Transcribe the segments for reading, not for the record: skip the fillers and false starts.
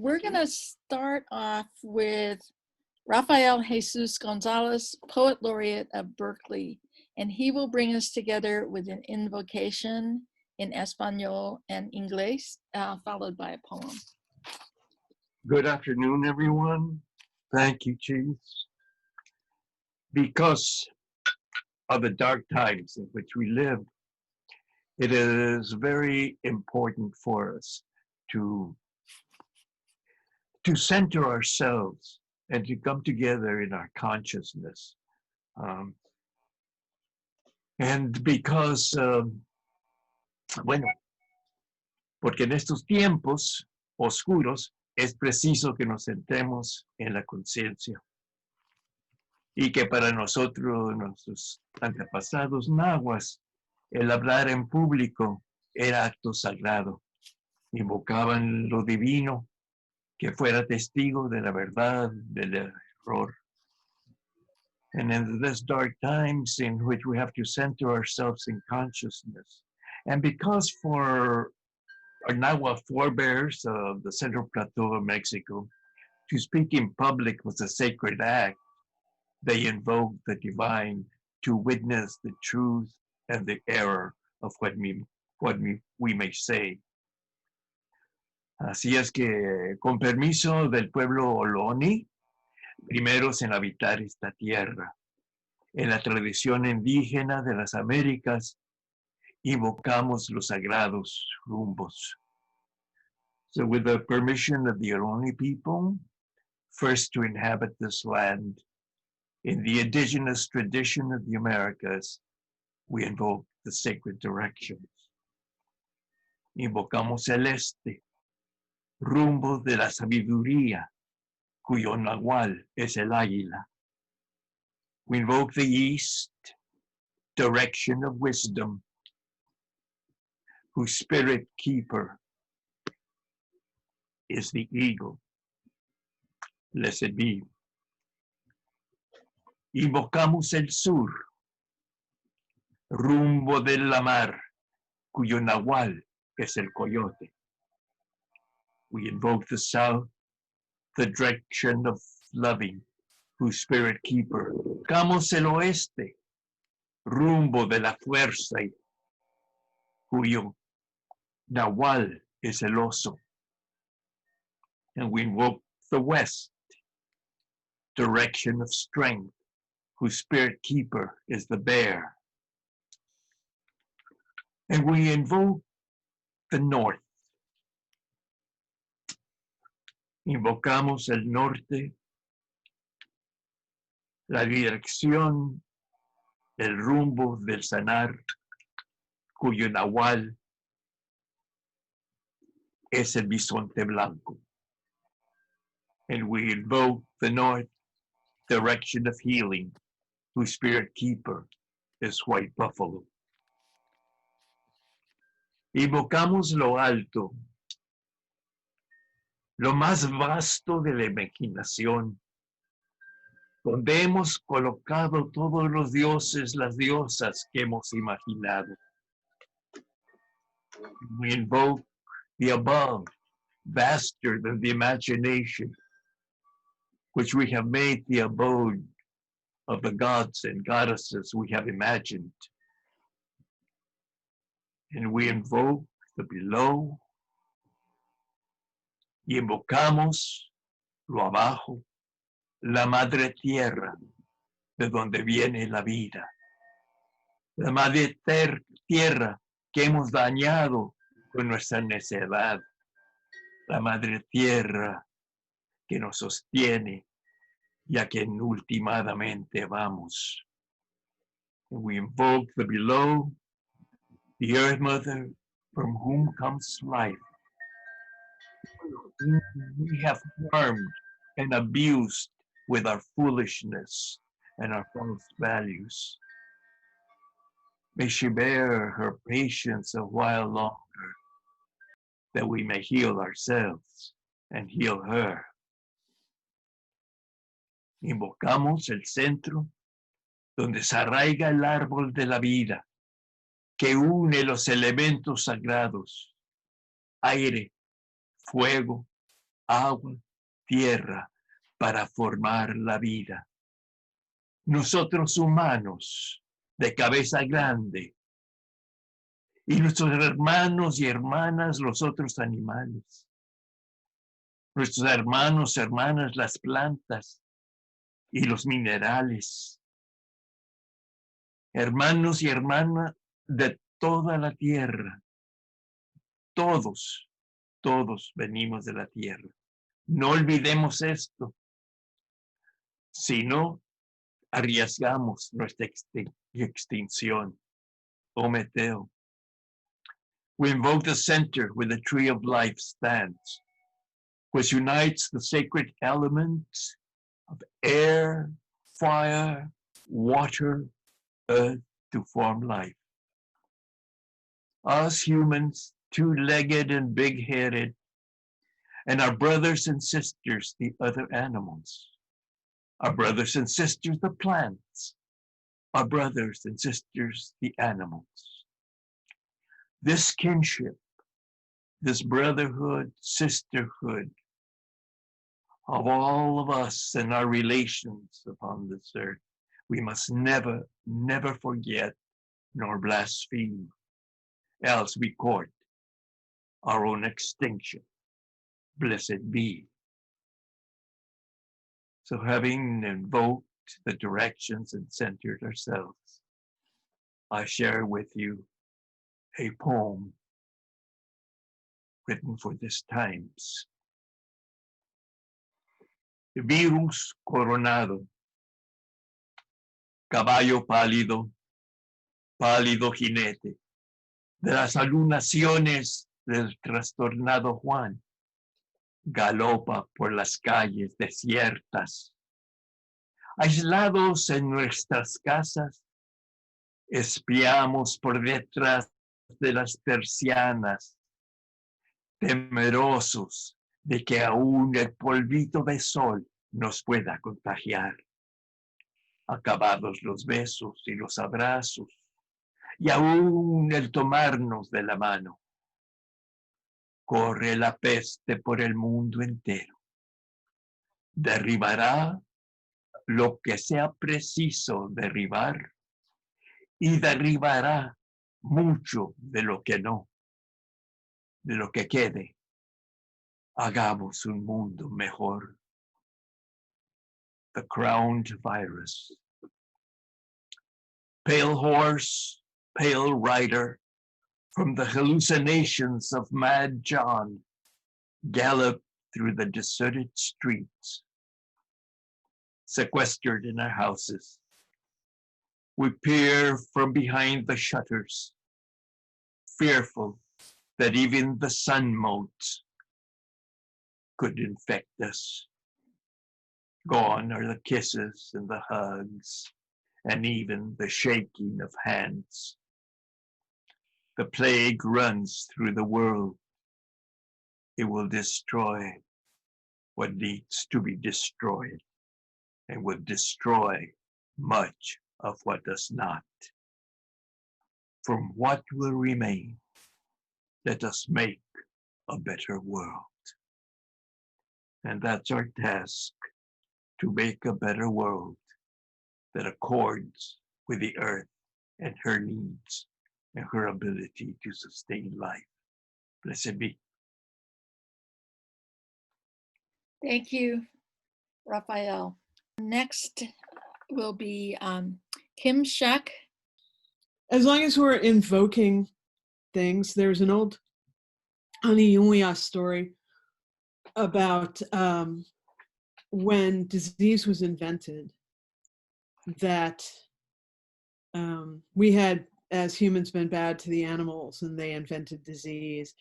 we're going to start off with Rafael Jesús Gonzáles, Poet Laureate of Berkeley, and he will bring us together with an invocation in Espanol and English, followed by a poem. Good afternoon, everyone. Thank you, Chief. Because of the dark times in which we live, it is very important for us to center ourselves and to come together in our consciousness. And because, bueno, porque en estos tiempos oscuros es preciso que nos centremos en la conciencia. Y que para nosotros, nuestros antepasados nahuas, el hablar en público era acto sagrado. Invocaban lo divino, que fuera testigo de la verdad, del error. And in this dark times in which we have to center ourselves in consciousness, and because for our Nahua forebears of the Central Plateau of Mexico, to speak in public was a sacred act, they invoked the divine to witness the truth and the error of what we may say. Así es que, con permiso del pueblo Oloni, primeros en habitar esta tierra, en la tradición indígena de las Américas, invocamos los sagrados rumbos. So with the permission of the Oloni people, first to inhabit this land, in the indigenous tradition of the Americas, we invoke the sacred directions. Invocamos el este, rumbo de la sabiduría, cuyo nahual es el águila. We invoke the east, direction of wisdom, whose spirit keeper is the eagle. Blessed be. Invocamos el sur, rumbo de la mar, cuyo nahual es el coyote. We invoke the south, the direction of loving, whose spirit keeper. Invocamos el oeste, rumbo de la fuerza, cuyo nahual es el oso. And we invoke the west, direction of strength, whose spirit keeper is the bear. And we invoke the north. Invocamos el norte, la dirección, el rumbo del sanar, cuyo nahual es el bisonte blanco. And we invoke the north, direction of healing, whose spirit keeper is white buffalo. Invocamos lo alto, lo más vasto de la imaginación, donde hemos colocado todos los dioses, las diosas que hemos imaginado. We invoke the above, vaster than the imagination, which we have made the abode of the gods and goddesses we have imagined. And we invoke the below, y invocamos lo abajo, la madre tierra, de donde viene la vida. La madre tierra que hemos dañado con nuestra necedad. La madre tierra que nos sostiene y a quien ultimadamente vamos. And we invoke the below, the earth mother from whom comes life. We have harmed and abused with our foolishness and our false values. May she bear her patience a while longer, that we may heal ourselves and heal her. Invocamos el centro, donde se arraiga el árbol de la vida, que une los elementos sagrados, aire, fuego, agua, tierra, para formar la vida. Nosotros humanos, de cabeza grande, y nuestros hermanos y hermanas, los otros animales. Nuestros hermanos, hermanas, las plantas y los minerales. Hermanos y hermanas de toda la tierra. Todos venimos de la tierra. No olvidemos esto. Si no, arriesgamos nuestra extinción. Ometeo. We invoke the center where the tree of life stands, which unites the sacred elements of air, fire, water, earth to form life. Us humans, two-legged and big-headed, and our brothers and sisters, the other animals. Our brothers and sisters, the plants. Our brothers and sisters, the animals. This kinship, this brotherhood, sisterhood of all of us and our relations upon this earth, we must never, never forget nor blaspheme, else we court our own extinction. Blessed be. So having invoked the directions and centered ourselves, I share with you a poem written for this times. Virus coronado, caballo pálido, pálido jinete, de las alunaciones del trastornado Juan, galopa por las calles desiertas. Aislados en nuestras casas, espiamos por detrás de las persianas, temerosos de que aún el polvito de sol nos pueda contagiar. Acabados los besos y los abrazos, y aún el tomarnos de la mano. Corre la peste por el mundo entero. Derribará lo que sea preciso derribar y derribará mucho de lo que no, de lo que quede. Hagamos un mundo mejor. The crowned virus. Pale horse, pale rider, from the hallucinations of Mad John, gallop through the deserted streets. Sequestered in our houses, we peer from behind the shutters, fearful that even the sun motes could infect us. Gone are the kisses and the hugs, and even the shaking of hands. The plague runs through the world. It will destroy what needs to be destroyed, and will destroy much of what does not. From what will remain, let us make a better world. And that's our task, to make a better world that accords with the earth and her needs and her ability to sustain life. Blessed be. Thank you, Rafael. Next will be Kim Shuck. As long as we're invoking things, there's an old Aniuya story about when disease was invented, that we had, as humans, been bad to the animals, and they invented disease.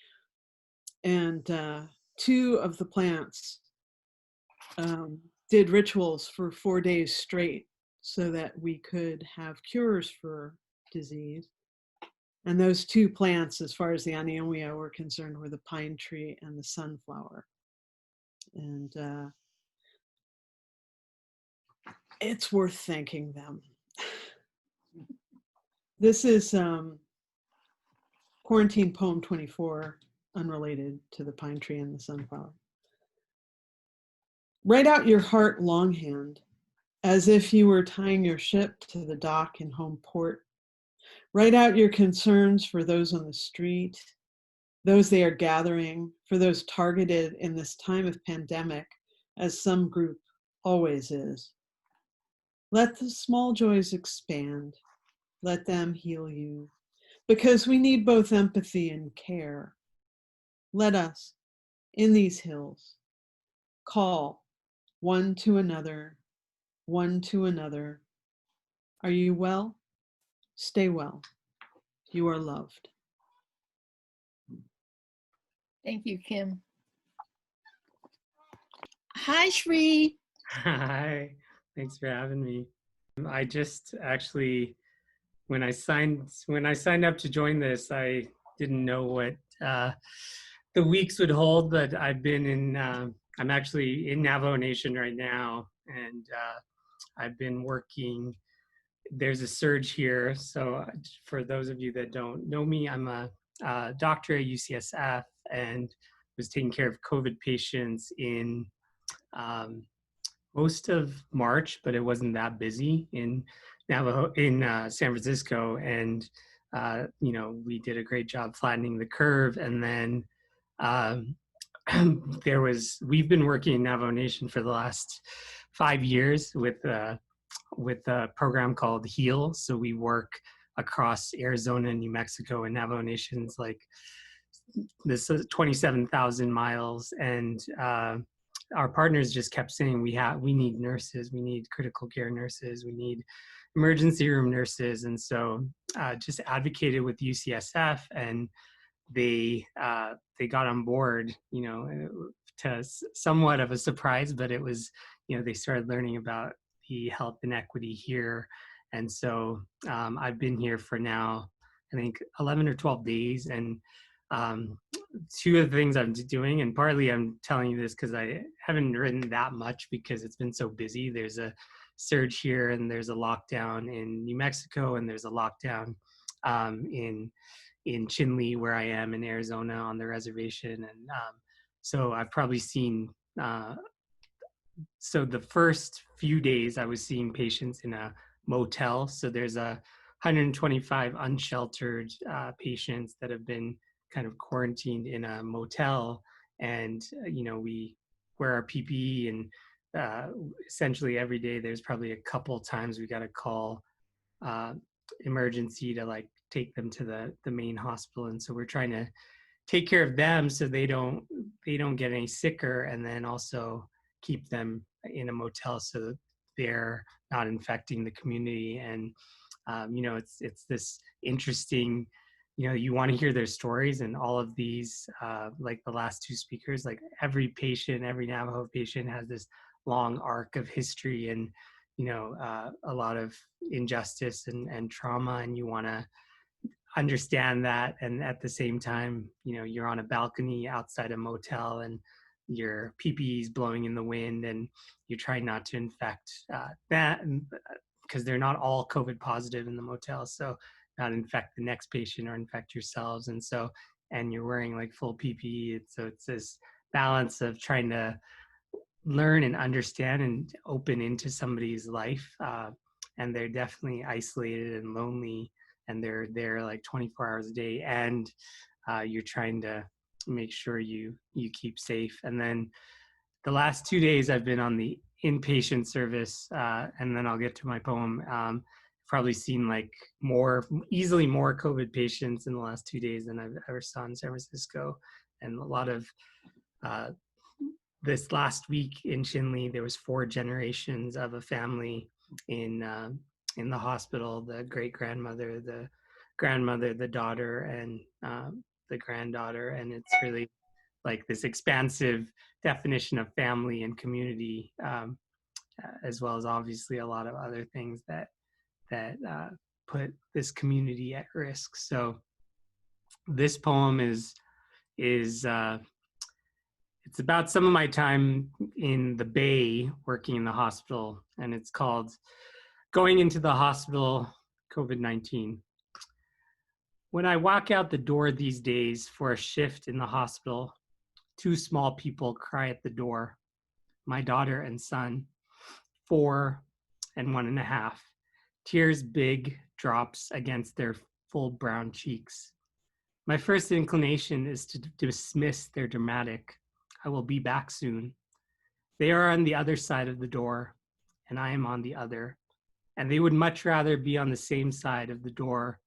And two of the plants did rituals for 4 days straight so that we could have cures for disease. And those two plants, as far as the Aniuya were concerned, were the pine tree and the sunflower. And it's worth thanking them. This is Quarantine Poem 24, unrelated to the pine tree and the sunflower. Write out your heart longhand, as if you were tying your ship to the dock in home port. Write out your concerns for those on the street, those they are gathering, for those targeted in this time of pandemic, as some group always is. Let the small joys expand. Let them heal you, because we need both empathy and care. Let us, in these hills, call one to another, one to another. Are you well? Stay well. You are loved. Thank you, Kim. Hi, Shri. Hi, thanks for having me. I just actually, when I signed up to join this, I didn't know what the weeks would hold, but I've been in, I'm actually in Navajo Nation right now, and I've been working. There's a surge here. So for those of you that don't know me, I'm a doctor at UCSF and was taking care of COVID patients in most of March, but it wasn't that busy in Navajo, in San Francisco. And, you know, we did a great job flattening the curve. And then we've been working in Navajo Nation for the last 5 years with a program called HEAL. So we work across Arizona and New Mexico and Navajo Nations, like this is 27,000 miles. And our partners just kept saying, we need nurses, we need critical care nurses, we need emergency room nurses. And so just advocated with UCSF, and they got on board, you know, to somewhat of a surprise, but it was, you know, they started learning about the health inequity here. And so I've been here for now, I think 11 or 12 days. And two of the things I'm doing, and partly I'm telling you this because I haven't written that much because it's been so busy. There's a surge here, and there's a lockdown in New Mexico, and there's a lockdown in Chinle, where I am in Arizona on the reservation. And so I've probably seen, so the first few days I was seeing patients in a motel. So there's 125 unsheltered patients that have been kind of quarantined in a motel. And, you know, we wear our PPE, and essentially every day there's probably a couple times we got to call emergency to like take them to the main hospital. And so we're trying to take care of them so they don't get any sicker, and then also keep them in a motel so that they're not infecting the community. And you know, it's this interesting, you know, you want to hear their stories, and all of these like the last two speakers, like every patient, every Navajo patient has this long arc of history, and you know, a lot of injustice and trauma, and you want to understand that. And at the same time, you know, you're on a balcony outside a motel, and your PPE is blowing in the wind, and you're trying not to infect that, because they're not all COVID positive in the motel, so not infect the next patient or infect yourselves. And so, and you're wearing like full PPE. So it's this balance of trying to learn and understand and open into somebody's life. And they're definitely isolated and lonely, and they're there like 24 hours a day, and you're trying to make sure you keep safe. And then the last 2 days I've been on the inpatient service, and then I'll get to my poem. Probably seen like easily more COVID patients in the last 2 days than I've ever saw in San Francisco. And a lot of this last week in Chinle, there was 4 generations of a family in the hospital: the great grandmother, the grandmother, the daughter, and the granddaughter. And it's really like this expansive definition of family and community, as well as obviously a lot of other things that put this community at risk. So this poem is it's about some of my time in the Bay working in the hospital, and it's called Going into the Hospital, COVID-19. When I walk out the door these days for a shift in the hospital, 2 small people cry at the door. my daughter and son, 4 and 1.5, tears big drops against their full brown cheeks. My first inclination is to dismiss their dramatic, "I will be back soon." They are on the other side of the door, and I am on the other, and they would much rather be on the same side of the door,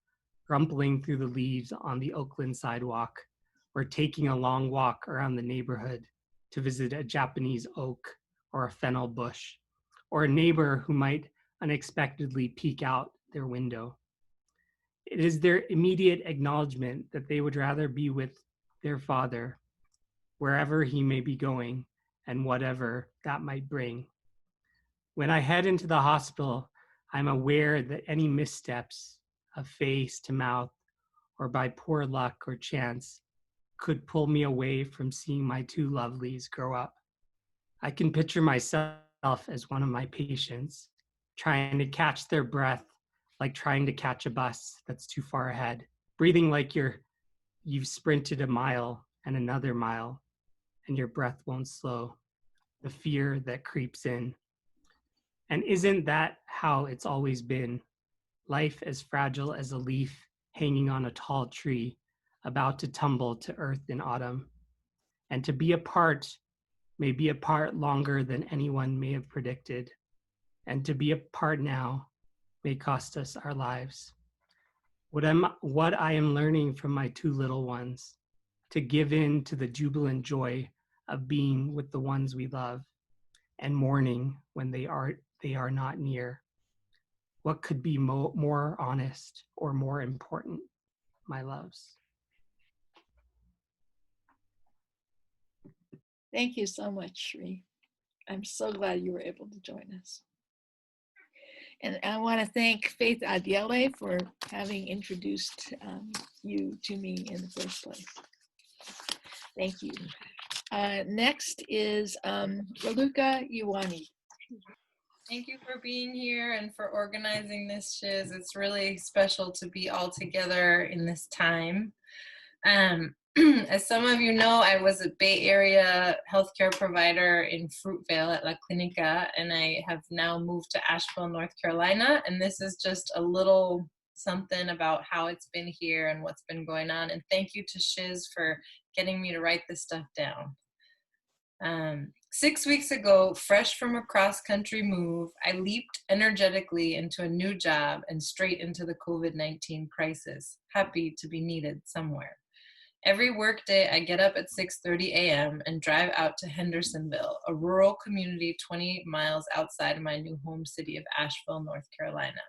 rumpling through the leaves on the Oakland sidewalk, or taking a long walk around the neighborhood to visit a Japanese oak or a fennel bush, or a neighbor who might unexpectedly peek out their window. It is their immediate acknowledgement that they would rather be with their father, wherever he may be going, and whatever that might bring. When I head into the hospital, I'm aware that any missteps of face to mouth, or by poor luck or chance, could pull me away from seeing my 2 lovelies grow up. I can picture myself as one of my patients, trying to catch their breath like trying to catch a bus that's too far ahead, breathing like you've sprinted a mile and another mile, and your breath won't slow. The fear that creeps in. And isn't that how it's always been? Life as fragile as a leaf hanging on a tall tree, about to tumble to earth in autumn. And to be apart may be apart longer than anyone may have predicted. And to be apart now may cost us our lives. What I am learning from my 2 little ones, to give in to the jubilant joy of being with the ones we love, and mourning when they are not near. What could be more honest or more important, my loves? Thank you so much, Shri. I'm so glad you were able to join us. And I want to thank Faith Adiele for having introduced you to me in the first place. Thank you. Next is Raluca Ioanid. Thank you for being here and for organizing this, Shiz. It's really special to be all together in this time. As some of you know, I was a Bay Area healthcare provider in Fruitvale at La Clinica, and I have now moved to Asheville, North Carolina, and this is just a little something about how it's been here and what's been going on. And thank you to Shiz for getting me to write this stuff down. 6 weeks ago, fresh from a cross-country move, I leaped energetically into a new job and straight into the COVID-19 crisis, happy to be needed somewhere. Every workday, I get up at 6:30 a.m. and drive out to Hendersonville, a rural community 20 miles outside of my new home city of Asheville, North Carolina.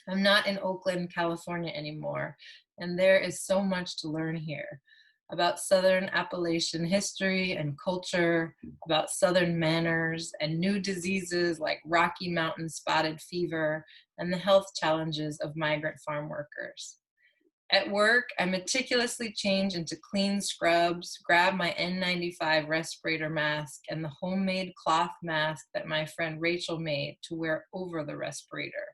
I'm not in Oakland, California anymore, and there is so much to learn here about Southern Appalachian history and culture, about Southern manners and new diseases like Rocky Mountain spotted fever and the health challenges of migrant farm workers. At work, I meticulously change into clean scrubs, grab my N95 respirator mask and the homemade cloth mask that my friend Rachel made to wear over the respirator.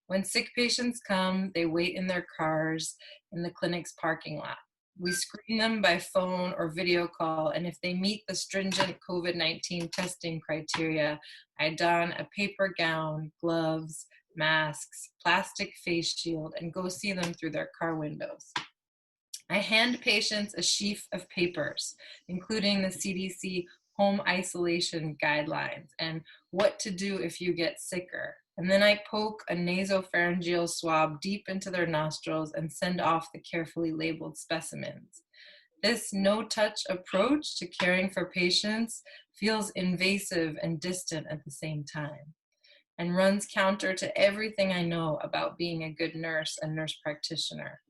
When sick patients come, they wait in their cars in the clinic's parking lot. We screen them by phone or video call, and if they meet the stringent COVID-19 testing criteria, I don a paper gown, gloves, masks, plastic face shield, and go see them through their car windows. I hand patients a sheaf of papers, including the CDC home isolation guidelines and what to do if you get sicker. And then I poke a nasopharyngeal swab deep into their nostrils and send off the carefully labeled specimens. This no-touch approach to caring for patients feels invasive and distant at the same time, and runs counter to everything I know about being a good nurse and nurse practitioner.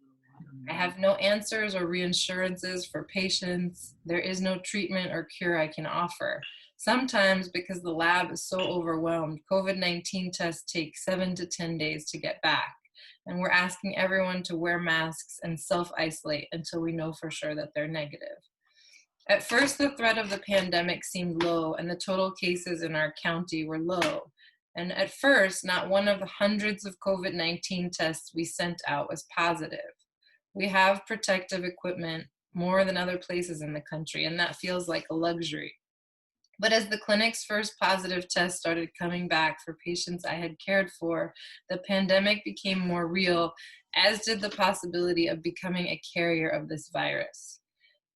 I have no answers or reassurances for patients. There is no treatment or cure I can offer. Sometimes, because the lab is so overwhelmed, COVID-19 tests take 7 to 10 days to get back. And we're asking everyone to wear masks and self-isolate until we know for sure that they're negative. At first, the threat of the pandemic seemed low, and the total cases in our county were low. And at first, not one of the hundreds of COVID-19 tests we sent out was positive. We have protective equipment, more than other places in the country, and that feels like a luxury. But as the clinic's first positive tests started coming back for patients I had cared for, the pandemic became more real, as did the possibility of becoming a carrier of this virus.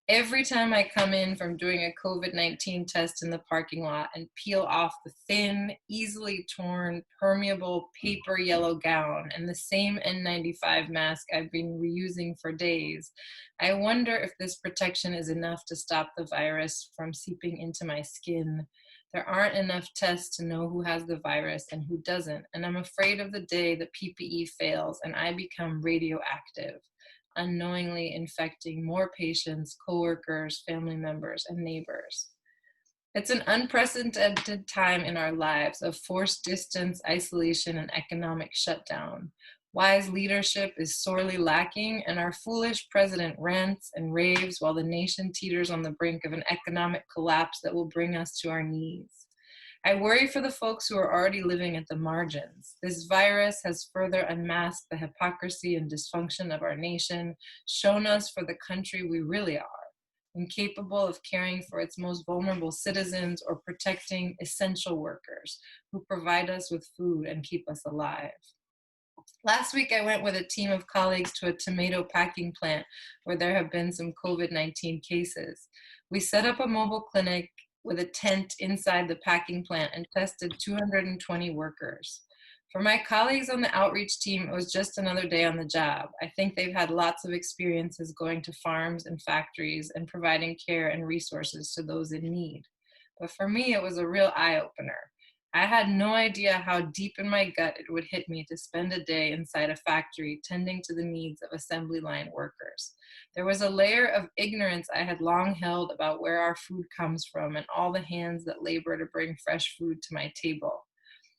Every time I come in from doing a COVID-19 test in the parking lot and peel off the thin, easily torn, permeable paper yellow gown and the same N95 mask I've been reusing for days, I wonder if this protection is enough to stop the virus from seeping into my skin. There aren't enough tests to know who has the virus and who doesn't, and I'm afraid of the day the PPE fails and I become radioactive, unknowingly infecting more patients, coworkers, family members, and neighbors. It's an unprecedented time in our lives of forced distance, isolation, and economic shutdown. Wise leadership is sorely lacking, and our foolish president rants and raves while the nation teeters on the brink of an economic collapse that will bring us to our knees. I worry for the folks who are already living at the margins. This virus has further unmasked the hypocrisy and dysfunction of our nation, shown us for the country we really are, incapable of caring for its most vulnerable citizens or protecting essential workers who provide us with food and keep us alive. Last week, I went with a team of colleagues to a tomato packing plant where there have been some COVID-19 cases. We set up a mobile clinic with a tent inside the packing plant and tested 220 workers. For my colleagues on the outreach team, it was just another day on the job. I think they've had lots of experiences going to farms and factories and providing care and resources to those in need. But for me, it was a real eye-opener. I had no idea how deep in my gut it would hit me to spend a day inside a factory tending to the needs of assembly line workers. There was a layer of ignorance I had long held about where our food comes from and all the hands that labor to bring fresh food to my table.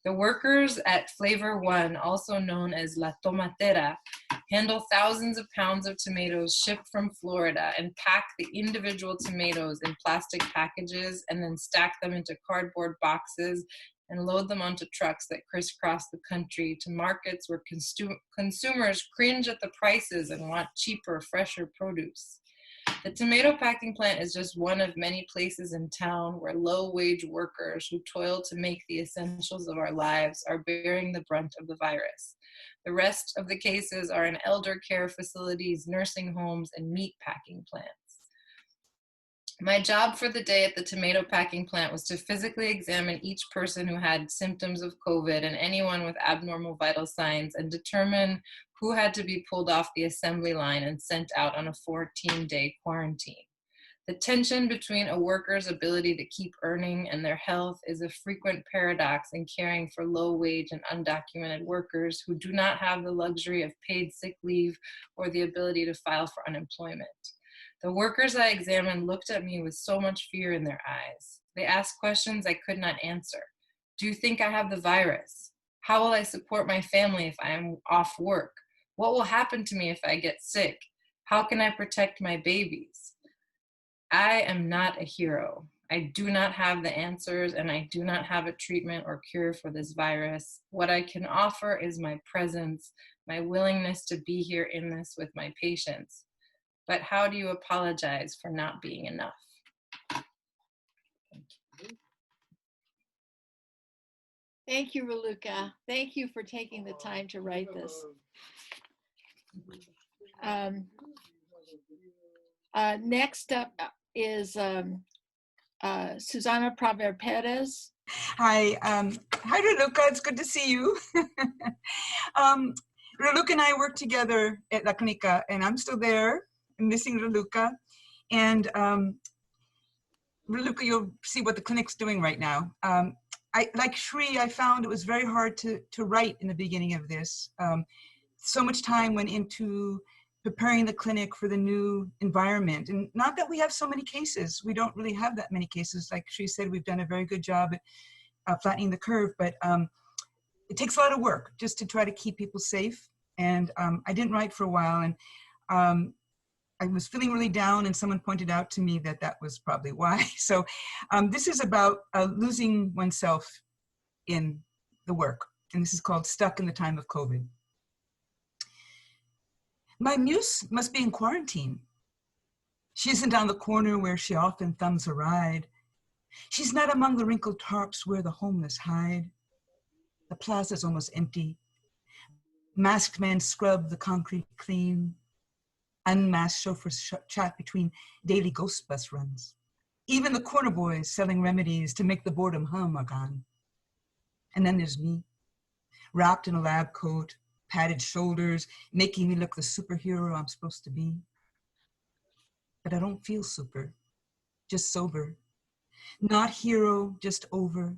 The workers at Flavor One, also known as La Tomatera, handle thousands of pounds of tomatoes shipped from Florida and pack the individual tomatoes in plastic packages and then stack them into cardboard boxes and load them onto trucks that crisscross the country to markets where consumers cringe at the prices and want cheaper, fresher produce. The tomato packing plant is just one of many places in town where low-wage workers who toil to make the essentials of our lives are bearing the brunt of the virus. The rest of the cases are in elder care facilities, nursing homes, and meat packing plants. My job for the day at the tomato packing plant was to physically examine each person who had symptoms of COVID and anyone with abnormal vital signs and determine who had to be pulled off the assembly line and sent out on a 14-day quarantine. The tension between a worker's ability to keep earning and their health is a frequent paradox in caring for low-wage and undocumented workers who do not have the luxury of paid sick leave or the ability to file for unemployment. The workers I examined looked at me with so much fear in their eyes. They asked questions I could not answer. Do you think I have the virus? How will I support my family if I am off work? What will happen to me if I get sick? How can I protect my babies? I am not a hero. I do not have the answers, and I do not have a treatment or cure for this virus. What I can offer is my presence, my willingness to be here in this with my patients. But how do you apologize for not being enough? Thank you, Raluca. Thank you for taking the time to write this. Next up is Susana Praver-Perez. Hi, Raluca, it's good to see you. Raluca and I work together at La Clinica, and I'm still there. I'm missing Raluca. And Raluca, you'll see what the clinic's doing right now. Like Shri, I found it was very hard to write in the beginning of this. So much time went into preparing the clinic for the new environment. And not that we have so many cases. We don't really have that many cases. Like Shri said, we've done a very good job at flattening the curve, but it takes a lot of work just to try to keep people safe. And I didn't write for a while, and I was feeling really down, and someone pointed out to me that that was probably why. So this is about losing oneself in the work. And this is called Stuck in the Time of COVID. My muse must be in quarantine. She isn't on the corner where she often thumbs a ride. She's not among the wrinkled tarps where the homeless hide. The plaza's almost empty. Masked men scrub the concrete clean. Unmasked chauffeurs chat between daily ghost bus runs. Even the corner boys selling remedies to make the boredom hum are gone. And then there's me, wrapped in a lab coat, padded shoulders, making me look the superhero I'm supposed to be. But I don't feel super, just sober. Not hero, just over,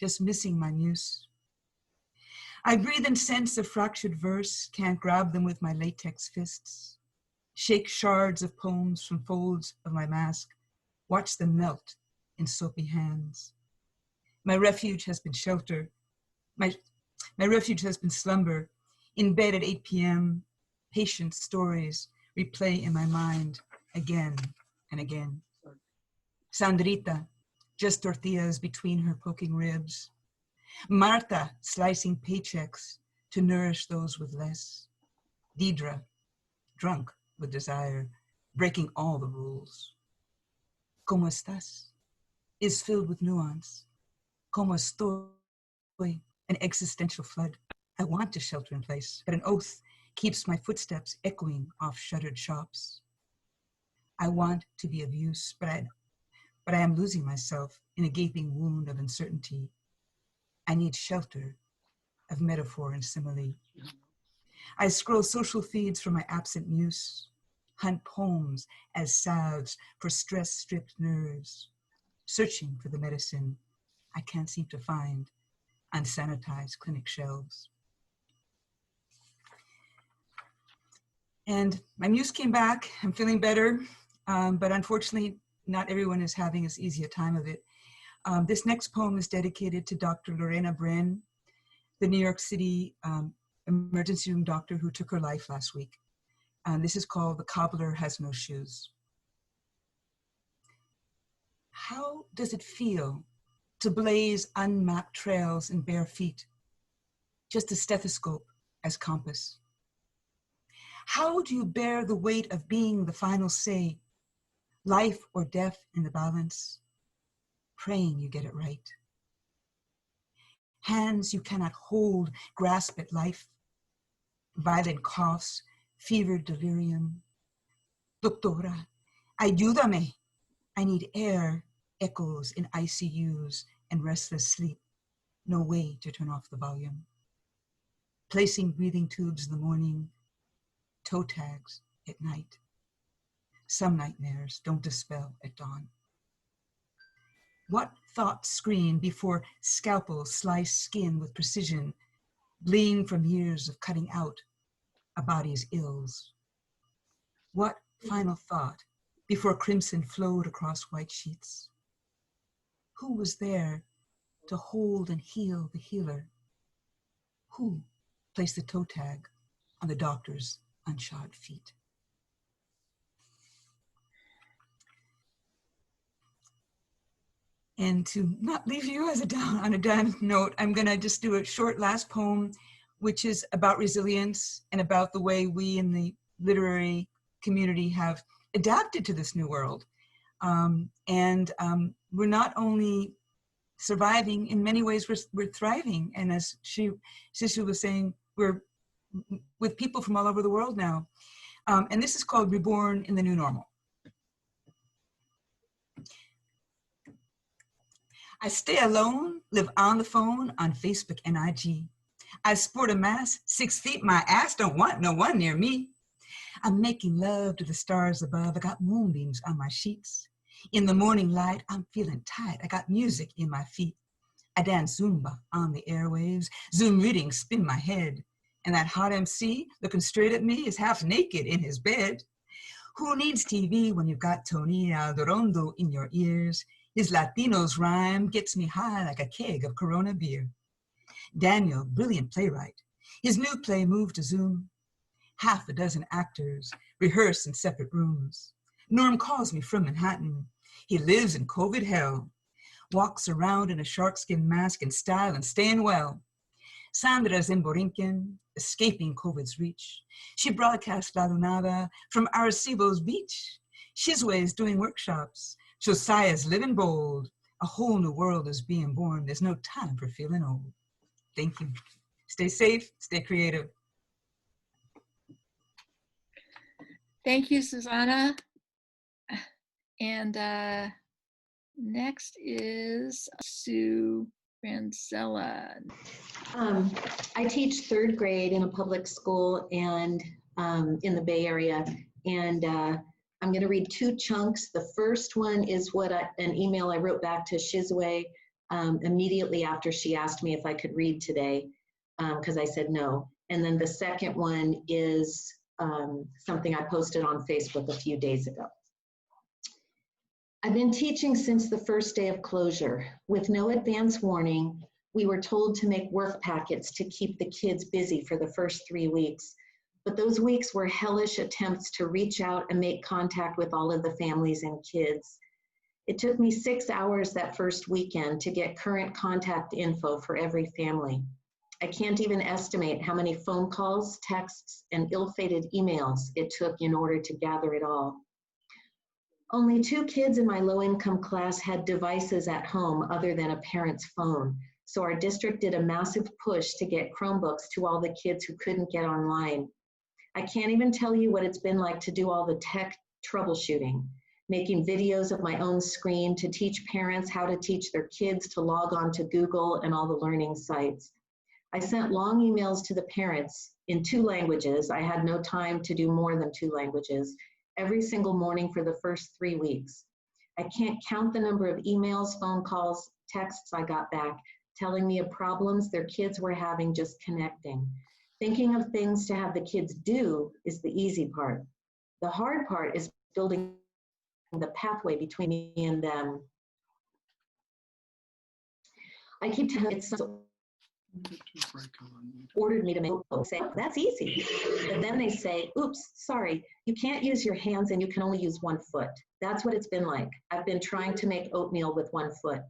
just missing my muse. I breathe in scents of fractured verse, can't grab them with my latex fists. Shake shards of poems from folds of my mask, watch them melt in soapy hands. My refuge has been shelter. My refuge has been slumber. In bed at 8 p.m., patient stories replay in my mind again and again. Sandrita, just tortillas between her poking ribs. Marta, slicing paychecks to nourish those with less. Deidre, drunk with desire, breaking all the rules. ¿Cómo estás? Is filled with nuance. ¿Cómo estoy? An existential flood. I want to shelter in place, but an oath keeps my footsteps echoing off shuttered shops. I want to be of use, but I am losing myself in a gaping wound of uncertainty. I need shelter of metaphor and simile. I scroll social feeds for my absent muse, hunt poems as salves for stress-stripped nerves, searching for the medicine I can't seem to find on sanitized clinic shelves. And my muse came back. I'm feeling better, but unfortunately, not everyone is having as easy a time of it. This next poem is dedicated to Dr. Lorena Bren, the New York City emergency room doctor who took her life last week. This is called The Cobbler Has No Shoes. How does it feel to blaze unmapped trails in bare feet, just a stethoscope as compass? How do you bear the weight of being the final say, life or death in the balance, praying you get it right? Hands you cannot hold, grasp at life, violent coughs, fevered delirium. Doctora, ayúdame. I need air, echoes in ICUs and restless sleep. No way to turn off the volume. Placing breathing tubes in the morning, toe tags at night. Some nightmares don't dispel at dawn. What thoughts scream before scalpels slice skin with precision, bleeding from years of cutting out a body's ills? What final thought before crimson flowed across white sheets? Who was there to hold and heal the healer? Who placed the toe tag on the doctor's unshod feet? And to not leave you on a down note, I'm gonna just do a short last poem, which is about resilience and about the way we in the literary community have adapted to this new world. We're not only surviving, in many ways we're thriving. And as Shizue was saying, we're with people from all over the world now. And this is called Reborn in the New Normal. I stay alone, live on the phone, on Facebook and IG. I sport a mask, 6 feet, my ass don't want no one near me. I'm making love to the stars above. I got moonbeams on my sheets. In the morning light, I'm feeling tight. I got music in my feet. I dance Zumba on the airwaves. Zoom readings spin my head. And that hot MC looking straight at me is half naked in his bed. Who needs TV when you've got Tony Aldarondo in your ears? His Latinos rhyme gets me high like a keg of Corona beer. Daniel, brilliant playwright. His new play moved to Zoom. Half a dozen actors rehearse in separate rooms. Norm calls me from Manhattan. He lives in COVID hell. Walks around in a sharkskin mask in style and staying well. Sandra's in Borinquen, escaping COVID's reach. She broadcasts La Lunada from Arecibo's beach. Shizue is doing workshops. Josiah's living bold, A whole new world is being born. There's no time for feeling old. Thank you. Stay safe, stay creative. Thank you, Susana. And next is Sue Granzella. I teach third grade in a public school and in the Bay Area, and I'm going to read two chunks. The first one is an email I wrote back to Shizue immediately after she asked me if I could read today, because I said no. And then the second one is something I posted on Facebook a few days ago. I've been teaching since the first day of closure. With no advance warning, we were told to make work packets to keep the kids busy for the first 3 weeks. But those weeks were hellish attempts to reach out and make contact with all of the families and kids. It took me 6 hours that first weekend to get current contact info for every family. I can't even estimate how many phone calls, texts, and ill-fated emails it took in order to gather it all. Only 2 kids in my low-income class had devices at home other than a parent's phone, so our district did a massive push to get Chromebooks to all the kids who couldn't get online. I can't even tell you what it's been like to do all the tech troubleshooting, making videos of my own screen to teach parents how to teach their kids to log on to Google and all the learning sites. I sent long emails to the parents in 2 languages. I had no time to do more than 2 languages every single morning for the first 3 weeks. I can't count the number of emails, phone calls, texts I got back telling me of problems their kids were having just connecting. Thinking of things to have the kids do is the easy part. The hard part is building the pathway between me and them. I keep telling it's ordered me to make say, that's easy. But then they say, oops, sorry, you can't use your hands and you can only use 1 foot. That's what it's been like. I've been trying to make oatmeal with 1 foot.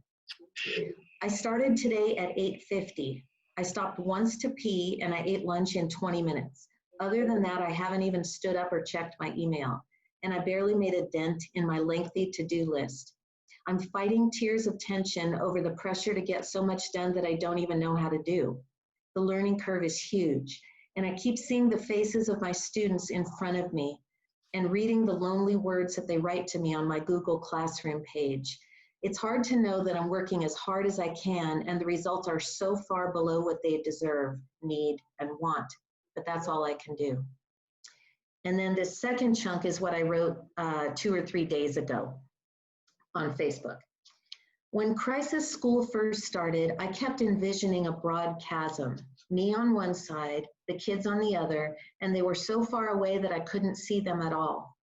I started today at 8:50. I stopped once to pee and I ate lunch in 20 minutes. Other than that, I haven't even stood up or checked my email. And I barely made a dent in my lengthy to-do list. I'm fighting tears of tension over the pressure to get so much done that I don't even know how to do. The learning curve is huge, and I keep seeing the faces of my students in front of me and reading the lonely words that they write to me on my Google Classroom page. It's hard to know that I'm working as hard as I can, and the results are so far below what they deserve, need, and want, but that's all I can do. And then this second chunk is what I wrote 2 or 3 days ago on Facebook. When Crisis School first started, I kept envisioning a broad chasm, me on one side, the kids on the other, and they were so far away that I couldn't see them at all.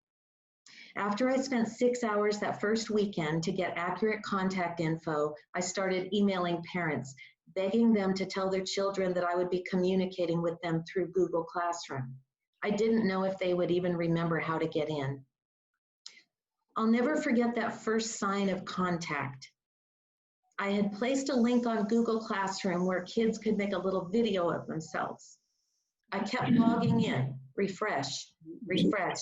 After I spent 6 hours that first weekend to get accurate contact info, I started emailing parents, begging them to tell their children that I would be communicating with them through Google Classroom. I didn't know if they would even remember how to get in. I'll never forget that first sign of contact. I had placed a link on Google Classroom where kids could make a little video of themselves. I kept logging in, refresh, refresh.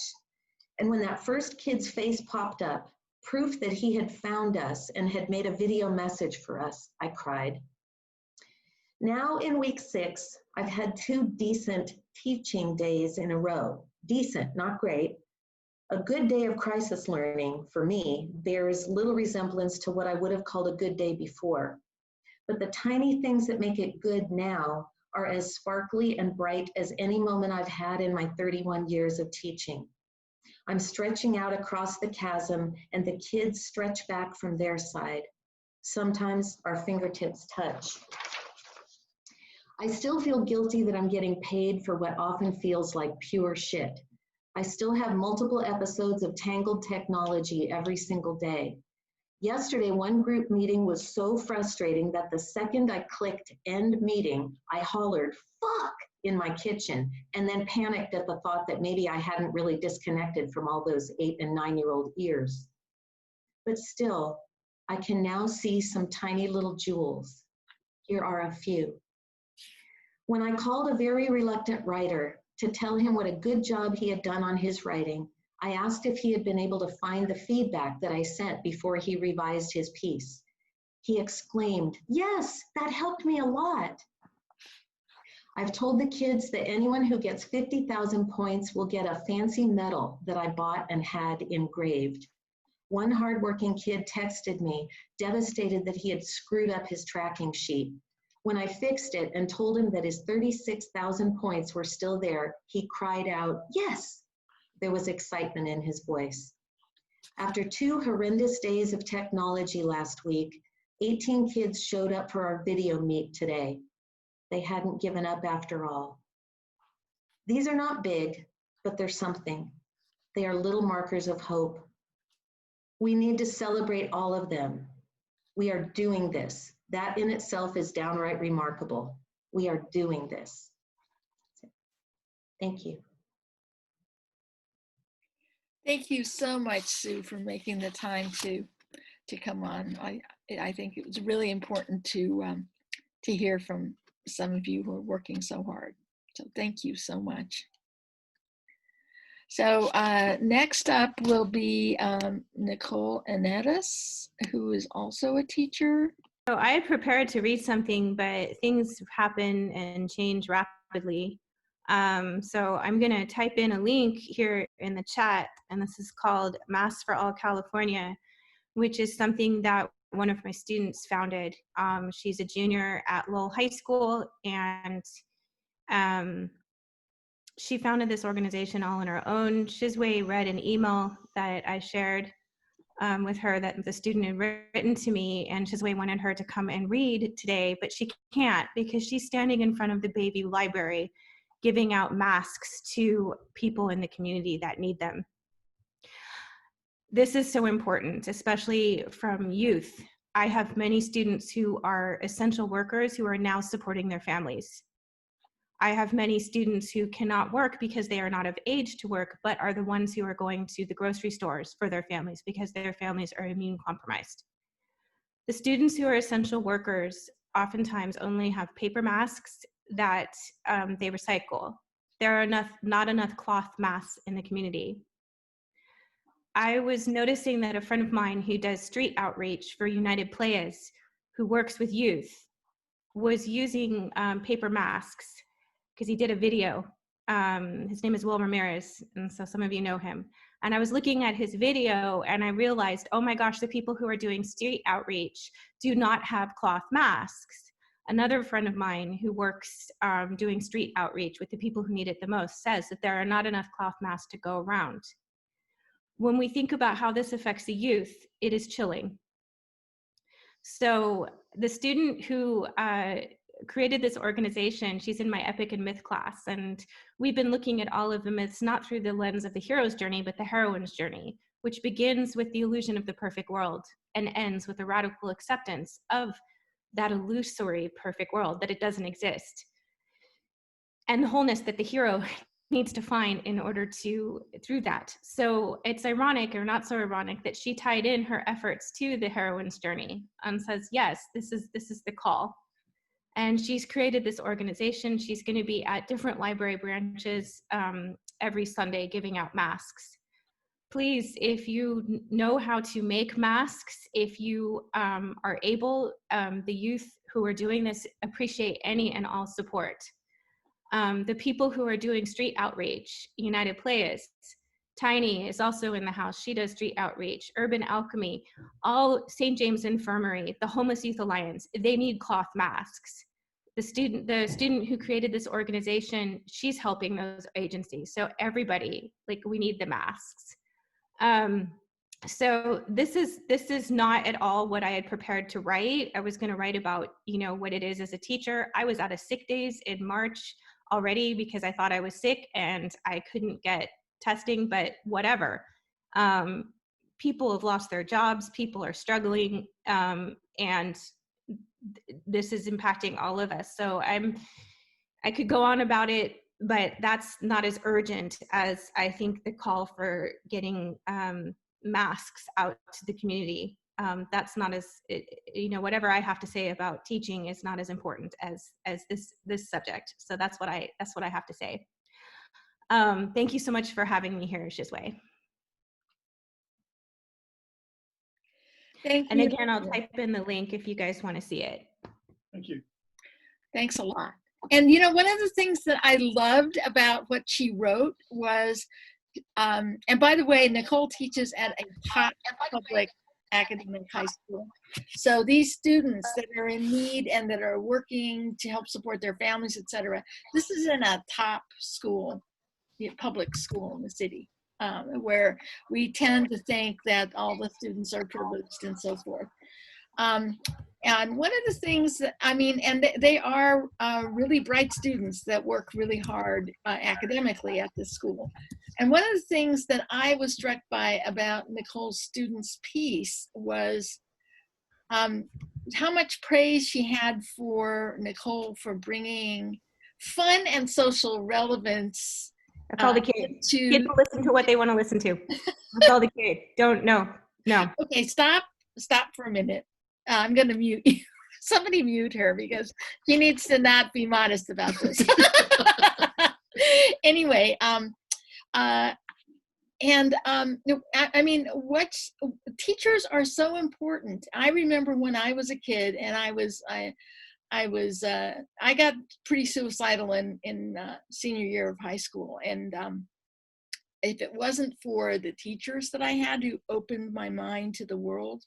And when that first kid's face popped up, proof that he had found us and had made a video message for us, I cried. Now in week 6, I've had 2 decent teaching days in a row. Decent, not great. A good day of crisis learning, for me, bears little resemblance to what I would have called a good day before. But the tiny things that make it good now are as sparkly and bright as any moment I've had in my 31 years of teaching. I'm stretching out across the chasm and the kids stretch back from their side. Sometimes our fingertips touch. I still feel guilty that I'm getting paid for what often feels like pure shit. I still have multiple episodes of tangled technology every single day. Yesterday, one group meeting was so frustrating that the second I clicked end meeting, I hollered, fuck, in my kitchen, and then panicked at the thought that maybe I hadn't really disconnected from all those 8- and 9-year-old ears. But still, I can now see some tiny little jewels. Here are a few. When I called a very reluctant writer to tell him what a good job he had done on his writing, I asked if he had been able to find the feedback that I sent before he revised his piece. He exclaimed, "Yes, that helped me a lot." I've told the kids that anyone who gets 50,000 points will get a fancy medal that I bought and had engraved. One hardworking kid texted me, devastated that he had screwed up his tracking sheet. When I fixed it and told him that his 36,000 points were still there, he cried out, "Yes!" There was excitement in his voice. After 2 horrendous days of technology last week, 18 kids showed up for our video meet today. They hadn't given up after all. These are not big, but they're something. They are little markers of hope. We need to celebrate all of them. We are doing this. That in itself is downright remarkable. We are doing this. Thank you. Thank you so much, Sue, for making the time to come on. I think it was really important to hear from some of you who are working so hard. So thank you so much. So next up will be Nicole Henares, who is also a teacher. So I had prepared to read something, but things happen and change rapidly. So I'm going to type in a link here in the chat, and this is called Mass for All California, which is something that one of my students founded. She's a junior at Lowell High School, and she founded this organization all on her own. Shizue read an email that I shared with her that the student had written to me, and Shizue wanted her to come and read today, but she can't because she's standing in front of the Bayview Library giving out masks to people in the community that need them. This is so important, especially from youth. I have many students who are essential workers who are now supporting their families. I have many students who cannot work because they are not of age to work, but are the ones who are going to the grocery stores for their families because their families are immune compromised. The students who are essential workers oftentimes only have paper masks that they recycle. There are not enough cloth masks in the community. I was noticing that a friend of mine who does street outreach for United Players, who works with youth, was using paper masks because he did a video. His name is Will Ramirez, and so some of you know him. And I was looking at his video and I realized, oh my gosh, the people who are doing street outreach do not have cloth masks. Another friend of mine who works doing street outreach with the people who need it the most says that there are not enough cloth masks to go around. When we think about how this affects the youth, it is chilling. So the student who created this organization, she's in my Epic and Myth class, and we've been looking at all of the myths not through the lens of the hero's journey, but the heroine's journey, which begins with the illusion of the perfect world and ends with a radical acceptance of that illusory perfect world, that it doesn't exist, and the wholeness that the hero needs to find in order to through that. So it's ironic, or not so ironic, that she tied in her efforts to the heroine's journey and says, yes, this is the call. And she's created this organization. She's going to be at different library branches every Sunday giving out masks. Please, if you know how to make masks, if you are able, the youth who are doing this appreciate any and all support. The people who are doing street outreach, United Players, Tiny is also in the house. She does street outreach. Urban Alchemy, all St. James Infirmary, the Homeless Youth Alliance, they need cloth masks. The student who created this organization, she's helping those agencies. So everybody, like, we need the masks. So this is not at all what I had prepared to write. I was going to write about, what it is as a teacher. I was out of sick days in March already because I thought I was sick and I couldn't get testing, but whatever. People have lost their jobs, people are struggling, and this is impacting all of us. So I could go on about it, but that's not as urgent as I think the call for getting masks out to the community. That's not as, whatever I have to say about teaching is not as important as this subject. So that's what I have to say. Thank you so much for having me here, Shizue. Thank And you. again, I'll type in the link if you guys want to see it. Thank you. Thanks a lot. And you know, one of the things that I loved about what she wrote was, and by the way, Nicole teaches at a top public academic high school. So these students that are in need and that are working to help support their families, etc., this is in a top school, public school in the city, where we tend to think that all the students are privileged and so forth. And one of the things that, I mean, and they are really bright students that work really hard academically at this school. And one of the things that I was struck by about Nicole's students' piece was how much praise she had for Nicole for bringing fun and social relevance. That's all the kids. Kids will listen to what they want to listen to. That's all the kids. Don't, no. Okay, stop for a minute. I'm going to mute you. Somebody mute her because she needs to not be modest about this. Anyway, I mean, teachers are so important. I remember when I was a kid and I got pretty suicidal in senior year of high school. And if it wasn't for the teachers that I had who opened my mind to the world,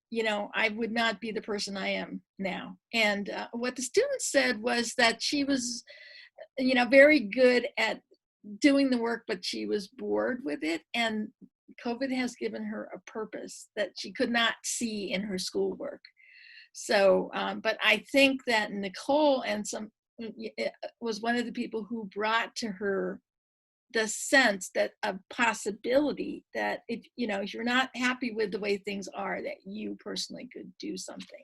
you know, I would not be the person I am now. And what the students said was that she was, you know, very good at doing the work, but she was bored with it. And COVID has given her a purpose that she could not see in her schoolwork. So, but I think that Nicole was one of the people who brought to her the sense that a possibility that if you're not happy with the way things are, that you personally could do something.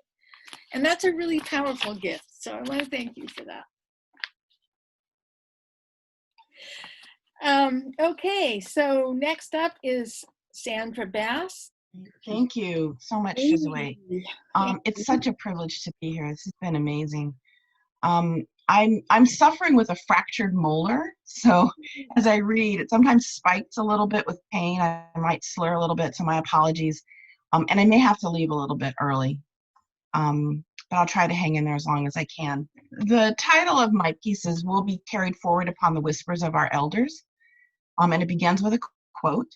And that's a really powerful gift. So I want to thank you for that. Okay, so next up is Sandra Bass. Thank you so much, Shizue. It's such a privilege to be here. This has been amazing. I'm suffering with a fractured molar, so as I read, it sometimes spikes a little bit with pain. I might slur a little bit, so my apologies. And I may have to leave a little bit early, but I'll try to hang in there as long as I can. The title of my pieces will be carried forward upon the whispers of our elders, and it begins with a quote.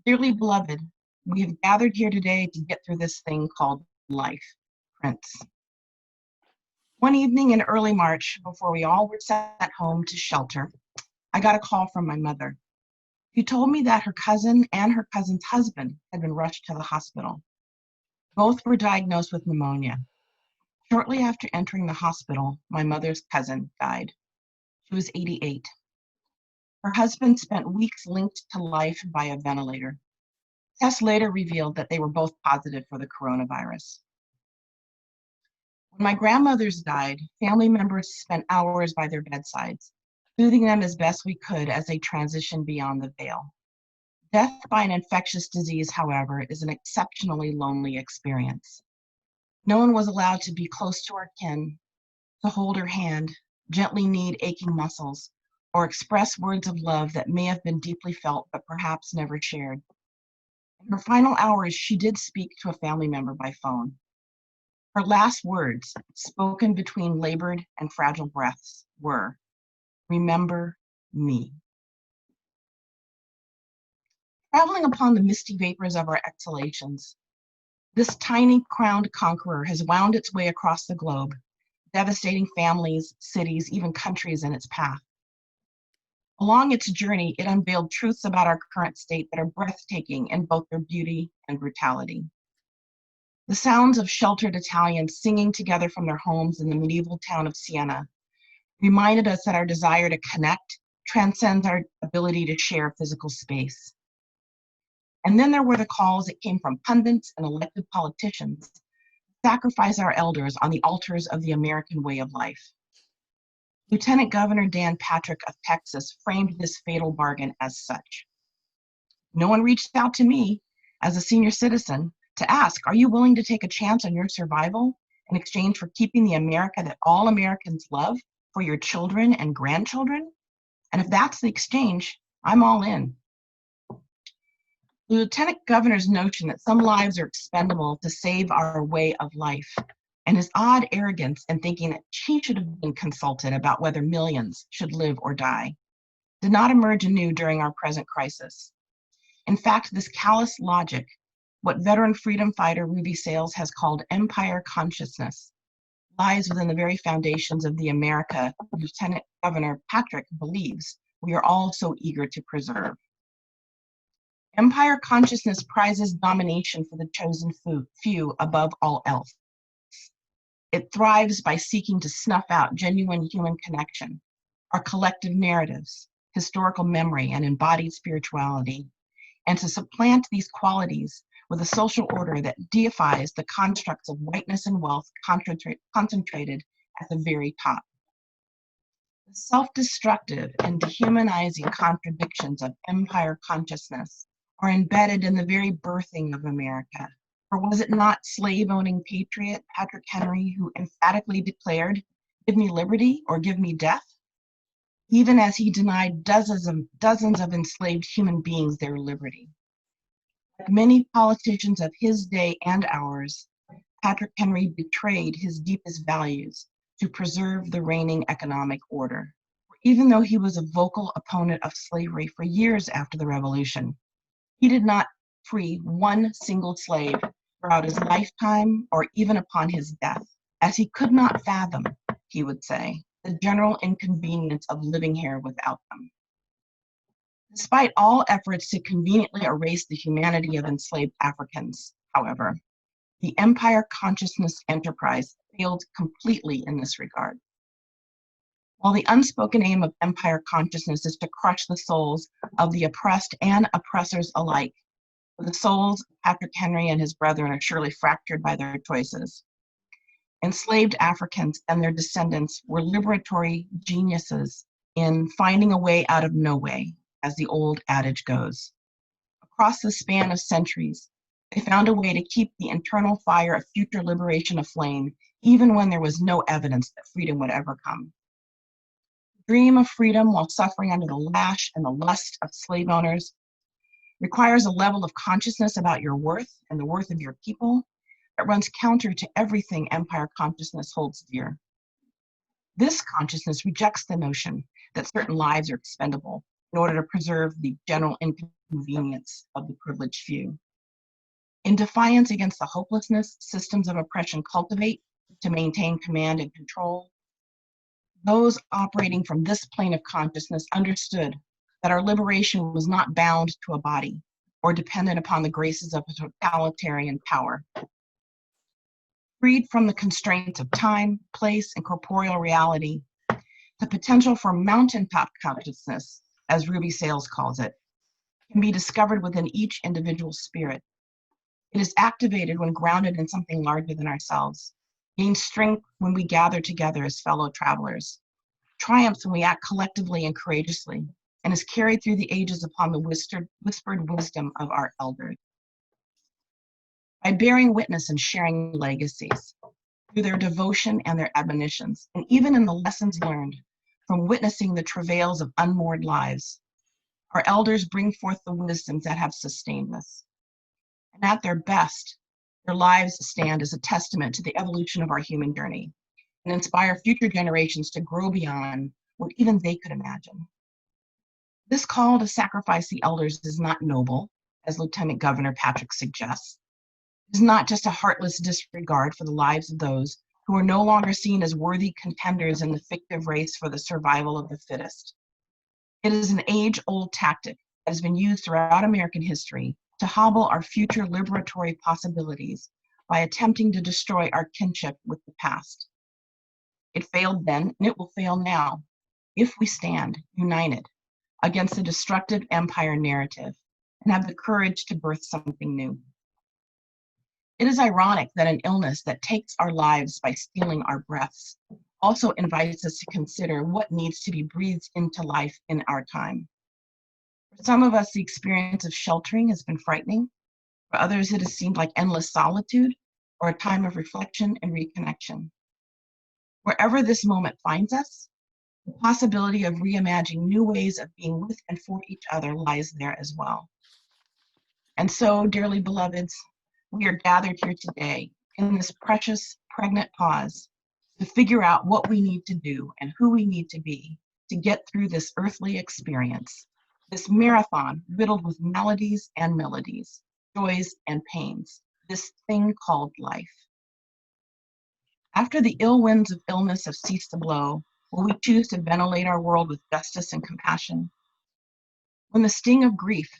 Dearly beloved, we have gathered here today to get through this thing called life. Prince. One evening in early March, before we all were sent home to shelter, I got a call from my mother. She told me that her cousin and her cousin's husband had been rushed to the hospital. Both were diagnosed with pneumonia. Shortly after entering the hospital, my mother's cousin died. She was 88. Her husband spent weeks linked to life by a ventilator. Tests later revealed that they were both positive for the coronavirus. When my grandmothers died, family members spent hours by their bedsides, soothing them as best we could as they transitioned beyond the veil. Death by an infectious disease, however, is an exceptionally lonely experience. No one was allowed to be close to our kin, to hold her hand, gently knead aching muscles, or express words of love that may have been deeply felt but perhaps never shared. In her final hours, she did speak to a family member by phone. Her last words, spoken between labored and fragile breaths, were, "Remember me." Traveling upon the misty vapors of our exhalations, this tiny crowned conqueror has wound its way across the globe, devastating families, cities, even countries in its path. Along its journey, it unveiled truths about our current state that are breathtaking in both their beauty and brutality. The sounds of sheltered Italians singing together from their homes in the medieval town of Siena reminded us that our desire to connect transcends our ability to share physical space. And then there were the calls that came from pundits and elected politicians to sacrifice our elders on the altars of the American way of life. Lieutenant Governor Dan Patrick of Texas framed this fatal bargain as such. No one reached out to me as a senior citizen to ask, are you willing to take a chance on your survival in exchange for keeping the America that all Americans love for your children and grandchildren? And if that's the exchange, I'm all in. The lieutenant governor's notion that some lives are expendable to save our way of life, and his odd arrogance in thinking that he should have been consulted about whether millions should live or die, did not emerge anew during our present crisis. In fact, this callous logic, what veteran freedom fighter Ruby Sales has called empire consciousness, lies within the very foundations of the America Lieutenant Governor Patrick believes we are all so eager to preserve. Empire consciousness prizes domination for the chosen few above all else. It thrives by seeking to snuff out genuine human connection, our collective narratives, historical memory, and embodied spirituality, and to supplant these qualities with a social order that deifies the constructs of whiteness and wealth concentrated at the very top. The self-destructive and dehumanizing contradictions of empire consciousness are embedded in the very birthing of America. For was it not slave-owning patriot Patrick Henry who emphatically declared, "Give me liberty or give me death," even as he denied dozens of enslaved human beings their liberty? Like many politicians of his day and ours, Patrick Henry betrayed his deepest values to preserve the reigning economic order. Even though he was a vocal opponent of slavery for years after the Revolution, he did not free one single slave throughout his lifetime or even upon his death, as he could not fathom, he would say, the general inconvenience of living here without them. Despite all efforts to conveniently erase the humanity of enslaved Africans, however, the empire consciousness enterprise failed completely in this regard. While the unspoken aim of empire consciousness is to crush the souls of the oppressed and oppressors alike, the souls of Patrick Henry and his brethren are surely fractured by their choices. Enslaved Africans and their descendants were liberatory geniuses in finding a way out of no way, as the old adage goes. Across the span of centuries, they found a way to keep the internal fire of future liberation aflame, even when there was no evidence that freedom would ever come. The dream of freedom while suffering under the lash and the lust of slave owners requires a level of consciousness about your worth and the worth of your people that runs counter to everything empire consciousness holds dear. This consciousness rejects the notion that certain lives are expendable in order to preserve the general inconvenience of the privileged few. In defiance against the hopelessness systems of oppression cultivate to maintain command and control, those operating from this plane of consciousness understood that our liberation was not bound to a body or dependent upon the graces of a totalitarian power. Freed from the constraints of time, place, and corporeal reality, the potential for mountaintop consciousness, as Ruby Sales calls it, can be discovered within each individual spirit. It is activated when grounded in something larger than ourselves, gains strength when we gather together as fellow travelers, triumphs when we act collectively and courageously, and is carried through the ages upon the whispered wisdom of our elders. By bearing witness and sharing legacies, through their devotion and their admonitions, and even in the lessons learned from witnessing the travails of unmoored lives, our elders bring forth the wisdoms that have sustained us. And at their best, their lives stand as a testament to the evolution of our human journey and inspire future generations to grow beyond what even they could imagine. This call to sacrifice the elders is not noble, as Lieutenant Governor Patrick suggests. It is not just a heartless disregard for the lives of those who are no longer seen as worthy contenders in the fictive race for the survival of the fittest. It is an age-old tactic that has been used throughout American history to hobble our future liberatory possibilities by attempting to destroy our kinship with the past. It failed then, and it will fail now, if we stand united against the destructive empire narrative and have the courage to birth something new. It is ironic that an illness that takes our lives by stealing our breaths also invites us to consider what needs to be breathed into life in our time. For some of us, the experience of sheltering has been frightening. For others, it has seemed like endless solitude or a time of reflection and reconnection. Wherever this moment finds us, the possibility of reimagining new ways of being with and for each other lies there as well. And so, dearly beloveds, we are gathered here today in this precious, pregnant pause to figure out what we need to do and who we need to be to get through this earthly experience, this marathon riddled with melodies and melodies, joys and pains, this thing called life. After the ill winds of illness have ceased to blow, will we choose to ventilate our world with justice and compassion? When the sting of grief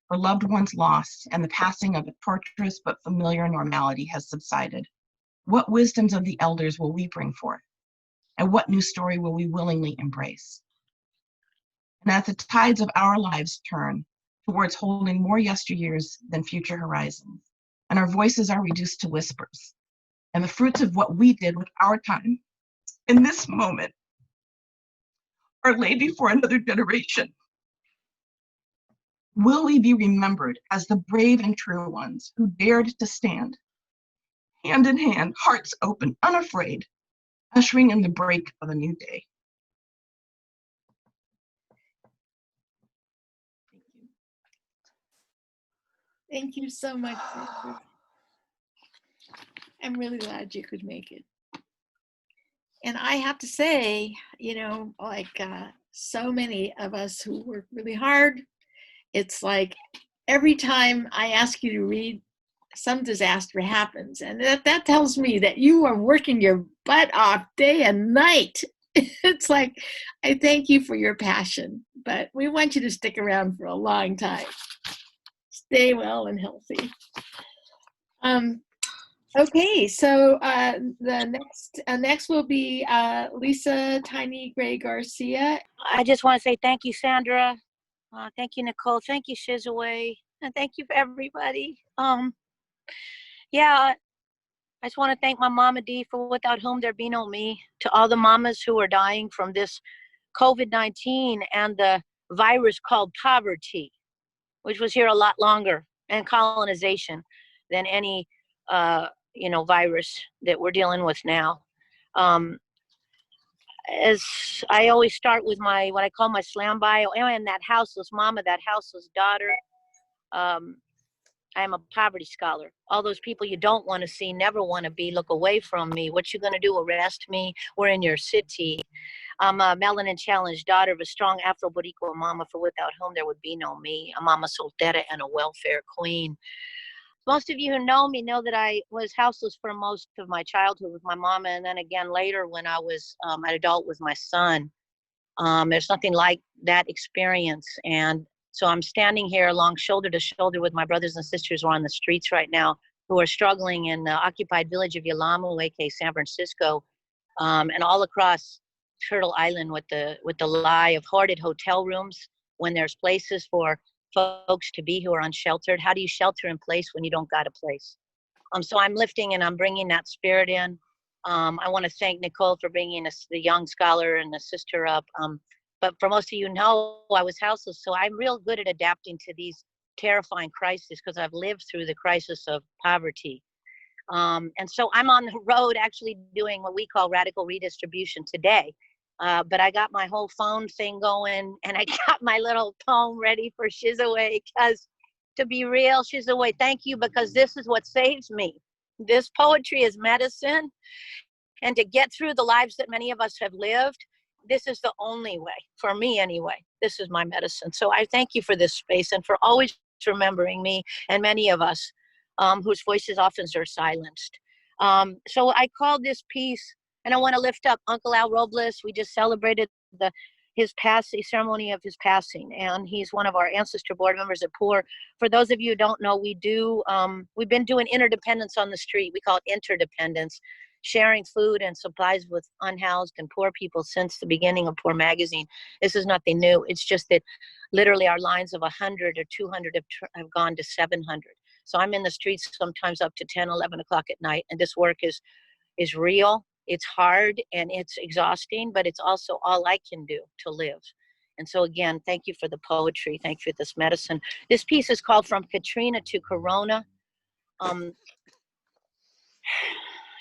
for loved ones lost and the passing of a torturous but familiar normality has subsided, what wisdoms of the elders will we bring forth? And what new story will we willingly embrace? And as the tides of our lives turn towards holding more yesteryears than future horizons, and our voices are reduced to whispers, and the fruits of what we did with our time in this moment are laid before another generation, will we be remembered as the brave and true ones who dared to stand, hand in hand, hearts open, unafraid, ushering in the break of a new day? Thank you so much. I'm really glad you could make it. And I have to say, you know, like so many of us who work really hard, it's like every time I ask you to read, some disaster happens. And that tells me that you are working your butt off day and night. It's like, I thank you for your passion, but we want you to stick around for a long time. Stay well and healthy. Okay, so the next will be Lisa Tiny Gray-Garcia. I just want to say thank you, Sandra. Thank you, Nicole. Thank you, Shizue. And thank you for everybody. Yeah, I just want to thank my Mama D for without whom there be no me. To all the mamas who are dying from this COVID-19 and the virus called poverty, which was here a lot longer, and colonization than any virus that we're dealing with now. As I always start with what I call my slam bio, and that houseless mama, that houseless daughter. I am a poverty scholar. All those people you don't want to see, never want to be, look away from me. What you going to do, arrest me? We're in your city. I'm a melanin challenged daughter of a strong Afro-Boricua mama for without whom there would be no me. A mama soltera and a welfare queen. Most of you who know me know that I was houseless for most of my childhood with my mama, and then again later when I was an adult with my son. There's nothing like that experience. And so I'm standing here along shoulder to shoulder with my brothers and sisters who are on the streets right now, who are struggling in the occupied village of Yalamu, aka San Francisco, and all across Turtle Island with the lie of hoarded hotel rooms when there's places for folks to be who are unsheltered. How do you shelter in place when you don't got a place? So I'm lifting and I'm bringing that spirit in. I want to thank Nicole for bringing the young scholar and the sister up. But for most of you know, I was houseless, so I'm real good at adapting to these terrifying crises because I've lived through the crisis of poverty. And so I'm on the road actually doing what we call radical redistribution today. But I got my whole phone thing going and I got my little poem ready for Shizue because to be real, Shizue, thank you, because this is what saves me. This poetry is medicine. And to get through the lives that many of us have lived, this is the only way, for me anyway. This is my medicine. So I thank you for this space and for always remembering me and many of us whose voices often are silenced. So I called this piece, and I want to lift up Uncle Al Robles. We just celebrated his ceremony of his passing, and he's one of our ancestor board members at POOR. For those of you who don't know, we've been doing interdependence on the street. We call it interdependence, sharing food and supplies with unhoused and poor people since the beginning of POOR magazine. This is nothing new. It's just that literally our lines of 100 or 200 have gone to 700. So I'm in the streets sometimes up to 10, 11 o'clock at night, and this work is real. It's hard and it's exhausting, but it's also all I can do to live. And so again, thank you for the poetry. Thank you for this medicine. This piece is called From Katrina to Corona.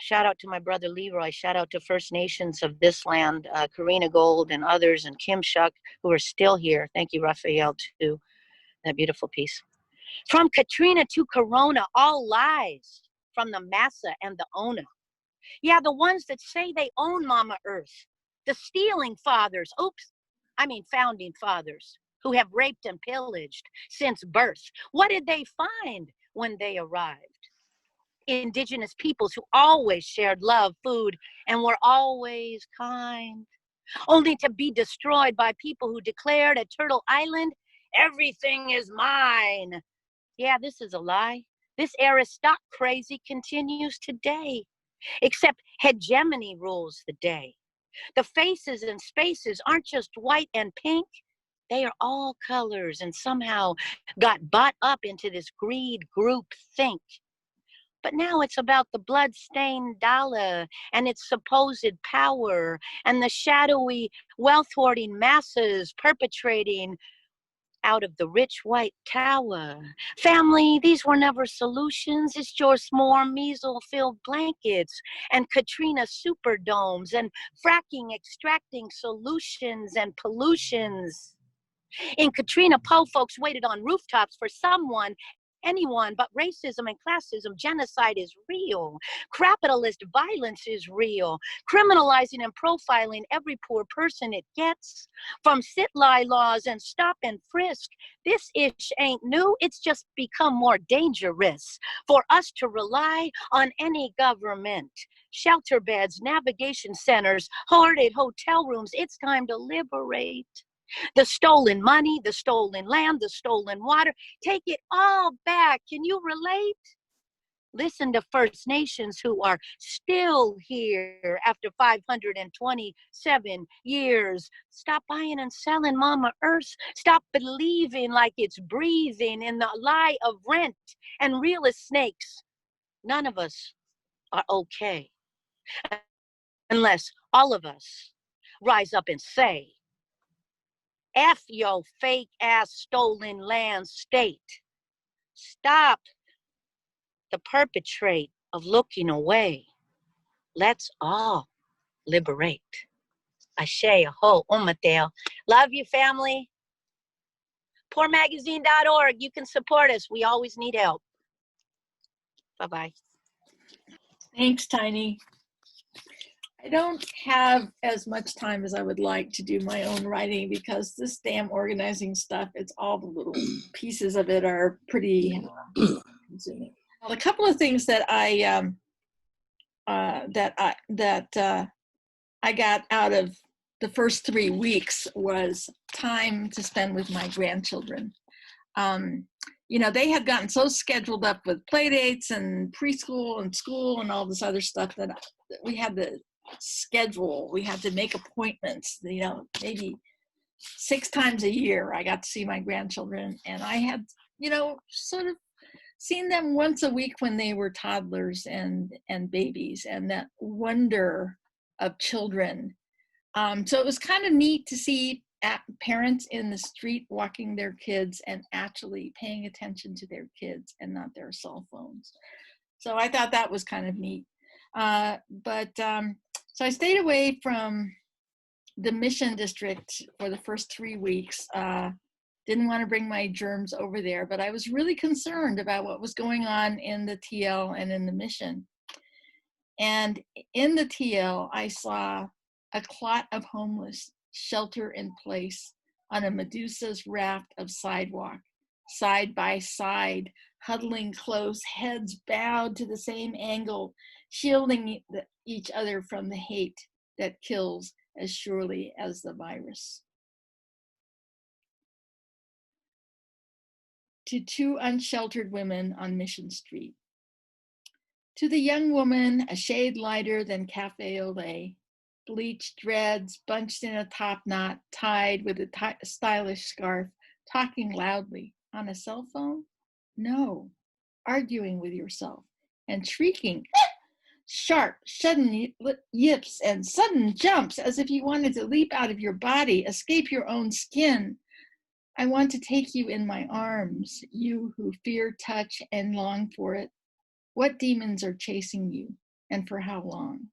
Shout out to my brother Leroy. Shout out to First Nations of this land, Karina Gold and others, and Kim Shuck, who are still here. Thank you, Rafael, too. That beautiful piece. From Katrina to Corona, all lies from the massa and the owner. Yeah, the ones that say they own Mama Earth, the stealing fathers, founding fathers, who have raped and pillaged since birth. What did they find when they arrived? Indigenous peoples who always shared love, food, and were always kind, only to be destroyed by people who declared at Turtle Island, everything is mine. Yeah, this is a lie. This aristocracy crazy continues today, except hegemony rules the day. The faces and spaces aren't just white and pink. They are all colors and somehow got bought up into this greed group think. But now it's about the blood-stained dollar and its supposed power and the shadowy wealth-hoarding masses perpetrating out of the rich white tower. Family, these were never solutions. It's just more measles-filled blankets and Katrina superdomes and fracking extracting solutions and pollutions. In Katrina, po folks waited on rooftops for anyone, but racism and classism, genocide is real. Capitalist violence is real. Criminalizing and profiling every poor person it gets. From sit-lie laws and stop and frisk, this ish ain't new, it's just become more dangerous for us to rely on any government. Shelter beds, navigation centers, hoarded hotel rooms, it's time to liberate. The stolen money, the stolen land, the stolen water, take it all back. Can you relate? Listen to First Nations who are still here after 527 years. Stop buying and selling Mama Earth. Stop believing like it's breathing in the lie of rent and real as snakes. None of us are okay unless all of us rise up and say, F yo fake ass stolen land state. Stop the perpetrate of looking away. Let's all liberate. Ashe, aho, umateo. Love you, family. Poormagazine.org. You can support us. We always need help. Bye-bye. Thanks, Tiny. I don't have as much time as I would like to do my own writing because this damn organizing stuff, it's all the little pieces of it are pretty consuming. Well, a couple of things that I got out of the first 3 weeks was time to spend with my grandchildren. You know, they had gotten so scheduled up with play dates and preschool and school and all this other stuff that we had to schedule. We had to make appointments, you know, maybe 6 times a year I got to see my grandchildren, and I had, you know, sort of seen them once a week when they were toddlers and babies, and that wonder of children. So it was kind of neat to see parents in the street walking their kids and actually paying attention to their kids and not their cell phones. So I thought that was kind of neat. So I stayed away from the Mission District for the first 3 weeks. Didn't want to bring my germs over there, but I was really concerned about what was going on in the TL and in the Mission. And in the TL, I saw a clot of homeless shelter in place on a Medusa's raft of sidewalk, side by side, huddling close, heads bowed to the same angle, shielding each other from the hate that kills as surely as the virus. To 2 unsheltered women on Mission Street. To the young woman, a shade lighter than cafe au lait, bleached dreads, bunched in a top knot, tied with a stylish scarf, talking loudly. On a cell phone? No. Arguing with yourself and shrieking, sharp, sudden yips and sudden jumps as if you wanted to leap out of your body, escape your own skin. I want to take you in my arms, you who fear touch and long for it. What demons are chasing you, and for how long?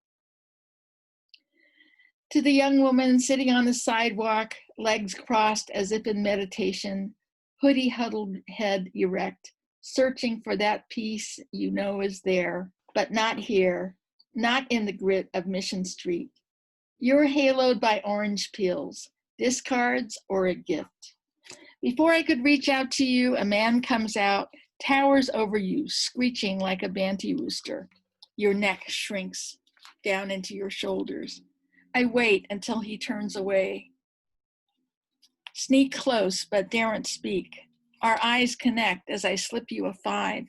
To the young woman sitting on the sidewalk, legs crossed as if in meditation, hoodie huddled head erect, searching for that peace you know is there, but not here, not in the grit of Mission Street. You're haloed by orange peels, discards, or a gift. Before I could reach out to you, a man comes out, towers over you, screeching like a banty rooster. Your neck shrinks down into your shoulders. I wait until he turns away. Sneak close, but daren't speak. Our eyes connect as I slip you a 5,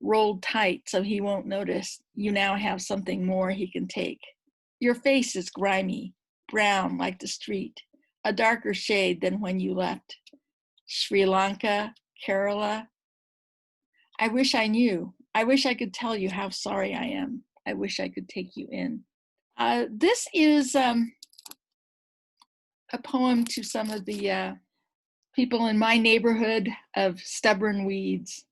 rolled tight so he won't notice. You now have something more he can take. Your face is grimy, brown like the street, a darker shade than when you left. Sri Lanka, Kerala. I wish I knew. I wish I could tell you how sorry I am. I wish I could take you in. This is a poem to some of the people in my neighborhood of stubborn weeds.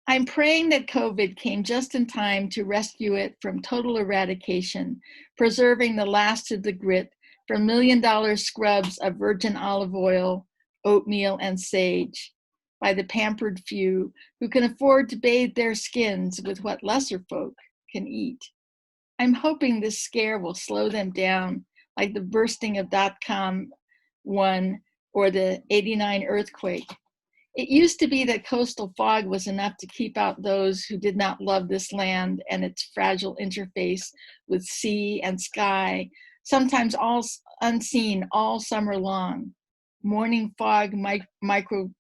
I'm praying that COVID came just in time to rescue it from total eradication, preserving the last of the grit from $1 million scrubs of virgin olive oil, oatmeal, and sage by the pampered few who can afford to bathe their skins with what lesser folk can eat. I'm hoping this scare will slow them down like the bursting of .com 1 or the '89 earthquake. It used to be that coastal fog was enough to keep out those who did not love this land and its fragile interface with sea and sky, sometimes all unseen all summer long. Morning fog micro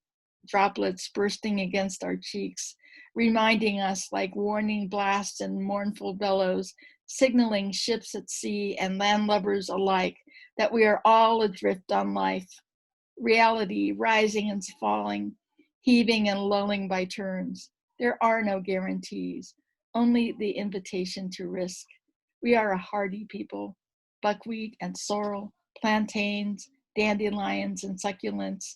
droplets bursting against our cheeks, reminding us like warning blasts and mournful bellows, signaling ships at sea and landlubbers alike that we are all adrift on life. Reality rising and falling, heaving and lulling by turns. There are no guarantees, only the invitation to risk. We are a hardy people, buckwheat and sorrel, plantains, dandelions and succulents.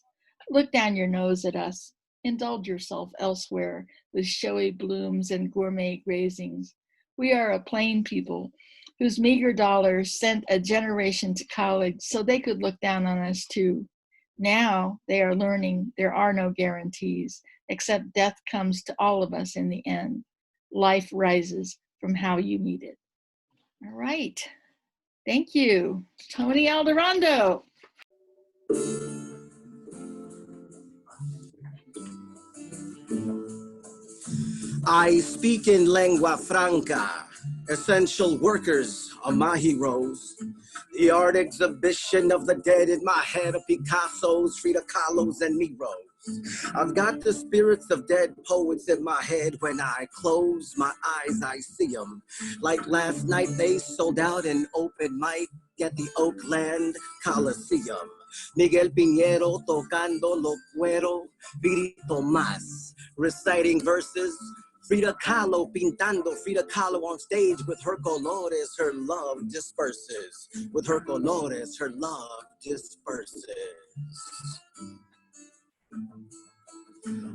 Look down your nose at us. Indulge yourself elsewhere with showy blooms and gourmet grazings. We are a plain people whose meager dollars sent a generation to college so they could look down on us too. Now they are learning there are no guarantees, except death comes to all of us in the end. Life rises from how you meet it. All right. Thank you. Tony Alderondo. I speak in lengua franca. Essential workers are my heroes. The art exhibition of the dead in my head of Picassos, Frida Kahlos, and Neros. I've got the spirits of dead poets in my head. When I close my eyes, I see them. Like last night, they sold out an open mic at the Oakland Coliseum. Miguel Piñero tocando lo cuero, Virito Mas reciting verses. Frida Kahlo pintando, Frida Kahlo on stage with her colores, her love disperses. With her colores, her love disperses.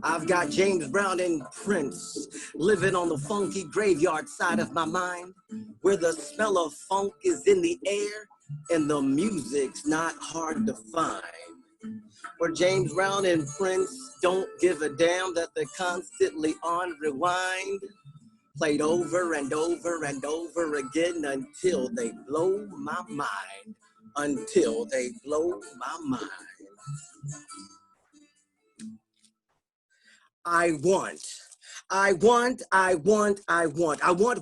I've got James Brown and Prince living on the funky graveyard side of my mind, where the smell of funk is in the air and the music's not hard to find. Where James Brown and Prince don't give a damn that they're constantly on rewind, played over and over and over again until they blow my mind, until they blow my mind. I want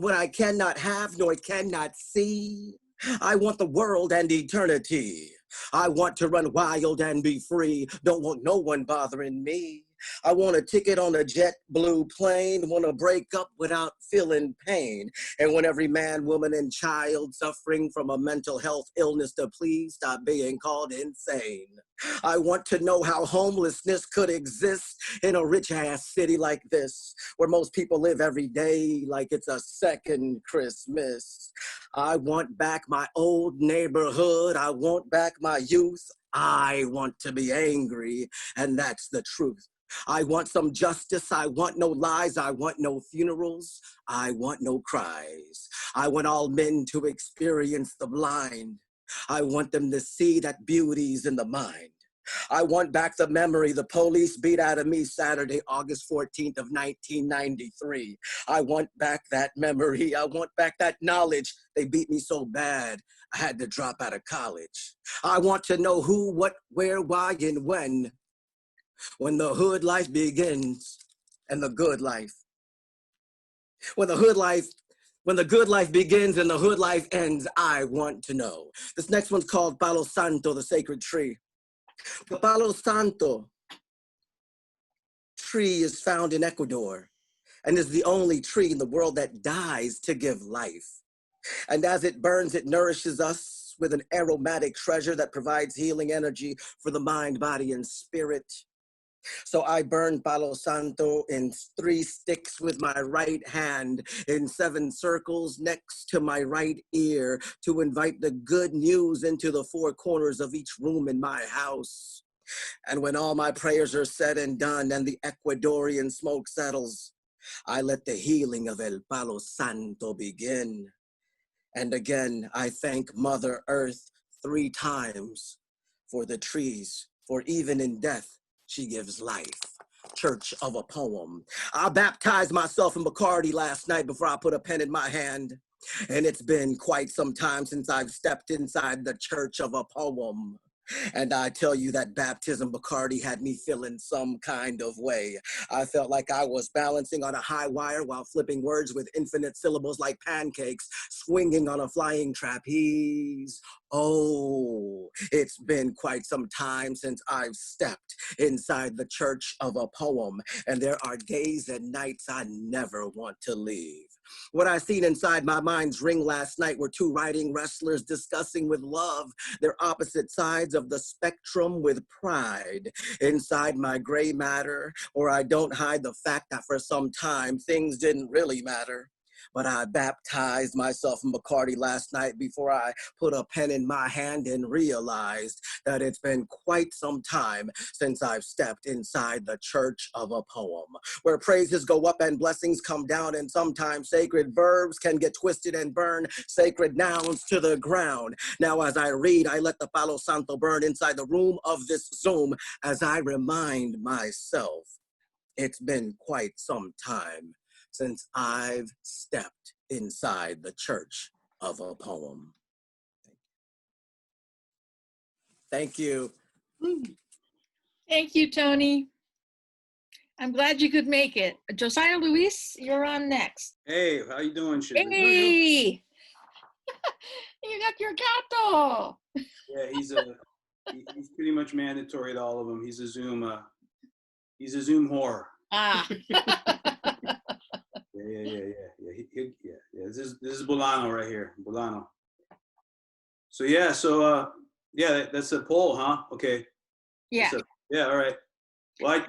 what I cannot have nor cannot see. I want the world and eternity. I want to run wild and be free. Don't want no one bothering me. I want a ticket on a JetBlue plane. Want to break up without feeling pain. And want every man, woman, and child suffering from a mental health illness to please stop being called insane. I want to know how homelessness could exist in a rich-ass city like this, where most people live every day like it's a second Christmas. I want back my old neighborhood. I want back my youth. I want to be angry, and that's the truth. I want some justice. I want no lies. I want no funerals. I want no cries. I want all men to experience the blind. I want them to see that beauty's in the mind. I want back the memory the police beat out of me Saturday, August 14th of 1993. I want back that memory. I want back that knowledge. They beat me so bad, I had to drop out of college. I want to know who, what, where, why, and when the hood life begins and the good life. When the good life begins and the hood life ends, I want to know. This next one's called Palo Santo, the sacred tree. The Palo Santo tree is found in Ecuador and is the only tree in the world that dies to give life. And as it burns, it nourishes us with an aromatic treasure that provides healing energy for the mind, body, and spirit. So I burn Palo Santo in 3 sticks with my right hand in 7 circles next to my right ear to invite the good news into the 4 corners of each room in my house. And when all my prayers are said and done and the Ecuadorian smoke settles, I let the healing of El Palo Santo begin. And again, I thank Mother Earth 3 times for the trees, for even in death, she gives life. Church of a Poem. I baptized myself in Bacardi last night before I put a pen in my hand. And it's been quite some time since I've stepped inside the Church of a Poem. And I tell you that baptism Bacardi had me feeling some kind of way. I felt like I was balancing on a high wire while flipping words with infinite syllables like pancakes, swinging on a flying trapeze. Oh, it's been quite some time since I've stepped inside the Church of a Poem, and there are days and nights I never want to leave. What I seen inside my mind's ring last night were 2 writing wrestlers discussing with love their opposite sides of the spectrum with pride. Inside my gray matter, or I don't hide the fact that for some time things didn't really matter. But I baptized myself in Bacardi last night before I put a pen in my hand and realized that it's been quite some time since I've stepped inside the Church of a Poem, where praises go up and blessings come down, and sometimes sacred verbs can get twisted and burn sacred nouns to the ground. Now as I read, I let the Palo Santo burn inside the room of this Zoom as I remind myself it's been quite some time since I've stepped inside the Church of a Poem. Thank you. Thank you, Tony. I'm glad you could make it. Josiah Luis, you're on next. Hey, how you doing, Shizue? Hey! You got your gato. Yeah, he's pretty much mandatory to all of them. He's a Zoom whore. Ah. Yeah. This is Bolano right here, Bolano. So yeah, that's a poll, huh? Okay. Yeah. All right. Well,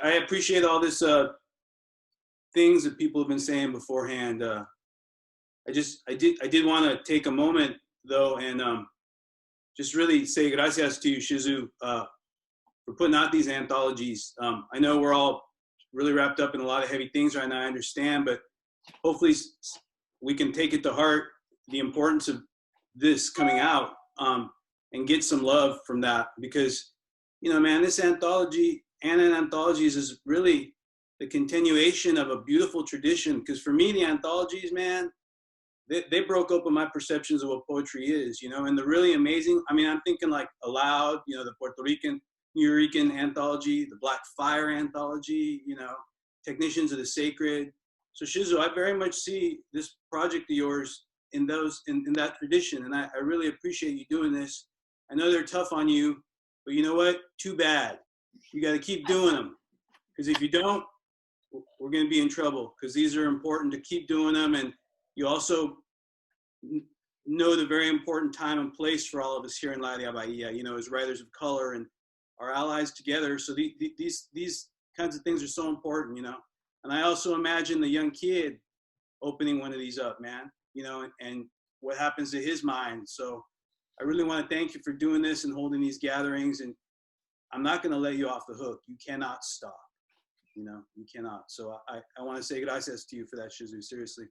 I appreciate all this things that people have been saying beforehand. I did want to take a moment though and just really say gracias to you, Shizue, for putting out these anthologies. I know we're all really wrapped up in a lot of heavy things right now, I understand, but hopefully we can take it to heart, the importance of this coming out, and get some love from that, because, man, this anthology and anthologies is really the continuation of a beautiful tradition, because for me, the anthologies, man, they broke open my perceptions of what poetry is, and the really amazing, I'm thinking like Aloud, the Puerto Rican, Nuyorican anthology, the Black Fire anthology, Technicians of the Sacred. So Shizue, I very much see this project of yours in that tradition, and I really appreciate you doing this. I know they're tough on you, but you know what? Too bad. You got to keep doing them, because if you don't, we're going to be in trouble, because these are important to keep doing them, and you also know the very important time and place for all of us here in La Bahia, as writers of color and our allies together. So these kinds of things are so important, And I also imagine the young kid opening one of these up, man, and what happens to his mind. So I really want to thank you for doing this and holding these gatherings. And I'm not going to let you off the hook. You cannot stop, you cannot. So I want to say gracias to you for that, Shizue. Seriously.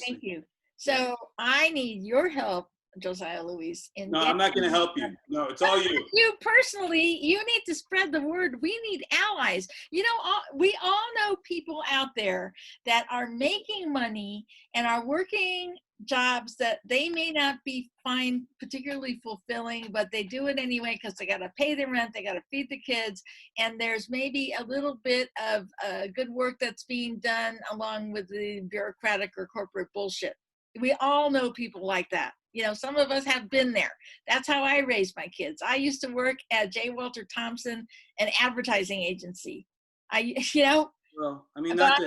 Thank you. So I need your help Josiah Luis. No, I'm not going to help you. No, it's all you. You personally, you need to spread the word. We need allies. You know, we all know people out there that are making money and are working jobs that they may not find particularly fulfilling, but they do it anyway because they got to pay the rent, they got to feed the kids, and there's maybe a little bit of good work that's being done along with the bureaucratic or corporate bullshit. We all know people like that. You know, some of us have been there. That's how I raised my kids. I used to work at J. Walter Thompson, an advertising agency. Well, I mean, not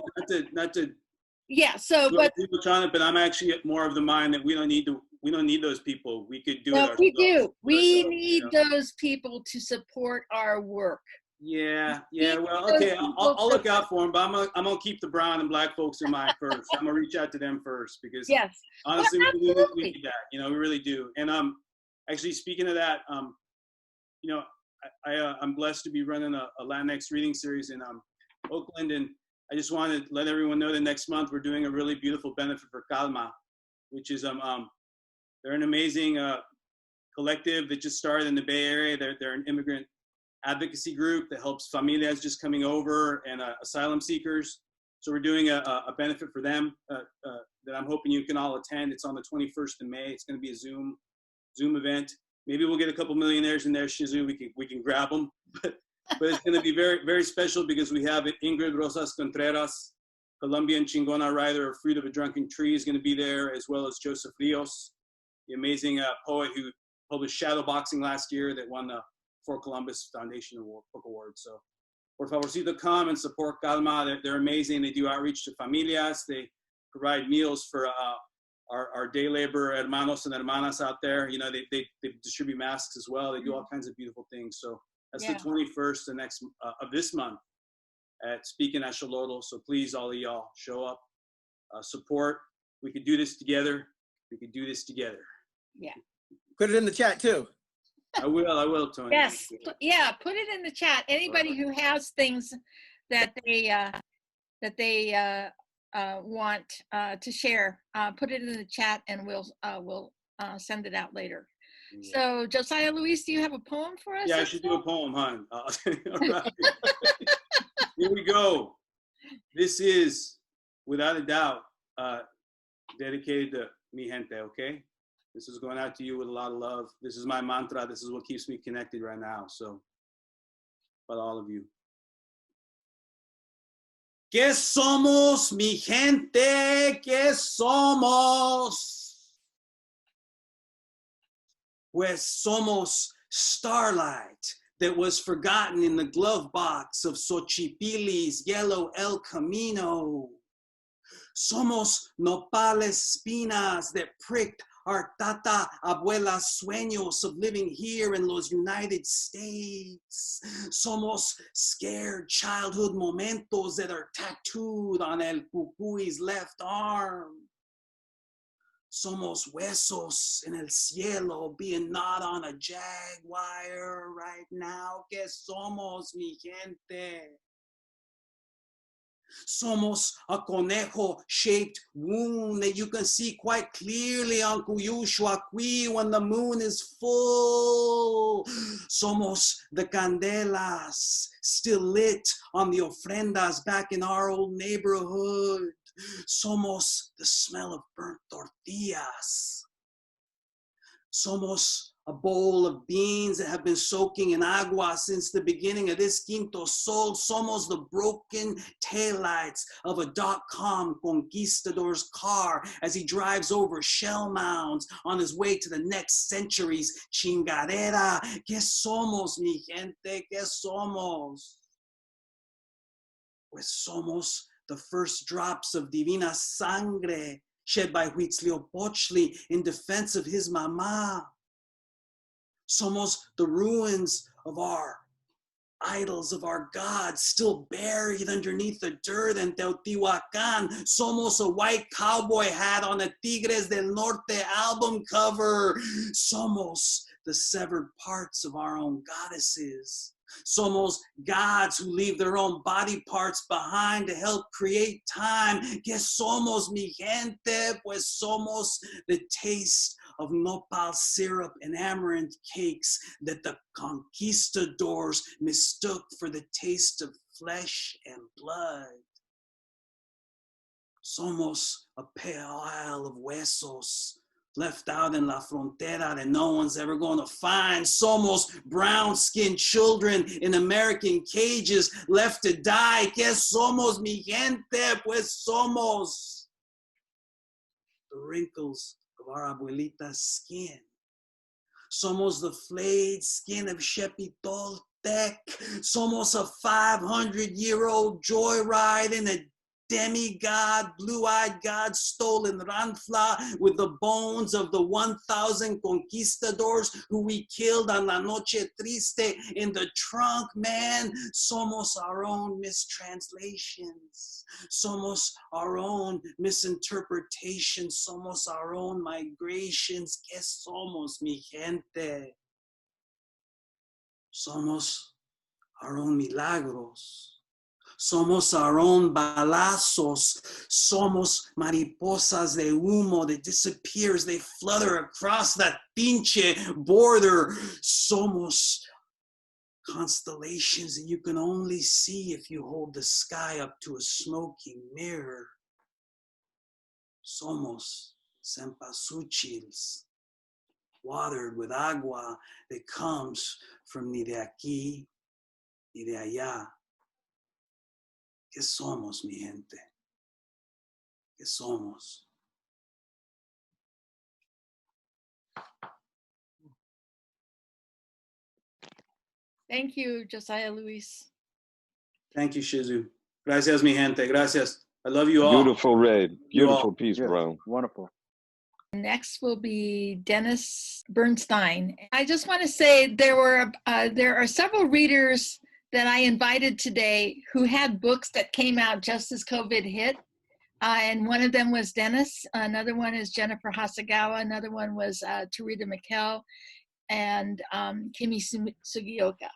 to. Yeah. So, but people trying to, but I'm actually more of the mind that we don't need those people. We could do it ourselves. We do. We need those people to support our work. Yeah. Well, okay. I'll look out for them, but I'm gonna keep the brown and black folks in mind first. I'm gonna reach out to them first because honestly, we need that. You know, we really do. And actually, speaking of that, you know, I'm blessed to be running a Latinx reading series in Oakland, and I just wanted to let everyone know that next month we're doing a really beautiful benefit for Calma, which is they're an amazing collective that just started in the Bay Area. They're an immigrant advocacy group that helps familias just coming over and asylum seekers. So we're doing a benefit for them that I'm hoping you can all attend. It's on the 21st of May. It's going to be a Zoom event. Maybe we'll get a couple millionaires in there, Shizue. We can grab them. But it's going to be very, very special because we have Ingrid Rosas Contreras, Colombian Chingona writer of Fruit of a Drunken Tree, is going to be there, as well as Joseph Rios, the amazing poet who published Shadowboxing last year that won the For Columbus Foundation Book Award. So, por favorcito, come and support Calma. They're amazing. They do outreach to familias. They provide meals for our day labor hermanos and hermanas out there. You know, they distribute masks as well. They do all kinds of beautiful things. So that's the 21st of this month at Speaking at Xolotl. So please, all of y'all, show up, support. We could do this together. We could do this together. Yeah. Put it in the chat too. I will, Tony. Yes. Yeah. Put it in the chat. Anybody who has things that they want to share, put it in the chat, and we'll send it out later. Yeah. So, Josiah Luis, do you have a poem for us? Yeah, I should do a poem, hon. All right. Here we go. This is, without a doubt, dedicated to mi gente, okay? This is going out to you with a lot of love. This is my mantra. This is what keeps me connected right now. So, para all of you. ¿Qué somos, mi gente? ¿Qué somos? Pues somos starlight that was forgotten in the glove box of Xochipilli's yellow El Camino. Somos nopales espinas that pricked our tata abuela's sueños of living here in los United States. Somos scared childhood momentos that are tattooed on El Pupui's left arm. Somos huesos en el cielo being gnawed on a jaguar right now. Que somos, mi gente? Somos a conejo-shaped wound that you can see quite clearly on Cuyushuacui when the moon is full. Somos the candelas still lit on the ofrendas back in our old neighborhood. Somos the smell of burnt tortillas. Somos a bowl of beans that have been soaking in agua since the beginning of this Quinto Sol. Somos the broken taillights of a .com conquistador's car as he drives over shell mounds on his way to the next century's chingadera. ¿Qué somos, mi gente? ¿Qué somos? Pues somos the first drops of divina sangre shed by Huitzliopochtli in defense of his mama. Somos the ruins of our idols, of our gods, still buried underneath the dirt in Teotihuacan. Somos a white cowboy hat on a Tigres del Norte album cover. Somos the severed parts of our own goddesses. Somos gods who leave their own body parts behind to help create time. Que somos, mi gente? Pues somos the taste of nopal syrup and amaranth cakes that the conquistadors mistook for the taste of flesh and blood. Somos a pile of huesos left out in la frontera that no one's ever going to find. Somos brown-skinned children in American cages left to die. ¿Qué somos, mi gente? Pues somos the wrinkles of our abuelita's skin. Somos the flayed skin of Shepitoltec. Somos a 500-year-old joyride in a demigod, blue-eyed God stolen Ranfla with the bones of the 1,000 conquistadors who we killed on La Noche Triste in the trunk, man. Somos our own mistranslations. Somos our own misinterpretations. Somos our own migrations. ¿Qué somos, mi gente? Somos our own milagros. Somos our own balazos. Somos mariposas de humo that disappears. They flutter across that pinche border. Somos constellations that you can only see if you hold the sky up to a smoking mirror. Somos cempasúchils, watered with agua that comes from ni de aquí ni de allá. ¿Qué somos, mi gente? ¿Qué somos? Thank you, Josiah Luis. Thank you, Shizue. Gracias, mi gente. Gracias. I love you all. Beautiful, Ray. You all. Beautiful piece, bro. Wonderful. Next will be Dennis Bernstein. I just want to say there are several readers that I invited today who had books that came out just as COVID hit. And one of them was Dennis. Another one is Jennifer Hasegawa. Another one was Tarita Mikkel and Kimi Sugioka.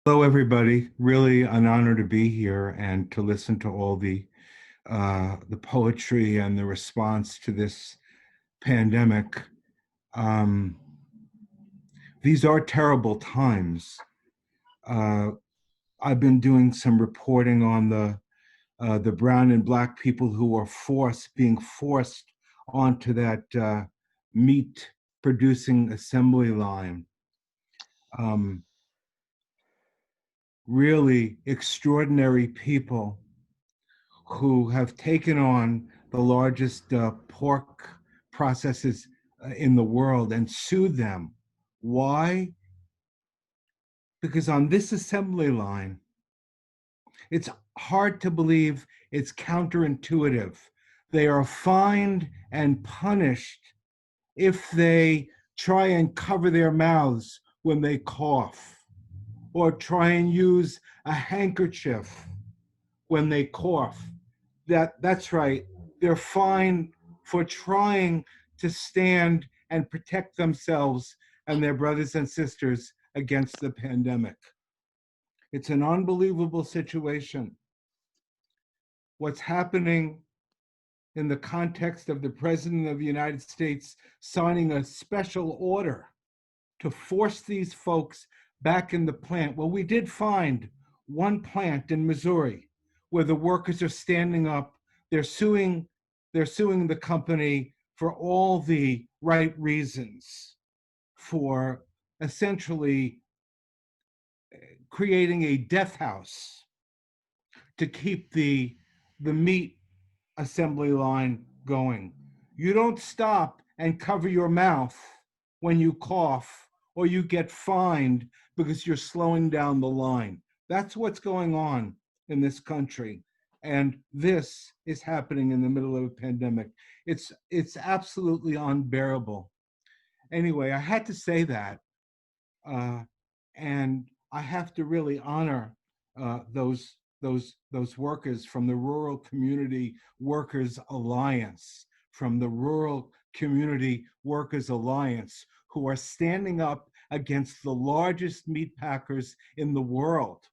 Hello, everybody. Really an honor to be here and to listen to all the poetry and the response to this pandemic. These are terrible times. I've been doing some reporting on the brown and black people who are being forced onto that meat producing assembly line. Really extraordinary people who have taken on the largest pork processors in the world and sued them. Why? Because on this assembly line, it's hard to believe, it's counterintuitive. They are fined and punished if they try and cover their mouths when they cough, or try and use a handkerchief when they cough. That's right, they're fined for trying to stand and protect themselves and their brothers and sisters against the pandemic. It's an unbelievable situation. What's happening in the context of the President of the United States signing a special order to force these folks back in the plant. Well, we did find one plant in Missouri where the workers are standing up. They're suing the company for all the right reasons, for essentially creating a death house to keep the meat assembly line going. You don't stop and cover your mouth when you cough or you get fined because you're slowing down the line. That's what's going on in this country. And this is happening in the middle of a pandemic. It's absolutely unbearable. Anyway, I had to say that. And I have to really honor those workers from the Rural Community Workers Alliance, from the Rural Community Workers Alliance, who are standing up against the largest meat packers in the world.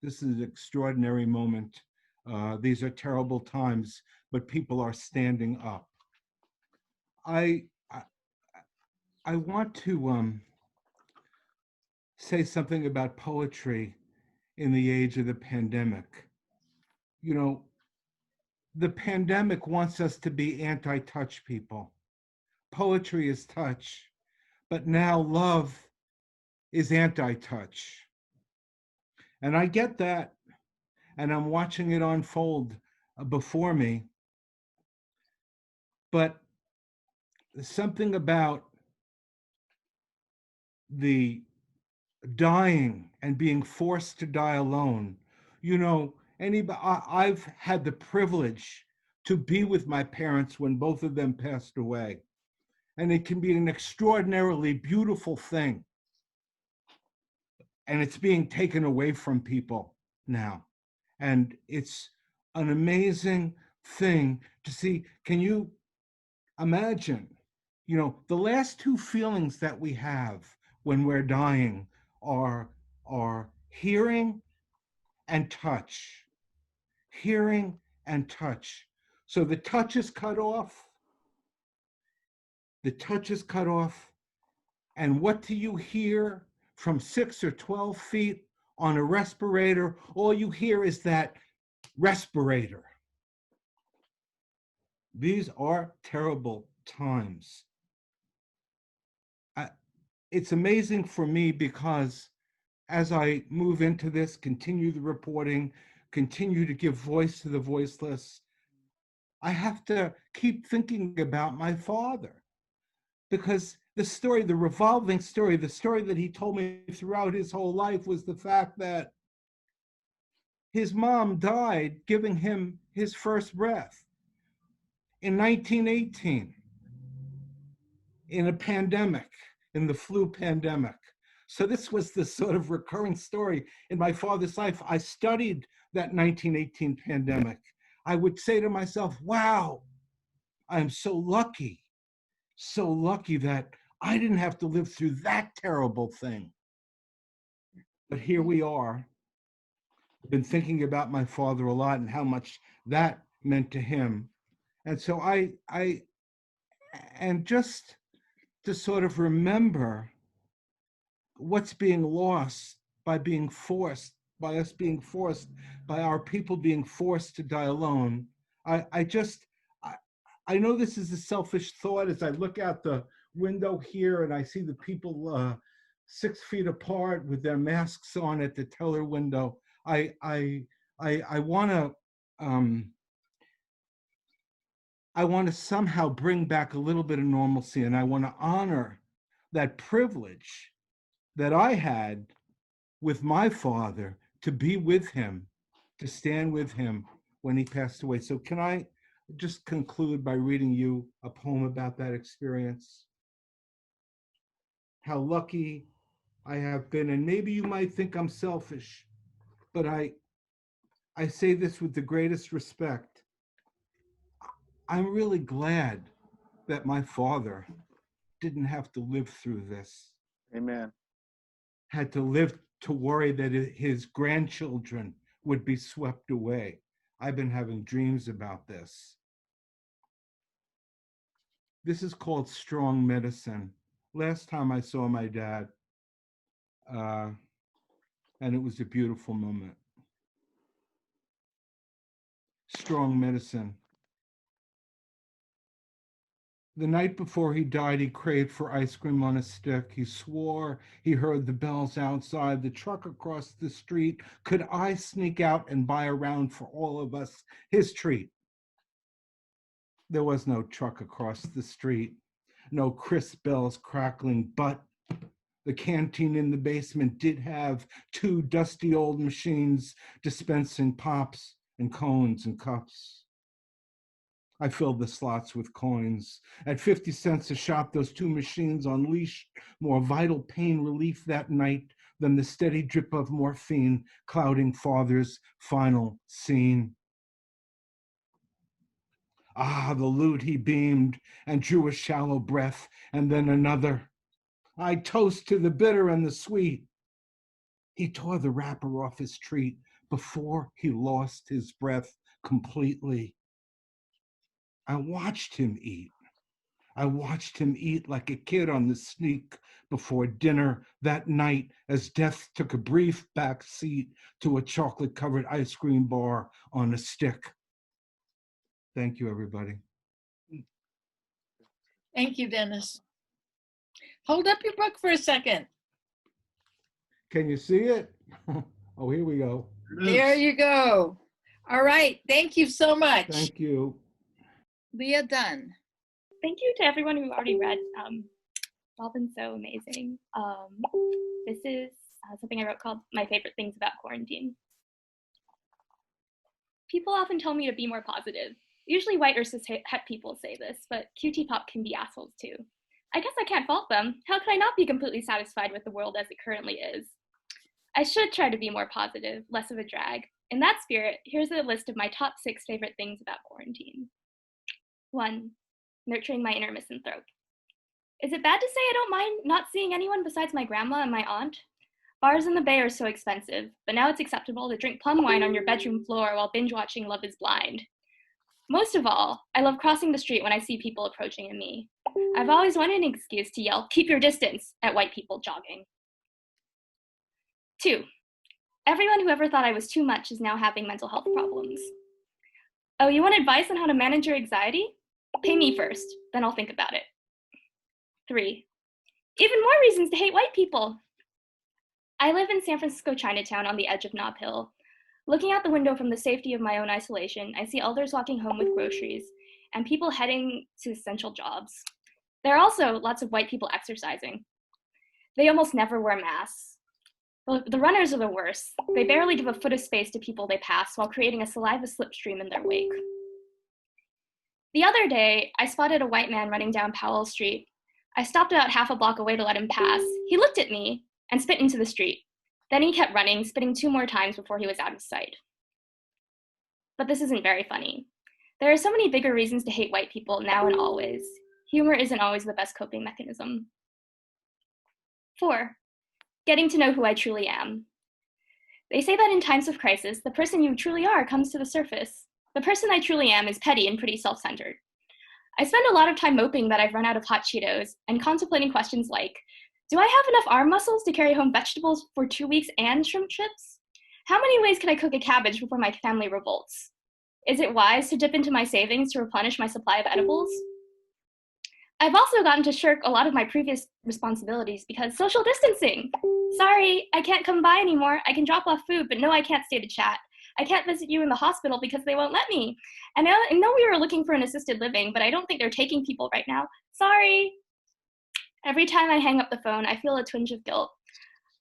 This is an extraordinary moment. These are terrible times, but people are standing up. I I want to say something about poetry in the age of the pandemic. You know, the pandemic wants us to be anti-touch people. Poetry is touch, but now love is anti-touch. And I get that, and I'm watching it unfold before me. But something about the dying and being forced to die alone. You know, I've had the privilege to be with my parents when both of them passed away. And it can be an extraordinarily beautiful thing. And it's being taken away from people now. And it's an amazing thing to see. Can you imagine, you know, the last two feelings that we have when we're dying are hearing and touch. Hearing and touch. So the touch is cut off. The touch is cut off. And what do you hear from 6 or 12 feet on a respirator? All you hear is that respirator. These are terrible times. It's amazing for me because as I move into this, continue the reporting, continue to give voice to the voiceless, I have to keep thinking about my father. Because the story, the revolving story, the story that he told me throughout his whole life was the fact that his mom died giving him his first breath in 1918 in a pandemic, in the flu pandemic. So this was the sort of recurring story in my father's life. I studied that 1918 pandemic. I would say to myself, wow, I'm so lucky that I didn't have to live through that terrible thing. But here we are. I've been thinking about my father a lot and how much that meant to him. And so and just to sort of remember what's being lost by being forced, by us being forced, by our people being forced to die alone. I know this is a selfish thought as I look out the window here and I see the people 6 feet apart with their masks on at the teller window. I want to somehow bring back a little bit of normalcy, and I want to honor that privilege that I had with my father to be with him, to stand with him when he passed away. So can I just conclude by reading you a poem about that experience? How lucky I have been, and maybe you might think I'm selfish, but I say this with the greatest respect. I'm really glad that my father didn't have to live through this. Amen. Had to live to worry that his grandchildren would be swept away. I've been having dreams about this. This is called Strong Medicine. Last time I saw my dad, and it was a beautiful moment. Strong Medicine. The night before he died, he craved for ice cream on a stick. He swore he heard the bells outside, the truck across the street. Could I sneak out and buy a round for all of us, his treat? There was no truck across the street, no crisp bells crackling, but the canteen in the basement did have 2 dusty old machines dispensing pops and cones and cups. I filled the slots with coins. At 50 cents a shot, those 2 machines unleashed more vital pain relief that night than the steady drip of morphine clouding father's final scene. Ah, the loot, he beamed and drew a shallow breath and then another. I toast to the bitter and the sweet. He tore the wrapper off his treat before he lost his breath completely. I watched him eat. I watched him eat like a kid on the sneak before dinner that night as death took a brief back seat to a chocolate-covered ice cream bar on a stick. Thank you, everybody. Thank you, Dennis. Hold up your book for a second. Can you see it? Oh, here we go. There you go. All right. Thank you so much. Thank you. Leah Dunn. Thank you to everyone who already read. It's all been so amazing. This is something I wrote called My Favorite Things About Quarantine. People often tell me to be more positive. Usually white or cis-het people say this, but QT pop can be assholes too. I guess I can't fault them. How could I not be completely satisfied with the world as it currently is? I should try to be more positive, less of a drag. In that spirit, here's a list of my top 6 favorite things about quarantine. 1, nurturing my inner misanthrope. Is it bad to say I don't mind not seeing anyone besides my grandma and my aunt? Bars in the Bay are so expensive, but now it's acceptable to drink plum wine on your bedroom floor while binge watching Love is Blind. Most of all, I love crossing the street when I see people approaching me. I've always wanted an excuse to yell, "Keep your distance," at white people jogging. 2, everyone who ever thought I was too much is now having mental health problems. Oh, you want advice on how to manage your anxiety? Pay me first, then I'll think about it. 3, even more reasons to hate white people. I live in San Francisco Chinatown on the edge of Nob Hill. Looking out the window from the safety of my own isolation, I see elders walking home with groceries and people heading to essential jobs. There are also lots of white people exercising. They almost never wear masks. The runners are the worst. They barely give a foot of space to people they pass while creating a saliva slipstream in their wake. The other day, I spotted a white man running down Powell Street. I stopped about half a block away to let him pass. He looked at me and spit into the street. Then he kept running, spitting 2 more times before he was out of sight. But this isn't very funny. There are so many bigger reasons to hate white people now and always. Humor isn't always the best coping mechanism. 4, getting to know who I truly am. They say that in times of crisis, the person you truly are comes to the surface. The person I truly am is petty and pretty self-centered. I spend a lot of time moping that I've run out of hot Cheetos and contemplating questions like, do I have enough arm muscles to carry home vegetables for 2 weeks and shrimp chips? How many ways can I cook a cabbage before my family revolts? Is it wise to dip into my savings to replenish my supply of edibles? I've also gotten to shirk a lot of my previous responsibilities because social distancing. Sorry, I can't come by anymore. I can drop off food, but no, I can't stay to chat. I can't visit you in the hospital because they won't let me. And I know we were looking for an assisted living, but I don't think they're taking people right now. Sorry. Every time I hang up the phone, I feel a twinge of guilt.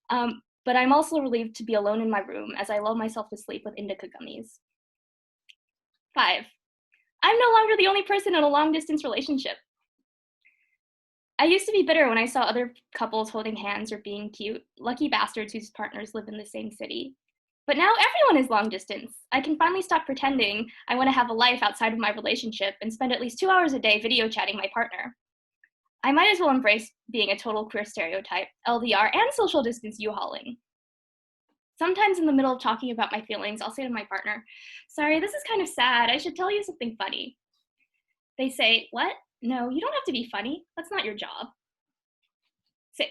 But I'm also relieved to be alone in my room as I lull myself to sleep with indica gummies. 5, I'm no longer the only person in a long-distance relationship. I used to be bitter when I saw other couples holding hands or being cute, lucky bastards whose partners live in the same city. But now everyone is long distance. I can finally stop pretending I want to have a life outside of my relationship and spend at least 2 hours a day video chatting my partner. I might as well embrace being a total queer stereotype, LDR, and social distance U-hauling. Sometimes in the middle of talking about my feelings, I'll say to my partner, sorry, this is kind of sad. I should tell you something funny. They say, what? No, you don't have to be funny. That's not your job. 6,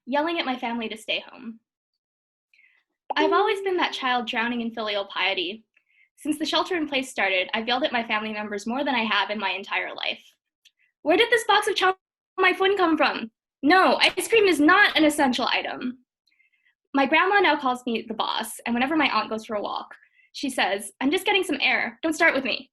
yelling at my family to stay home. I've always been that child drowning in filial piety. Since the shelter-in-place started, I've yelled at my family members more than I have in my entire life. Where did this box of chow my phone come from? No, ice cream is not an essential item. My grandma now calls me the boss, and whenever my aunt goes for a walk, she says, I'm just getting some air. Don't start with me.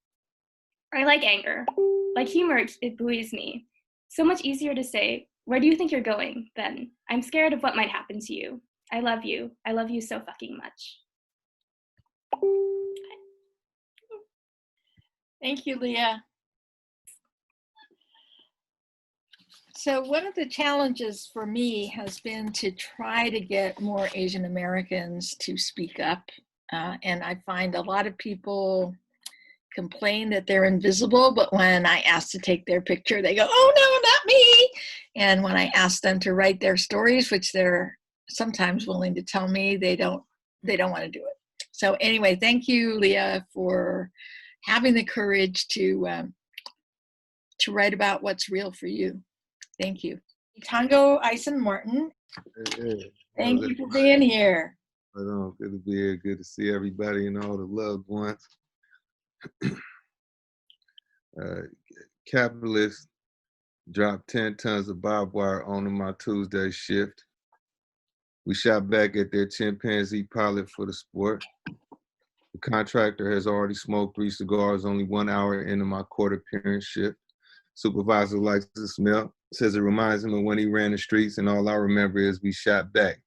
I like anger. Like humor, it buoys me. So much easier to say, where do you think you're going, than I'm scared of what might happen to you. I love you. I love you so fucking much. Thank you, Leah. So one of the challenges for me has been to try to get more Asian Americans to speak up. And I find a lot of people complain that they're invisible, but when I ask to take their picture, they go, oh no, not me. And when I ask them to write their stories, which they're sometimes willing to tell me, they don't want to do it. So anyway, thank you, Leah, for having the courage to to write about what's real for you. Thank you. Tango Eisen-Martin, Hey, thank you for being here. good to be here. Good to see everybody and all the loved ones. Capitalists dropped 10 tons of barbed wire on my Tuesday shift. We shot back at their chimpanzee pilot for the sport. The contractor has already smoked 3 cigars only 1 hour into my court appearance shift. Supervisor likes the smell, says it reminds him of when he ran the streets, and all I remember is we shot back.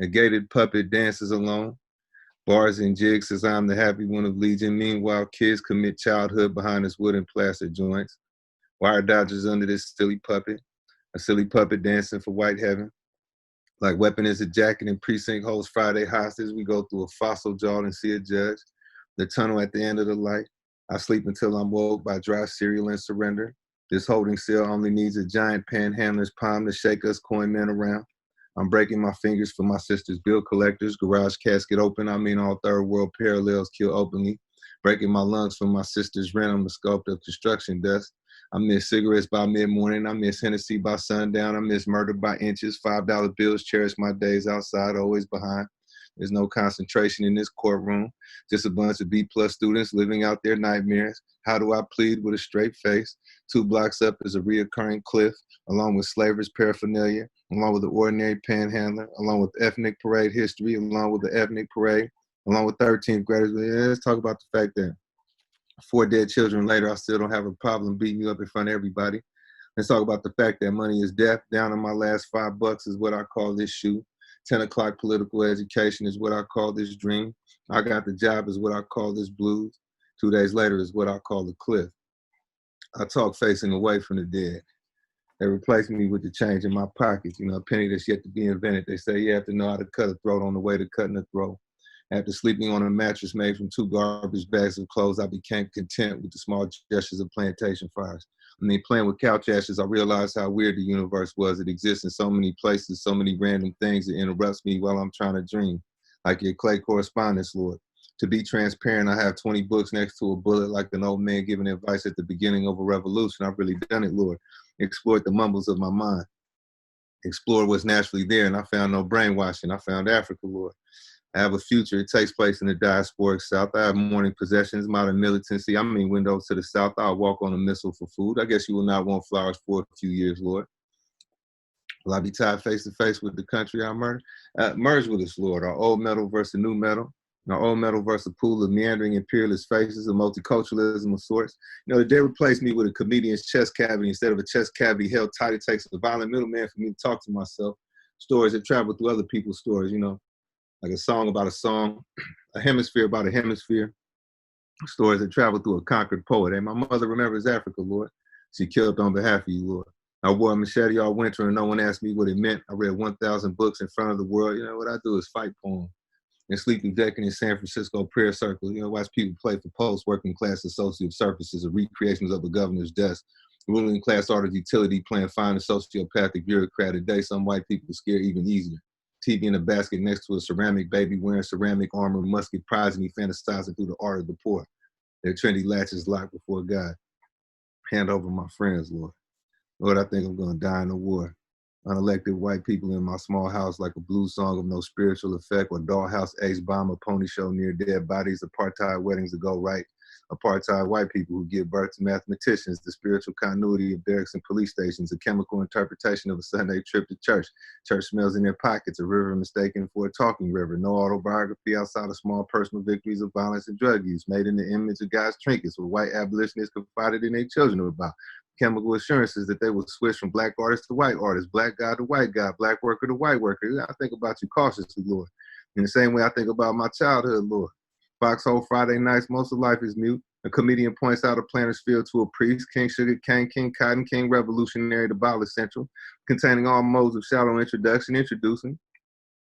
A gated puppet dances alone. Bars and jigs says I'm the happy one of Legion. Meanwhile, kids commit childhood behind his wooden plaster joints. Wire dodgers under this silly puppet. A silly puppet dancing for white heaven. Like weapon is a jacket and precinct holds Friday hostage. We go through a fossil jaw and see a judge. The tunnel at the end of the light. I sleep until I'm woke by dry cereal and surrender. This holding cell only needs a giant panhandler's palm to shake us coin men around. I'm breaking my fingers for my sister's bill collectors. Garage casket open. I mean all third world parallels kill openly. Breaking my lungs for my sister's rent. I'm a sculptor of construction dust. I miss cigarettes by mid-morning. I miss Hennessy by sundown. I miss murder by inches. $5 bills cherish my days outside, always behind. There's no concentration in this courtroom. Just a bunch of B+ students living out their nightmares. How do I plead with a straight face? 2 blocks up is a reoccurring cliff, along with slavers' paraphernalia, along with the ordinary panhandler, along with ethnic parade history, along with the ethnic parade, along with 13th graders. Yeah, let's talk about the fact that 4 dead children later, I still don't have a problem beating you up in front of everybody. Let's talk about the fact that money is death. Down in my last $5 is what I call this shoe. 10 o'clock political education is what I call this dream. I got the job is what I call this blues. 2 days later is what I call the cliff. I talk facing away from the dead. They replaced me with the change in my pockets. You know, a penny that's yet to be invented. They say you have to know how to cut a throat on the way to cutting a throat. After sleeping on a mattress made from 2 garbage bags of clothes, I became content with the small gestures of plantation fires. I mean, playing with couch ashes, I realized how weird the universe was. It exists in so many places, so many random things. It interrupts me while I'm trying to dream. Like your clay correspondence, Lord. To be transparent, I have 20 books next to a bullet like an old man giving advice at the beginning of a revolution. I've really done it, Lord. Explored the mumbles of my mind. Explored what's naturally there, and I found no brainwashing. I found Africa, Lord. I have a future. It takes place in the diasporic South. I have morning possessions, modern militancy. I mean windows to the South. I'll walk on a missile for food. I guess you will not want flowers for a few years, Lord. Will I be tied face to face with the country I murdered? Merge with us, Lord. Our old metal versus new metal. Our old metal versus a pool of meandering imperialist faces, of multiculturalism of sorts. You know, they replaced me with a comedian's chest cavity instead of a chest cavity held tight. It takes a violent middleman for me to talk to myself. Stories that travel through other people's stories, you know. Like a song about a song, a hemisphere about a hemisphere, stories that travel through a conquered poet. And my mother remembers Africa, Lord. She killed on behalf of you, Lord. I wore a machete all winter and no one asked me what it meant. I read 1,000 books in front of the world. You know, what I do is fight poems and sleep through decking in San Francisco prayer circles. You know, watch people play for post-working class associate surfaces or recreations of a governor's desk. Ruling class art of utility playing fine a sociopathic bureaucrat. Today, some white people scare even easier. TV in a basket next to a ceramic baby wearing ceramic armor, musket prize, and he fantasizing through the art of the poor. Their trendy latches locked before God. Hand over my friends, Lord. Lord, I think I'm going to die in a war. Unelected white people in my small house like a blues song of no spiritual effect, or dollhouse ace bomb, a pony show near dead bodies, apartheid weddings that go right. Apartheid white people who give birth to mathematicians, the spiritual continuity of barracks and police stations, a chemical interpretation of a Sunday trip to church. Church smells in their pockets, a river mistaken for a talking river. No autobiography outside of small personal victories of violence and drug use, made in the image of God's trinkets, what white abolitionists confided in their children about. Chemical assurances that they will switch from black artist to white artist, black guy to white guy, black worker to white worker. I think about you cautiously, Lord. In the same way I think about my childhood, Lord. Foxhole Friday nights, most of life is mute. A comedian points out a planter's field to a priest. King Sugar Cane, King Cotton, King Revolutionary, the Bottle Essential, containing all modes of shallow introduction, introducing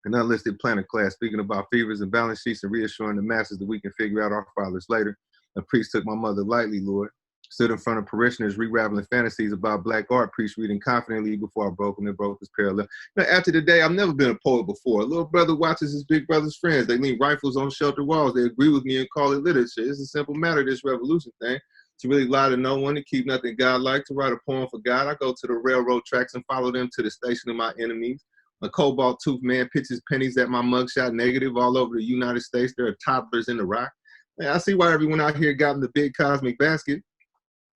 an unlisted planter class, speaking about fevers and balance sheets and reassuring the masses that we can figure out our fathers later. A priest took my mother lightly, Lord. Stood in front of parishioners, re-raveling fantasies about black art, priest reading confidently before I broke him and broke his parallel. You know, after the day, I've never been a poet before. A little brother watches his big brother's friends. They lean rifles on shelter walls. They agree with me and call it literature. It's a simple matter, this revolution thing. To really lie to no one, to keep nothing godlike, to write a poem for God. I go to the railroad tracks and follow them to the station of my enemies. A cobalt-toothed man pitches pennies at my mugshot negative all over the United States. There are toddlers in the rock. Man, I see why everyone out here got in the big cosmic basket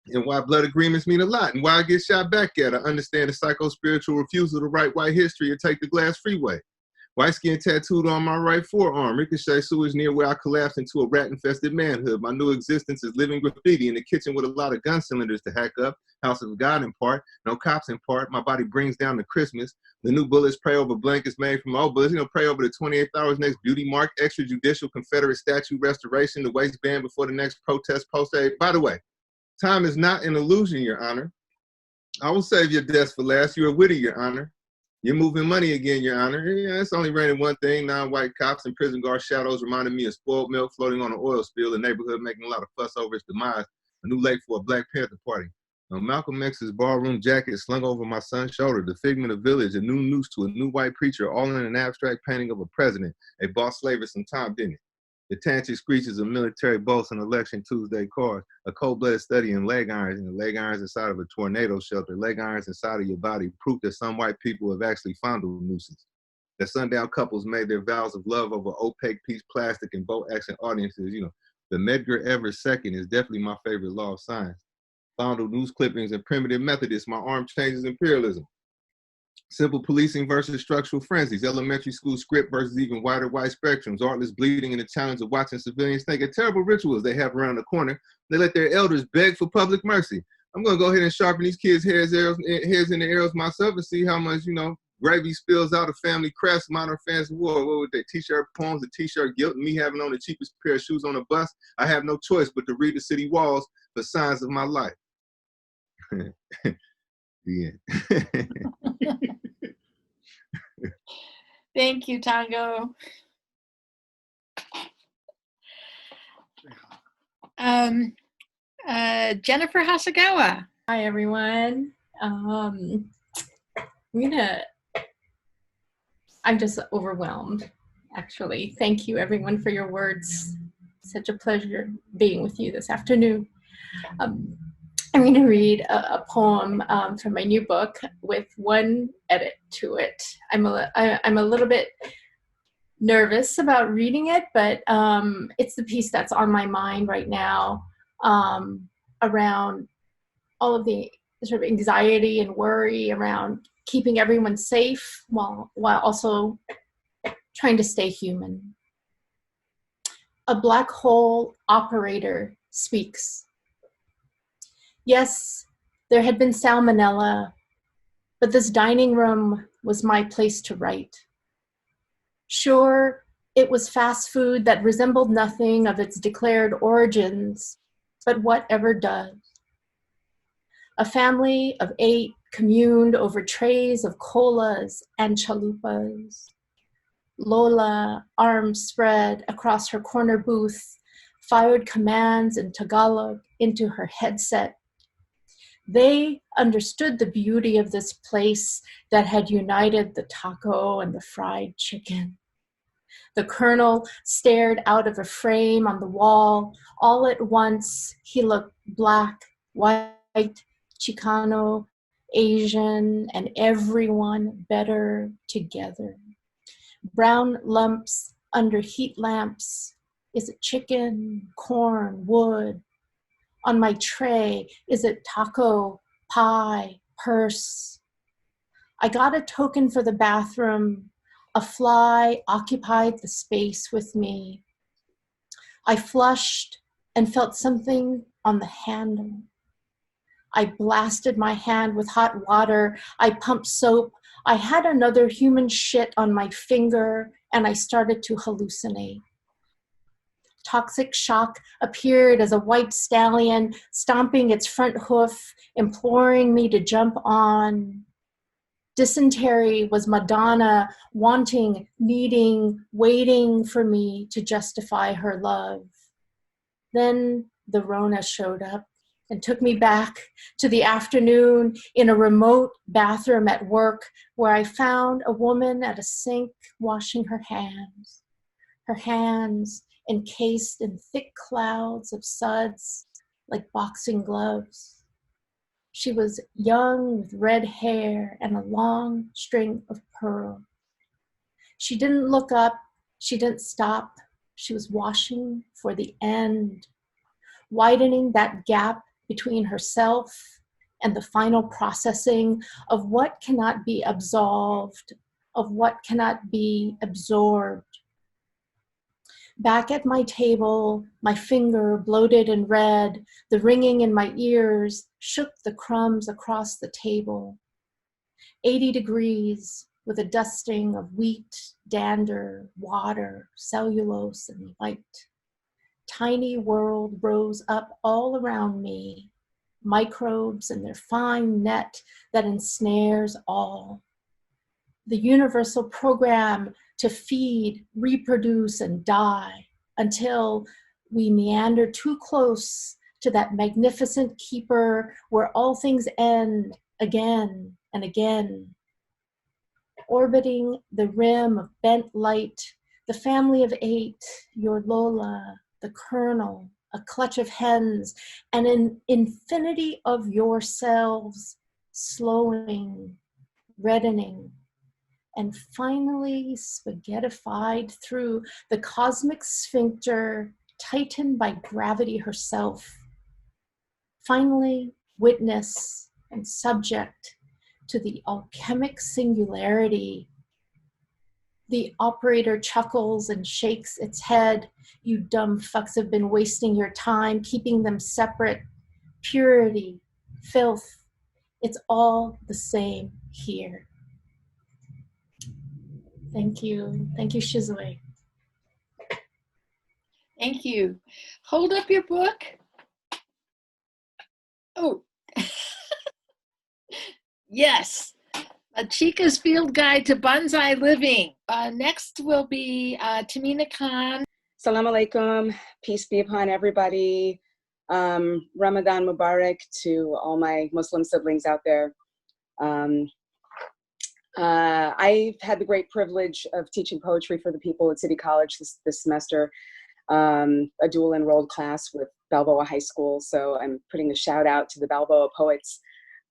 and why blood agreements mean a lot and why I get shot back at. I understand the psycho-spiritual refusal to write white history or take the glass freeway. White skin tattooed on my right forearm. Ricochet sewage near where I collapsed into a rat-infested manhood. My new existence is living graffiti in the kitchen with a lot of gun cylinders to hack up. House of God in part, no cops in part. My body brings down to Christmas. The new bullets pray over blankets made from old bullets. Pray over the 28th hours next beauty mark, extrajudicial Confederate statue restoration, the waistband before the next protest post. By the way, time is not an illusion, Your Honor. I will save your deaths for last. You are witty, Your Honor. You're moving money again, Your Honor. Yeah, it's only raining one thing. Non-white cops and prison guard shadows reminded me of spoiled milk floating on an oil spill. The neighborhood making a lot of fuss over its demise. A new lake for a Black Panther party. Malcolm X's ballroom jacket slung over my son's shoulder. The figment of village, a new noose to a new white preacher, all in an abstract painting of a president. A boss slaver some time, didn't it? The tantric screeches of military bolts and election Tuesday cars, a cold-blooded study in leg irons, and the leg irons inside of a tornado shelter, leg irons inside of your body, proof that some white people have actually fondled nuisance. That sundown couples made their vows of love over opaque piece plastic and boat action audiences. The Medgar Evers second is definitely my favorite law of science. Fondled news clippings and primitive Methodists, my arm changes imperialism. Simple policing versus structural frenzies, elementary school script versus even wider white spectrums, artless bleeding and the challenge of watching civilians think of terrible rituals they have around the corner. They let their elders beg for public mercy. I'm going to go ahead and sharpen these kids' heads in the arrows myself and see how much, gravy spills out of family crafts, modern fans of war. What would they, t-shirt poems, the t-shirt guilt, and me having on the cheapest pair of shoes on a bus? I have no choice but to read the city walls for signs of my life. The end. Thank you, Tango. Jennifer Hasagawa. Hi, everyone. I'm just overwhelmed, actually. Thank you, everyone, for your words. Such a pleasure being with you this afternoon. I'm going to read a poem from my new book with one edit to it. I'm a little bit nervous about reading it, but it's the piece that's on my mind right now around all of the sort of anxiety and worry around keeping everyone safe while also trying to stay human. A black hole operator speaks. Yes, there had been salmonella, but this dining room was my place to write. Sure, it was fast food that resembled nothing of its declared origins, but whatever does. A family of 8 communed over trays of colas and chalupas. Lola, arms spread across her corner booth, fired commands in Tagalog into her headset. They understood the beauty of this place that had united the taco and the fried chicken. The colonel stared out of a frame on the wall. All at once, he looked black, white, Chicano, Asian, and everyone better together. Brown lumps under heat lamps. Is it chicken, corn, wood? On my tray, is it taco, pie, purse? I got a token for the bathroom. A fly occupied the space with me. I flushed and felt something on the handle. I blasted my hand with hot water. I pumped soap. I had another human shit on my finger, and I started to hallucinate. Toxic shock appeared as a white stallion, stomping its front hoof, imploring me to jump on. Dysentery was Madonna, wanting, needing, waiting for me to justify her love. Then the Rona showed up and took me back to the afternoon in a remote bathroom at work where I found a woman at a sink washing her hands encased in thick clouds of suds, like boxing gloves. She was young with red hair and a long string of pearls. She didn't look up, she didn't stop. She was washing for the end, widening that gap between herself and the final processing of what cannot be absolved, of what cannot be absorbed. Back at my table, my finger bloated and red, the ringing in my ears shook the crumbs across the table. 80 degrees with a dusting of wheat, dander, water, cellulose, and light. Tiny world rose up all around me, microbes and their fine net that ensnares all. The universal program to feed, reproduce, and die until we meander too close to that magnificent keeper where all things end again and again. Orbiting the rim of bent light, the family of 8, your Lola, the kernel, a clutch of hens, and an infinity of yourselves, slowing, reddening, and finally spaghettified through the cosmic sphincter, tightened by gravity herself. Finally, witness and subject to the alchemic singularity. The operator chuckles and shakes its head. You dumb fucks have been wasting your time, keeping them separate. Purity, filth, it's all the same here. Thank you. Thank you, Shizue. Thank you. Hold up your book. Oh, yes. A Chica's Field Guide to Bonsai Living. Next will be Tamina Khan. Salam alaikum. Peace be upon everybody. Ramadan Mubarak to all my Muslim siblings out there. I've had the great privilege of teaching poetry for the people at City College this semester, a dual enrolled class with Balboa High School. So I'm putting a shout out to the Balboa poets.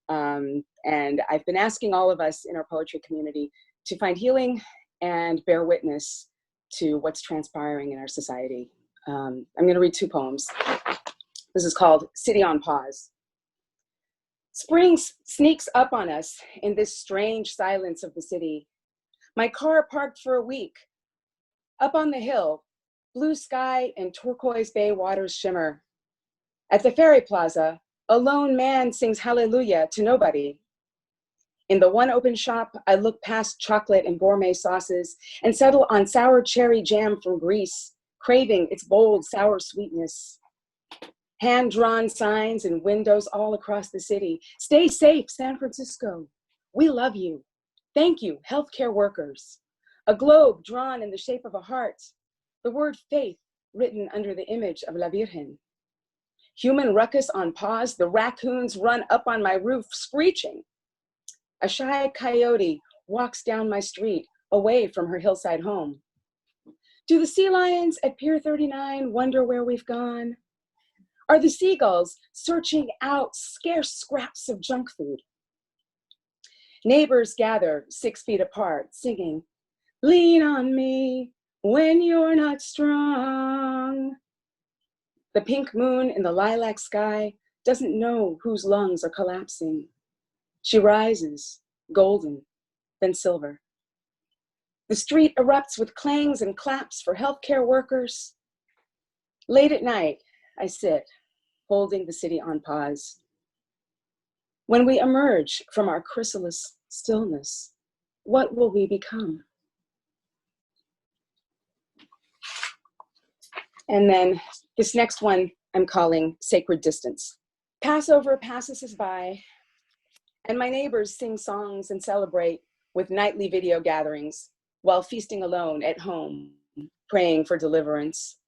And I've been asking all of us in our poetry community to find healing and bear witness to what's transpiring in our society. I'm going to read 2 poems. This is called City on Pause. Spring sneaks up on us in this strange silence of the city. My car parked for a week. Up on the hill, blue sky and turquoise bay waters shimmer. At the ferry plaza, a lone man sings hallelujah to nobody. In the one open shop, I look past chocolate and gourmet sauces and settle on sour cherry jam from Greece, craving its bold, sour sweetness. Hand-drawn signs in windows all across the city. Stay safe, San Francisco. We love you. Thank you, healthcare workers. A globe drawn in the shape of a heart. The word faith written under the image of La Virgen. Human ruckus on pause. The raccoons run up on my roof, screeching. A shy coyote walks down my street, away from her hillside home. Do the sea lions at Pier 39 wonder where we've gone? Are the seagulls searching out scarce scraps of junk food? Neighbors gather 6 feet apart, singing, lean on me when you're not strong. The pink moon in the lilac sky doesn't know whose lungs are collapsing. She rises, golden, then silver. The street erupts with clangs and claps for healthcare workers. Late at night, I sit, holding the city on pause. When we emerge from our chrysalis stillness, what will we become? And then this next one I'm calling Sacred Distance. Passover passes us by, and my neighbors sing songs and celebrate with nightly video gatherings while feasting alone at home, praying for deliverance.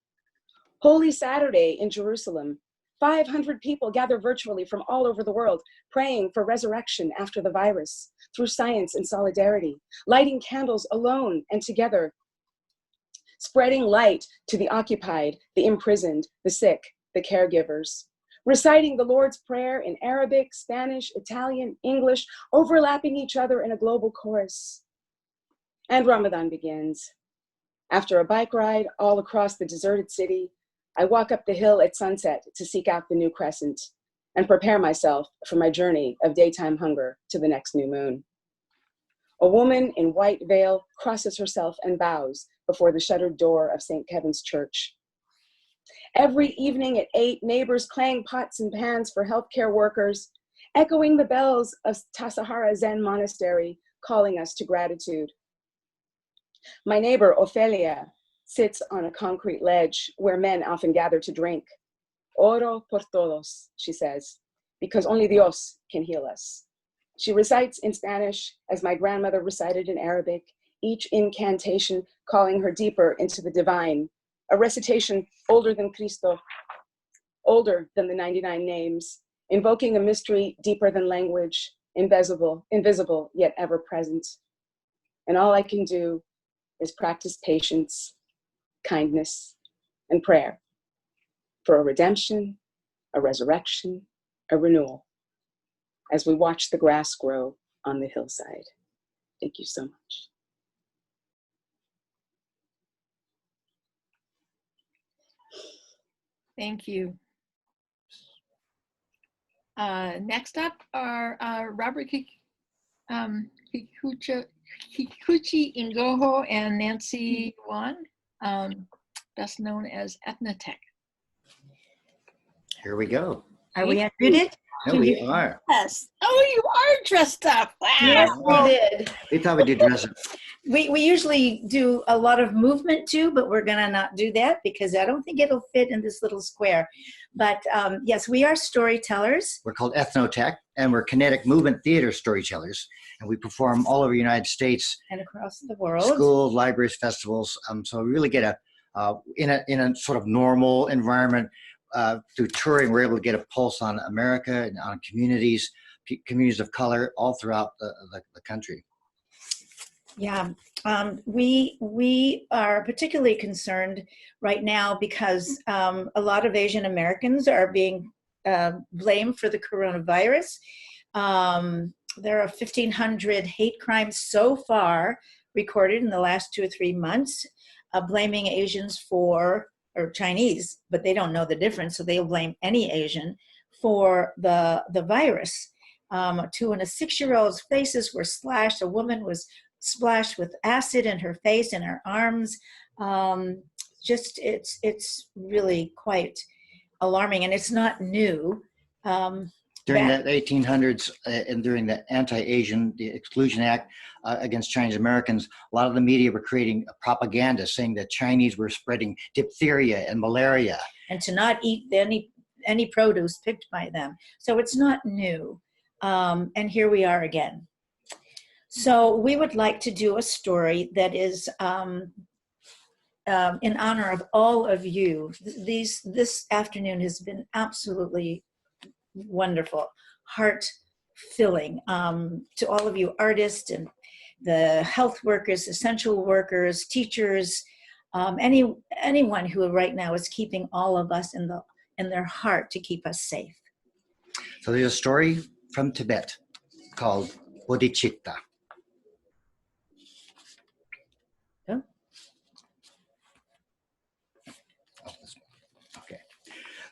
Holy Saturday in Jerusalem, 500 people gather virtually from all over the world, praying for resurrection after the virus, through science and solidarity, lighting candles alone and together, spreading light to the occupied, the imprisoned, the sick, the caregivers, reciting the Lord's Prayer in Arabic, Spanish, Italian, English, overlapping each other in a global chorus. And Ramadan begins. After a bike ride all across the deserted city, I walk up the hill at sunset to seek out the new crescent and prepare myself for my journey of daytime hunger to the next new moon. A woman in white veil crosses herself and bows before the shuttered door of St. Kevin's Church. Every evening at 8, neighbors clang pots and pans for healthcare workers, echoing the bells of Tassajara Zen Monastery, calling us to gratitude. My neighbor, Ofelia, sits on a concrete ledge where men often gather to drink. Oro por todos, she says, because only Dios can heal us. She recites in Spanish as my grandmother recited in Arabic, each incantation calling her deeper into the divine, a recitation older than Cristo, older than the 99 names, invoking a mystery deeper than language, invisible yet ever present. And all I can do is practice patience, kindness, and prayer for a redemption, a resurrection, a renewal, as we watch the grass grow on the hillside. Thank you so much. Thank you. Next up are Robert Kikuchi-Yngojo and Nancy Yuan, best known as Ethnotech. Here we go. Are we unmuted? No, we are. Yes. Oh, you are dressed up. Wow. Yes, we did. We thought we did dress up. We usually do a lot of movement too, but we're going to not do that because I don't think it'll fit in this little square. But yes, we are storytellers. We're called Ethnotech, and we're kinetic movement theater storytellers. And we perform all over the United States. And across the world. Schools, libraries, festivals. So we really get in a sort of normal environment. Through touring, we're able to get a pulse on America and on communities of color all throughout the country. Yeah, we are particularly concerned right now because a lot of Asian Americans are being blamed for the coronavirus. There are 1,500 hate crimes so far recorded in the last 2 or 3 months, blaming Asians for, or Chinese, but they don't know the difference, so they'll blame any Asian for the virus. 2 and a 6-year-old's faces were slashed. A woman was splashed with acid in her face and her arms. It's really quite alarming, and it's not new. During the 1800s and during the anti-Asian, the Exclusion Act against Chinese Americans, a lot of the media were creating propaganda saying that Chinese were spreading diphtheria and malaria. And to not eat any produce picked by them. So it's not new. And here we are again. So we would like to do a story that is in honor of all of you. This afternoon has been absolutely wonderful, heart-filling, to all of you artists and the health workers, essential workers, teachers, anyone who right now is keeping all of us in their heart to keep us safe. So there's a story from Tibet called Bodhicitta.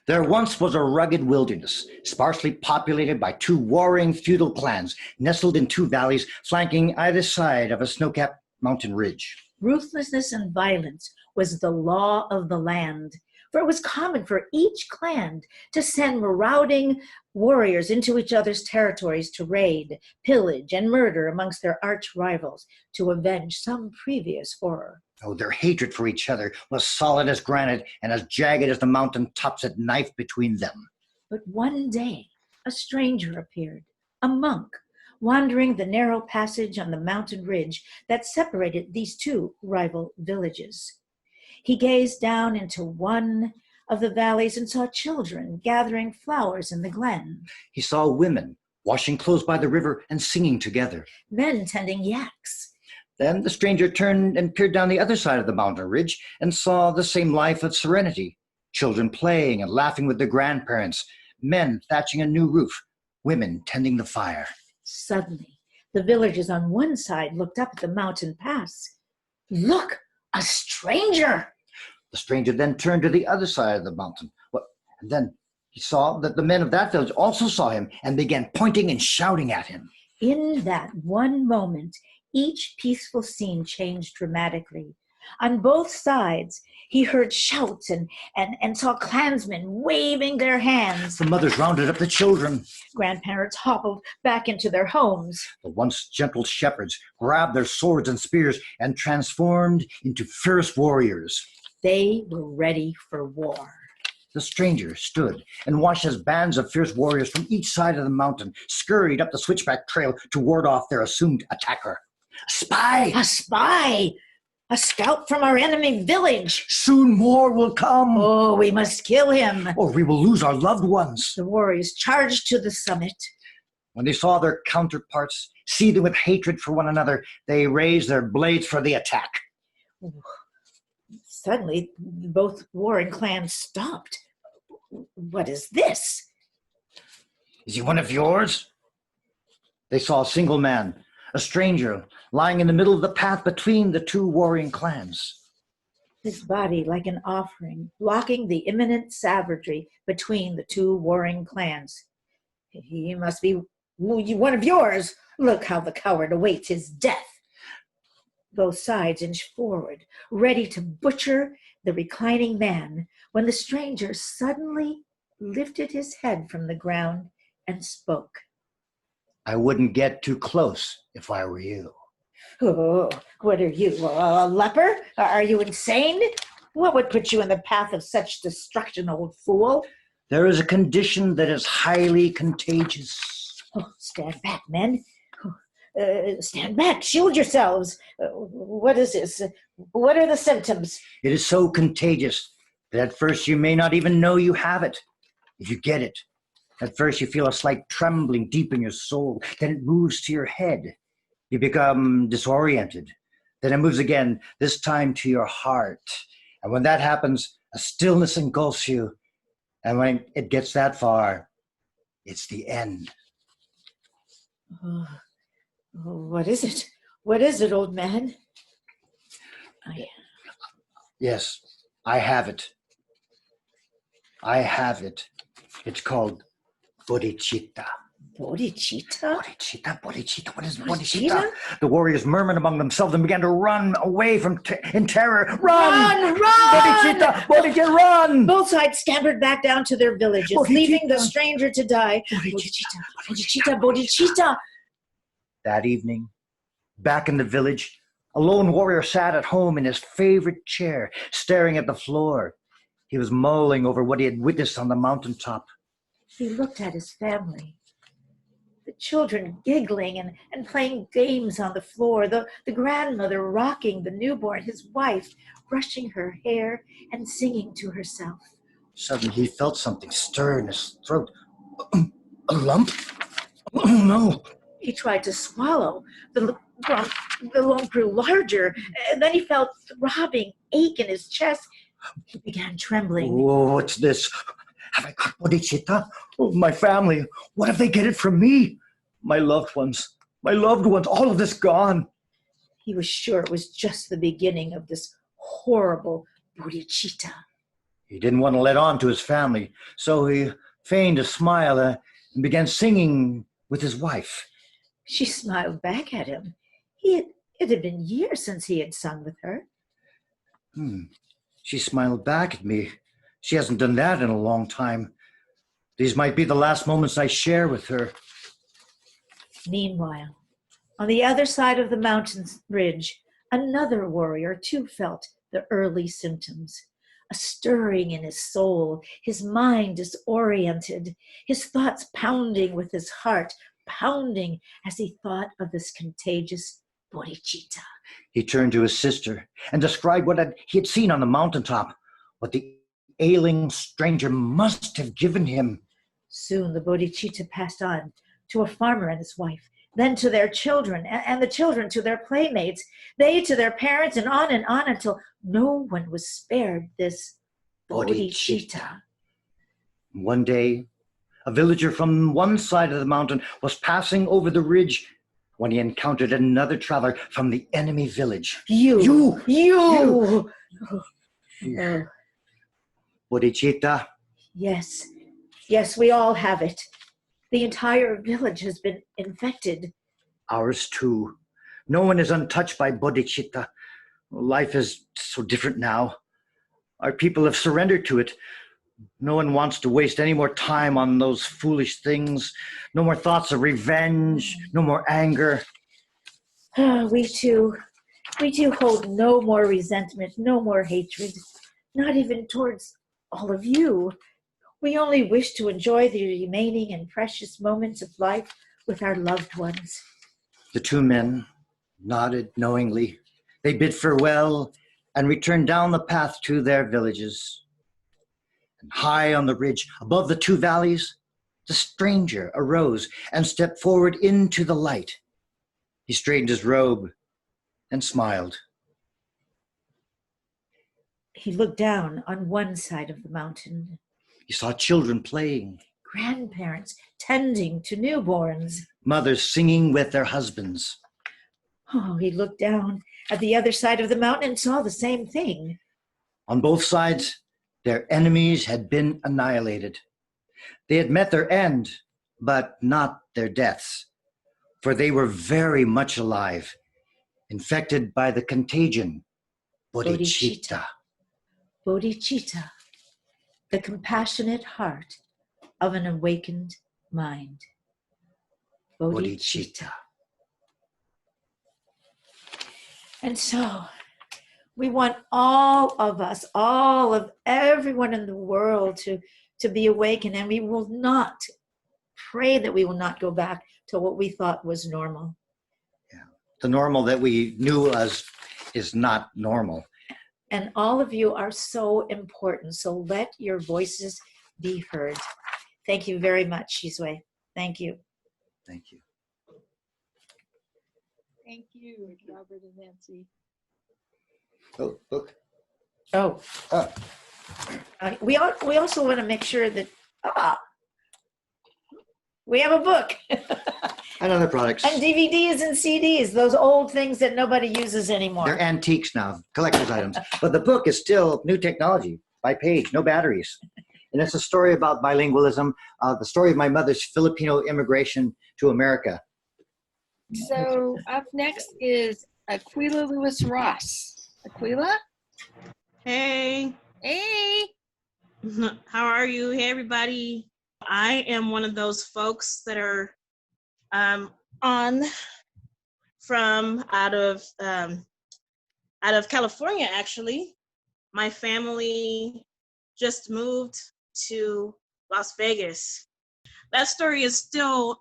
There once was a rugged wilderness, sparsely populated by 2 warring feudal clans, nestled in 2 valleys, flanking either side of a snow-capped mountain ridge. Ruthlessness and violence was the law of the land, for it was common for each clan to send marauding warriors into each other's territories to raid, pillage, and murder amongst their arch rivals to avenge some previous horror. Oh, their hatred for each other was solid as granite and as jagged as the mountain tops that knifed between them. But one day, a stranger appeared, a monk, wandering the narrow passage on the mountain ridge that separated these 2 rival villages. He gazed down into one of the valleys and saw children gathering flowers in the glen. He saw women washing clothes by the river and singing together. Men tending yaks. Then the stranger turned and peered down the other side of the mountain ridge and saw the same life of serenity. Children playing and laughing with their grandparents, men thatching a new roof, women tending the fire. Suddenly, the villagers on one side looked up at the mountain pass. Look, a stranger! The stranger then turned to the other side of the mountain. And then he saw that the men of that village also saw him and began pointing and shouting at him. In that one moment, each peaceful scene changed dramatically. On both sides, he heard shouts and saw clansmen waving their hands. The mothers rounded up the children. Grandparents hobbled back into their homes. The once gentle shepherds grabbed their swords and spears and transformed into fierce warriors. They were ready for war. The stranger stood and watched as bands of fierce warriors from each side of the mountain scurried up the switchback trail to ward off their assumed attacker. A spy! A spy! A scout from our enemy village. Soon more will come. Oh, we must kill him. Or we will lose our loved ones. The warriors charged to the summit. When they saw their counterparts seething with hatred for one another, they raised their blades for the attack. Suddenly, both warring clans stopped. What is this? Is he one of yours? They saw a single man, a stranger, lying in the middle of the path between the two warring clans. His body like an offering, blocking the imminent savagery between the two warring clans. He must be one of yours. Look how the coward awaits his death. Both sides inched forward, ready to butcher the reclining man, when the stranger suddenly lifted his head from the ground and spoke. I wouldn't get too close if I were you. Oh, what are you, a leper? Are you insane? What would put you in the path of such destruction, old fool? There is a condition that is highly contagious. Oh, stand back, men. Stand back, shield yourselves. What is this? What are the symptoms? It is so contagious that at first you may not even know you have it. If you get it, at first you feel a slight trembling deep in your soul. Then it moves to your head. You become disoriented. Then it moves again, this time to your heart. And when that happens, a stillness engulfs you. And when it gets that far, it's the end. Oh, what is it? What is it, old man? Yes, I have it. I have it. It's called bodhicitta. Bodhicitta? Bodhicitta. What is bodhicitta? The warriors murmured among themselves and began to run away in terror. Run! Bodhicitta! Bodhicitta, run! Both sides scampered back down to their villages, leaving the stranger to die. Bodhicitta, bodhicitta, bodhicitta. That evening, back in the village, a lone warrior sat at home in his favorite chair, staring at the floor. He was mulling over what he had witnessed on the mountaintop. He looked at his family. The children giggling and playing games on the floor, the grandmother rocking the newborn, his wife brushing her hair and singing to herself. Suddenly he felt something stir in his throat. A lump? Oh no! He tried to swallow. The lump grew larger, and then he felt throbbing ache in his chest. He began trembling. Oh, what's this? Have I got bodhicitta? Oh, my family. What if they get it from me? My loved ones, all of this gone. He was sure it was just the beginning of this horrible bodhicitta. He didn't want to let on to his family, so he feigned a smile and began singing with his wife. She smiled back at him. It had been years since he had sung with her. She smiled back at me. She hasn't done that in a long time. These might be the last moments I share with her. Meanwhile, on the other side of the mountain ridge, another warrior too felt the early symptoms. A stirring in his soul, his mind disoriented, his thoughts pounding with his heart, pounding as he thought of this contagious bodhicitta. He turned to his sister and described what he had seen on the mountaintop, what the ailing stranger must have given him. Soon the bodhicitta passed on to a farmer and his wife, then to their children, and the children to their playmates, they to their parents, and on until no one was spared this bodhicitta. One day, A villager from one side of the mountain was passing over the ridge when he encountered another traveler from the enemy village. You! Bodhicitta. Yes, yes, we all have it. The entire village has been infected. Ours too. No one is untouched by bodhicitta. Life is so different now. Our people have surrendered to it. No one wants to waste any more time on those foolish things. No more thoughts of revenge. No more anger. We too hold no more resentment, no more hatred, not even towards all of you. We only wish to enjoy the remaining and precious moments of life with our loved ones. The two men nodded knowingly. They bid farewell and returned down the path to their villages. And high on the ridge, above the two valleys, the stranger arose and stepped forward into the light. He straightened his robe and smiled. He looked down on one side of the mountain. He saw children playing, Grandparents tending to newborns. mothers singing with their husbands. Oh, he looked down at the other side of the mountain and saw the same thing. On both sides, their enemies had been annihilated. They had met their end, but not their deaths, for they were very much alive, infected by the contagion, bodhicitta. Bodhicitta, the compassionate heart of an awakened mind. Bodhicitta. And so, we want all of us, all of everyone in the world to be awakened, and we will not pray that we will not go back to what we thought was normal. The normal that we knew as is not normal. And all of you are so important, so let your voices be heard. Thank you very much, Shizue. Thank you. Thank you. Thank you, Robert and Nancy. Oh, look. Oh. We also want to make sure that we have a book. And other products. And DVDs and CDs, those old things that nobody uses anymore. They're antiques now, collector's items. But the book is still new technology, by page, no batteries. And it's a story about bilingualism, the story of my mother's Filipino immigration to America. So up next is Aquila Lewis Ross. Aquila? Hey. Hey. How are you? Hey, everybody. I am one of those folks that are on from out of California, actually. My family just moved to Las Vegas. That story is still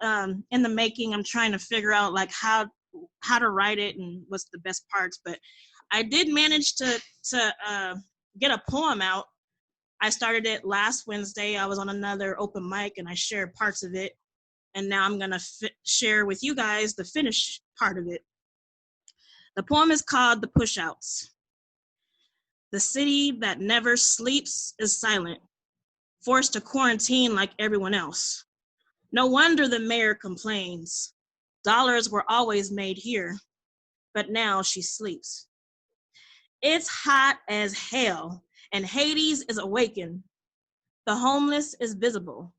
in the making. I'm trying to figure out like how to write it and what's the best parts, but I did manage to get a poem out. I started it last Wednesday. I was on another open mic and I shared parts of it. And now I'm gonna share with you guys the finished part of it. The poem is called The Pushouts. The city that never sleeps is silent, forced to quarantine like everyone else. No wonder the mayor complains. Dollars were always made here, but now she sleeps. It's hot as hell, and Hades is awakened. The homeless is visible,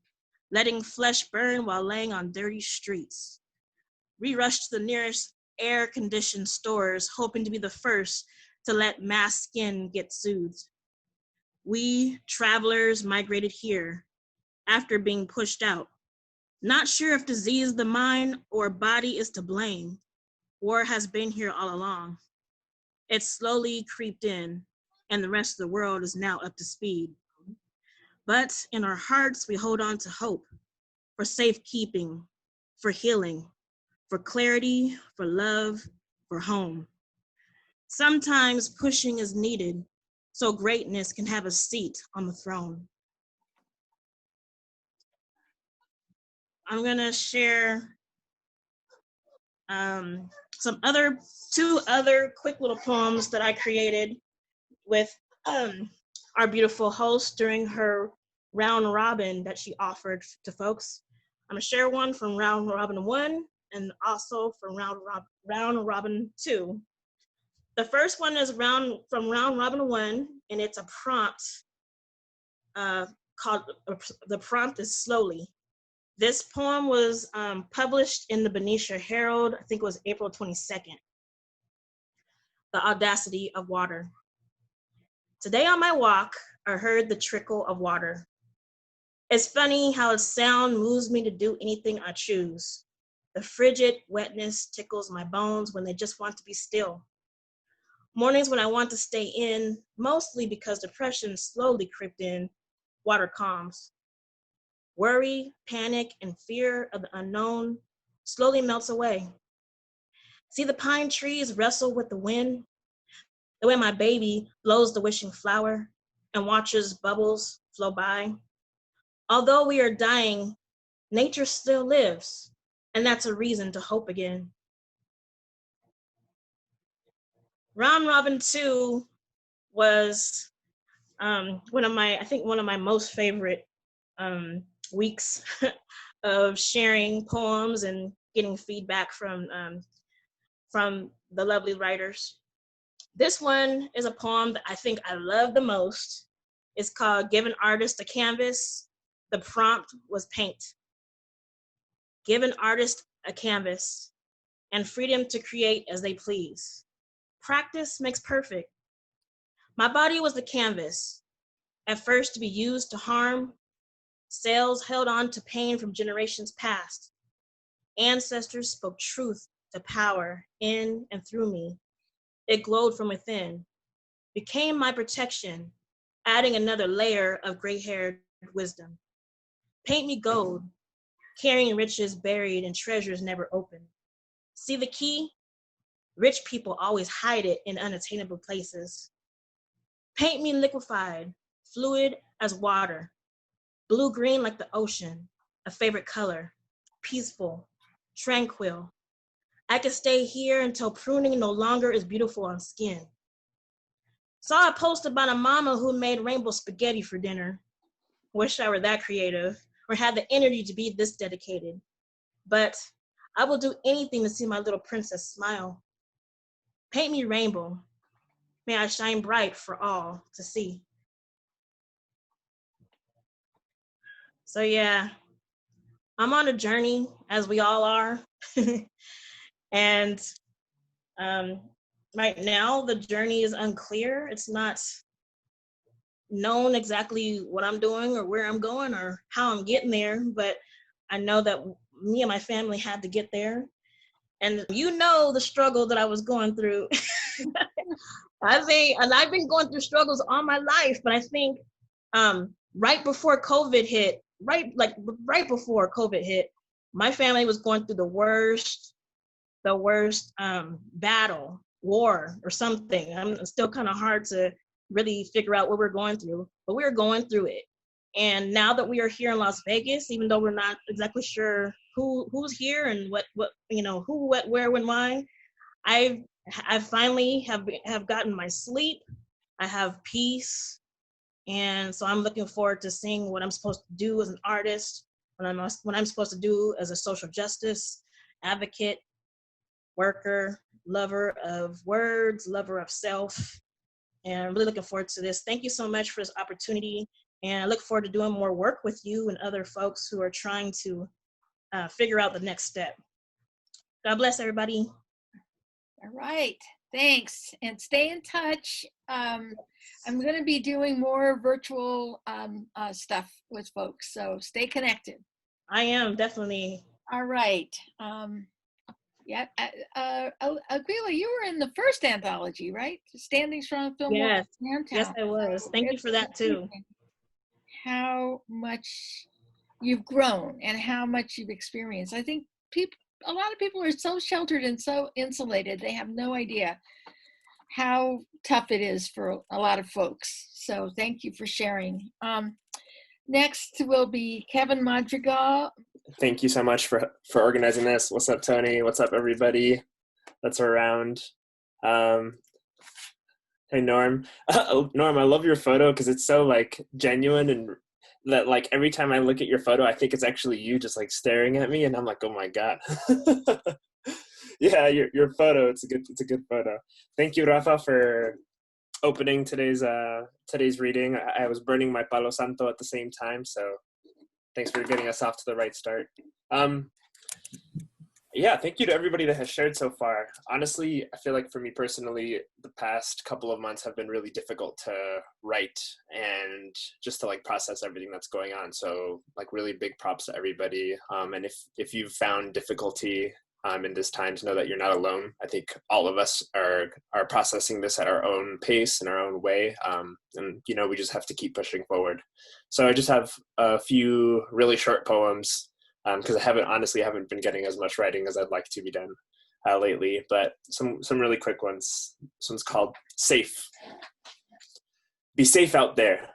letting flesh burn while laying on dirty streets. We rush to the nearest air-conditioned stores, hoping to be the first to let masked skin get soothed. We, travelers, migrated here after being pushed out. Not sure if disease the mind or body is to blame. War has been here all along. It slowly creeped in, and the rest of the world is now up to speed. But in our hearts, we hold on to hope for safekeeping, for healing, for clarity, for love, for home. Sometimes pushing is needed so greatness can have a seat on the throne. I'm gonna share two other quick little poems that I created with our beautiful host during her round robin that she offered to folks. I'm gonna share one from round robin 1 and also from round robin 2. The first one is from round robin 1, and it's a prompt called, the prompt is Slowly. This poem was published in the Benicia Herald, I think it was April 22nd. The Audacity of Water. Today on my walk, I heard the trickle of water. It's funny how its sound moves me to do anything I choose. The frigid wetness tickles my bones when they just want to be still. Mornings when I want to stay in, mostly because depression slowly crept in, water calms. Worry, panic, and fear of the unknown slowly melts away. See the pine trees wrestle with the wind, the way my baby blows the wishing flower and watches bubbles flow by. Although we are dying, nature still lives, and that's a reason to hope again. Round Robin 2 was one of my most favorite weeks of sharing poems and getting feedback from the lovely writers. This one is a poem that I think I love the most. It's called Give an Artist a Canvas. The prompt was paint. Give an artist a canvas and freedom to create as they please. Practice makes perfect. My body was the canvas, at first to be used to harm. Cells held on to pain from generations past. Ancestors spoke truth to power in and through me. It glowed from within, became my protection, adding another layer of gray-haired wisdom. Paint me gold, carrying riches buried and treasures never opened. See the key? Rich people always hide it in unattainable places. Paint me liquefied, fluid as water, blue-green like the ocean, a favorite color, peaceful, tranquil. I could stay here until pruning no longer is beautiful on skin. Saw a post about a mama who made rainbow spaghetti for dinner. Wish I were that creative or had the energy to be this dedicated. But I will do anything to see my little princess smile. Paint me rainbow. May I shine bright for all to see. So yeah, I'm on a journey, as we all are. And right now, the journey is unclear. It's not known exactly what I'm doing or where I'm going or how I'm getting there, but I know that me and my family had to get there. And you know the struggle that I was going through. And I've been going through struggles all my life, but I think right before COVID hit, right before COVID hit, my family was going through the worst battle, war or something. It's still kind of hard to really figure out what we're going through, but we're going through it. And now that we are here in Las Vegas, even though we're not exactly sure who's here and what who, what, where, when, why, I finally have gotten my sleep. I have peace, and so I'm looking forward to seeing what I'm supposed to do as an artist, what I'm supposed to do as a social justice advocate, worker, lover of words, lover of self, and I'm really looking forward to this. Thank you so much for this opportunity, and I look forward to doing more work with you and other folks who are trying to figure out the next step. God bless everybody. All right, thanks, and stay in touch. I'm going to be doing more virtual stuff with folks, so stay connected. I am, definitely. All right. Yeah, Aquila, you were in the first anthology, right? Standing Strong Film. Yes, yes, I was. Thank you for that too. How much you've grown and how much you've experienced. I think a lot of people are so sheltered and so insulated, they have no idea how tough it is for a lot of folks. So thank you for sharing. Next will be Kevin Madrigal. Thank you so much for organizing this. What's up, Tony? What's up, everybody that's around? Hey, Norm. Norm, I love your photo because it's so like genuine and that like every time I look at your photo, I think it's actually you just like staring at me, and I'm like, oh my God. Yeah, your photo, it's a good photo. Thank you, Rafa, for opening today's reading. I was burning my Palo Santo at the same time, so thanks for getting us off to the right start. Yeah, thank you to everybody that has shared so far. Honestly, I feel like for me personally, the past couple of months have been really difficult to write and just to like process everything that's going on. So like really big props to everybody. And if you've found difficulty in this times, know that you're not alone. I think all of us are processing this at our own pace in our own way. And you know, we just have to keep pushing forward. So I just have a few really short poems, because I haven't been getting as much writing as I'd like to be done lately, but some really quick ones. This one's called Safe. Be safe out there,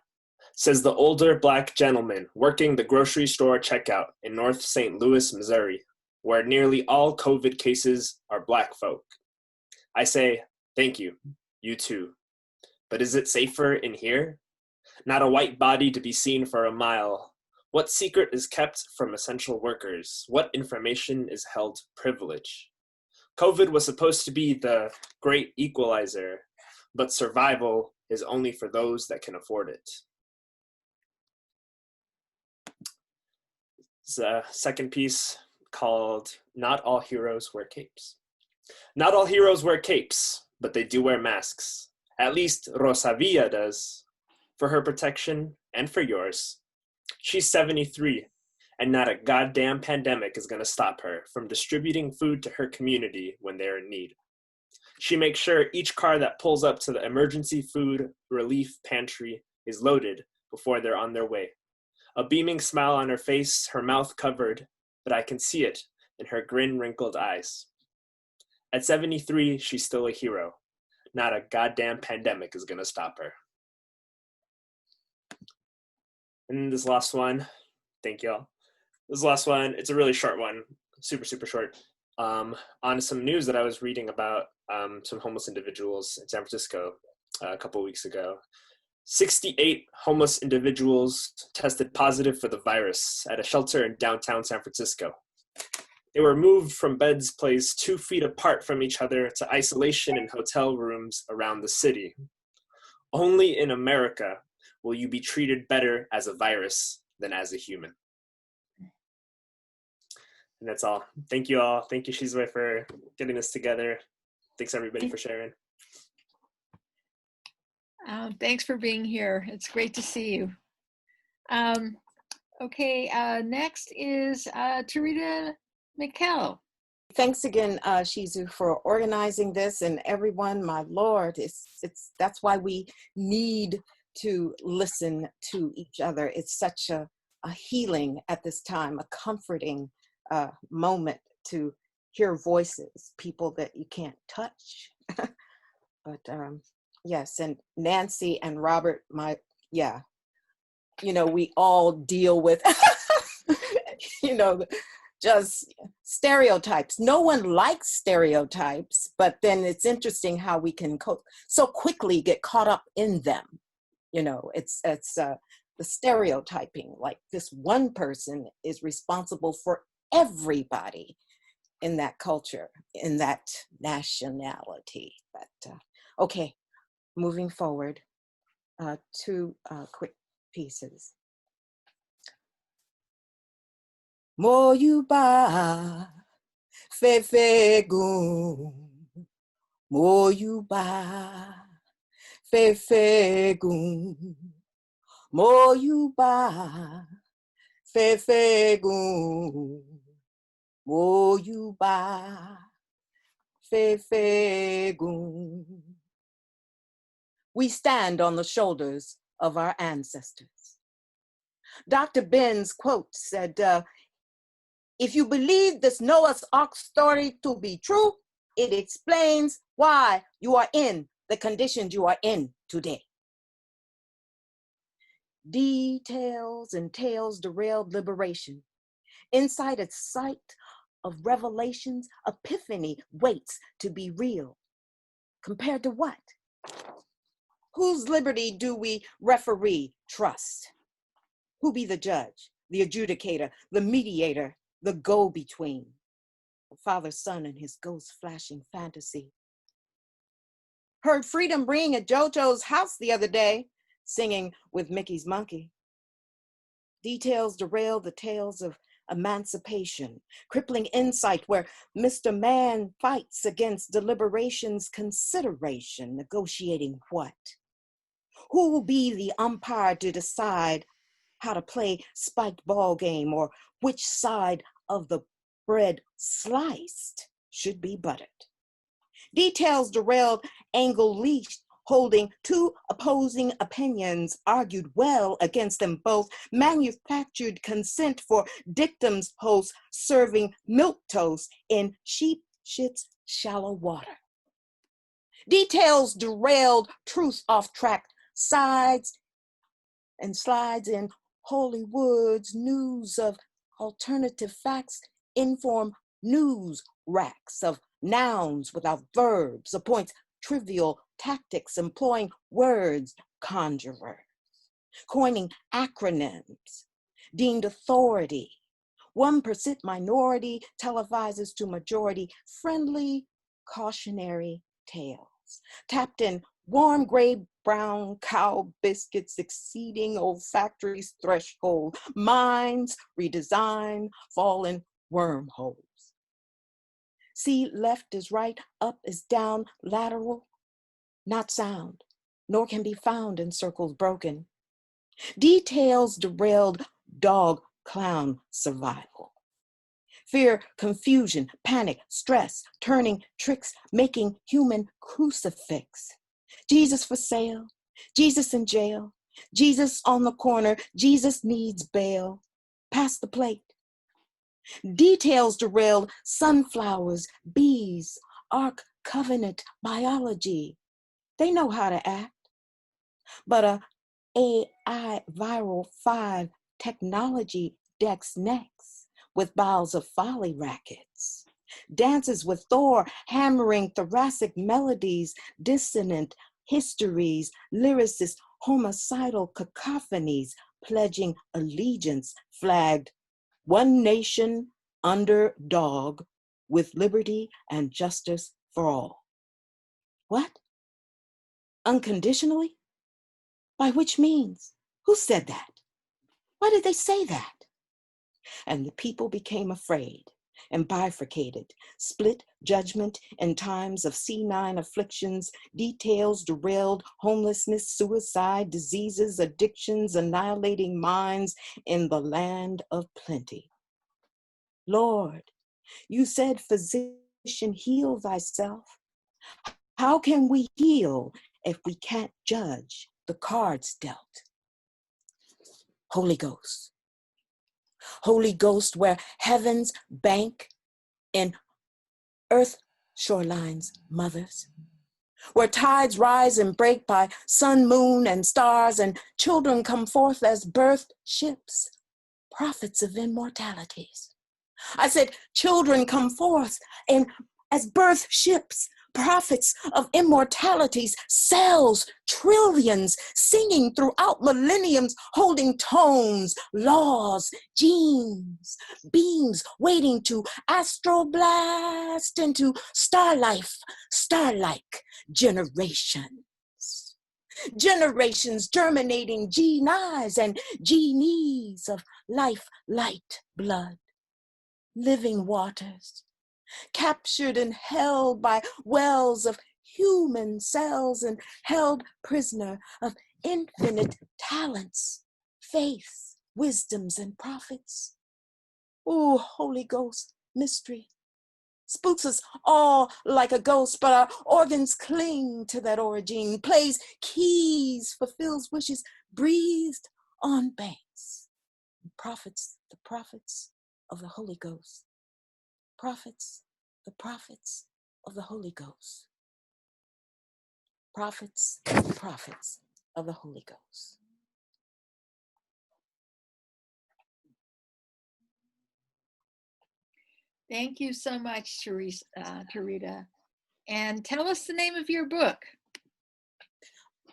says the older Black gentleman working the grocery store checkout in North St. Louis, Missouri, where nearly all COVID cases are Black folk. I say, thank you, you too. But is it safer in here? Not a white body to be seen for a mile. What secret is kept from essential workers? What information is held privilege? COVID was supposed to be the great equalizer, but survival is only for those that can afford it. It's a second piece called Not All Heroes Wear Capes. Not all heroes wear capes, but they do wear masks. At least Rosavilla does, for her protection and for yours. She's 73, and not a goddamn pandemic is going to stop her from distributing food to her community when they're in need. She makes sure each car that pulls up to the emergency food relief pantry is loaded before they're on their way. A beaming smile on her face, her mouth covered, but I can see it in her grin-wrinkled eyes. At 73, she's still a hero. Not a goddamn pandemic is going to stop her. And this last one, thank y'all. This last one, it's a really short one, super, super short. On some news that I was reading about some homeless individuals in San Francisco a couple weeks ago. 68 homeless individuals tested positive for the virus at a shelter in downtown San Francisco. They were moved from beds placed 2 feet apart from each other to isolation in hotel rooms around the city. Only in America will you be treated better as a virus than as a human. And that's all. Thank you all. Thank you, Shizue, for getting this together. Thanks, everybody, for sharing. Thanks for being here. It's great to see you. Okay, next is Tarita McKell. Thanks again, Shizue, for organizing this, and everyone, my Lord, that's why we need to listen to each other. It's such a healing at this time, a comforting moment to hear voices, people that you can't touch. But yes, and Nancy and Robert, we all deal with, just stereotypes. No one likes stereotypes, but then it's interesting how we can so quickly get caught up in them. It's the stereotyping, like this one person is responsible for everybody in that culture, in that nationality. But okay, moving forward, 2 quick pieces. Moyuba fefegun, Moyuba fefegun, Moyuba fefegun, Moyuba fefegun. We stand on the shoulders of our ancestors. Dr. Ben's quote said, if you believe this Noah's Ark story to be true, it explains why you are in the conditions you are in today. Details and tales derailed liberation. Inside a sight of revelations, epiphany waits to be real. Compared to what? Whose liberty do we referee trust? Who be the judge, the adjudicator, the mediator, the go-between? The father, son, and his ghost flashing fantasy. Heard Freedom Ring at JoJo's house the other day, singing with Mickey's monkey. Details derail the tales of emancipation, crippling insight where Mr. Man fights against deliberations, consideration, negotiating what? Who will be the umpire to decide how to play spiked ball game, or which side of the bread sliced should be buttered? Details derailed, angle leashed, holding two opposing opinions, argued well against them both, manufactured consent for dictums hosts, serving milquetoast in sheep shit's shallow water. Details derailed, truth off track, sides and slides in holy woods, news of alternative facts, inform news racks of nouns without verbs, appoints trivial tactics, employing words, conjurers, coining acronyms, deemed authority. 1% minority televises to majority, friendly, cautionary tales, tapped in warm gray brown cow biscuits exceeding olfactory's threshold, minds redesign, fallen wormholes. See, left is right, up is down, lateral, not sound, nor can be found in circles broken. Details derailed, dog, clown, survival. Fear, confusion, panic, stress, turning tricks, making human crucifix. Jesus for sale, Jesus in jail, Jesus on the corner, Jesus needs bail. Pass the plate. Details derailed, sunflowers, bees, Ark Covenant, biology. They know how to act. But a AI viral 5 technology decks next with bowels of folly rackets. Dances with Thor, hammering thoracic melodies, dissonant histories, lyricists, homicidal cacophonies, pledging allegiance, flagged one nation under dog with liberty and justice for all. What? Unconditionally? By which means? Who said that? Why did they say that? And the people became afraid and bifurcated, split judgment in times of C9 afflictions, details derailed, homelessness, suicide, diseases, addictions, annihilating minds in the land of plenty. Lord, you said, physician, heal thyself. How can we heal if we can't judge the cards dealt? Holy Ghost. Holy Ghost, where heavens bank in earth shorelines, mothers, where tides rise and break by sun, moon, and stars, and children come forth as birthed ships, prophets of immortalities. I said, children come forth and as birth ships, prophets of immortalities, cells, trillions, singing throughout millenniums, holding tones, laws, genes, beams, waiting to astroblast into star-life, star-like generations. Generations germinating genies and genies of life, light, blood, living waters, captured and held by wells of human cells and held prisoner of infinite talents, faiths, wisdoms, and prophets. Ooh, Holy Ghost, mystery. Spooks us all like a ghost, but our organs cling to that origin, plays keys, fulfills wishes, breathed on banks. Prophets, the prophets of the Holy Ghost. Prophets, the prophets of the Holy Ghost. Prophets, the prophets of the Holy Ghost. Thank you so much, Teresa. And tell us the name of your book.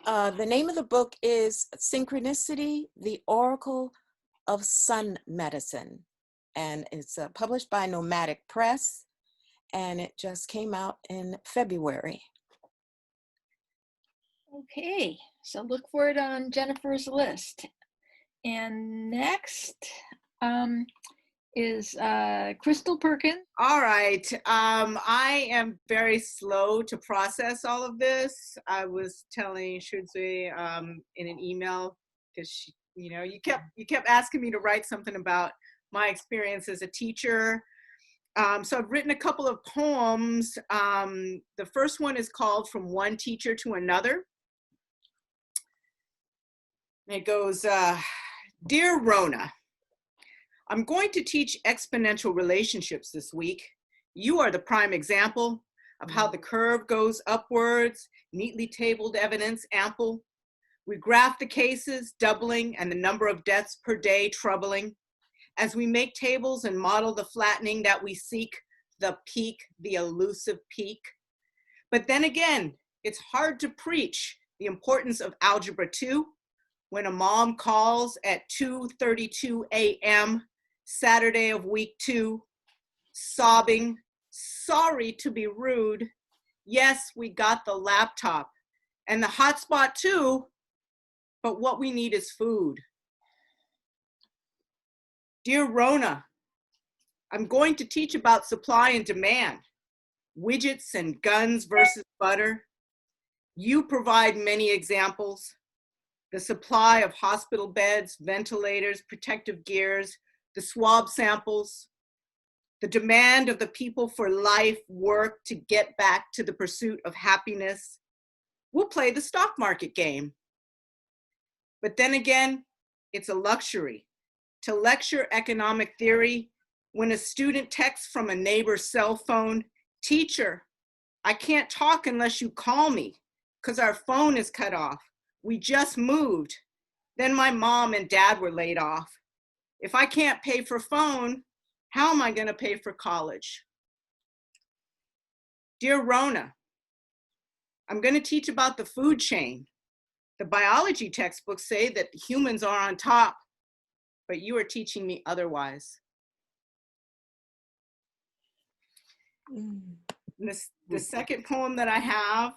The name of the book is Synchronicity, the Oracle of Sun Medicine. And it's published by Nomadic Press, and it just came out in February. Okay, so look for it on Jennifer's list. And next is Crystal Perkins. All right. I am very slow to process all of this. I was telling Shizue in an email, because you kept asking me to write something about my experience as a teacher. So I've written a couple of poems. The first one is called From One Teacher to Another. It goes, Dear Rona, I'm going to teach exponential relationships this week. You are the prime example of how the curve goes upwards, neatly tabled evidence ample. We graph the cases doubling and the number of deaths per day troubling. As we make tables and model the flattening that we seek, the peak, the elusive peak. But then again, it's hard to preach the importance of Algebra 2 when a mom calls at 2:32 a.m. Saturday of week 2, sobbing, sorry to be rude. Yes, we got the laptop and the hotspot too, but what we need is food. Dear Rona, I'm going to teach about supply and demand, widgets and guns versus butter. You provide many examples. The supply of hospital beds, ventilators, protective gears, the swab samples, the demand of the people for life, work to get back to the pursuit of happiness. We'll play the stock market game. But then again, it's a luxury to lecture economic theory when a student texts from a neighbor's cell phone, teacher, I can't talk unless you call me because our phone is cut off. We just moved. Then my mom and dad were laid off. If I can't pay for phone, how am I gonna pay for college? Dear Rona, I'm gonna teach about the food chain. The biology textbooks say that humans are on top, but you are teaching me otherwise. The second poem that I have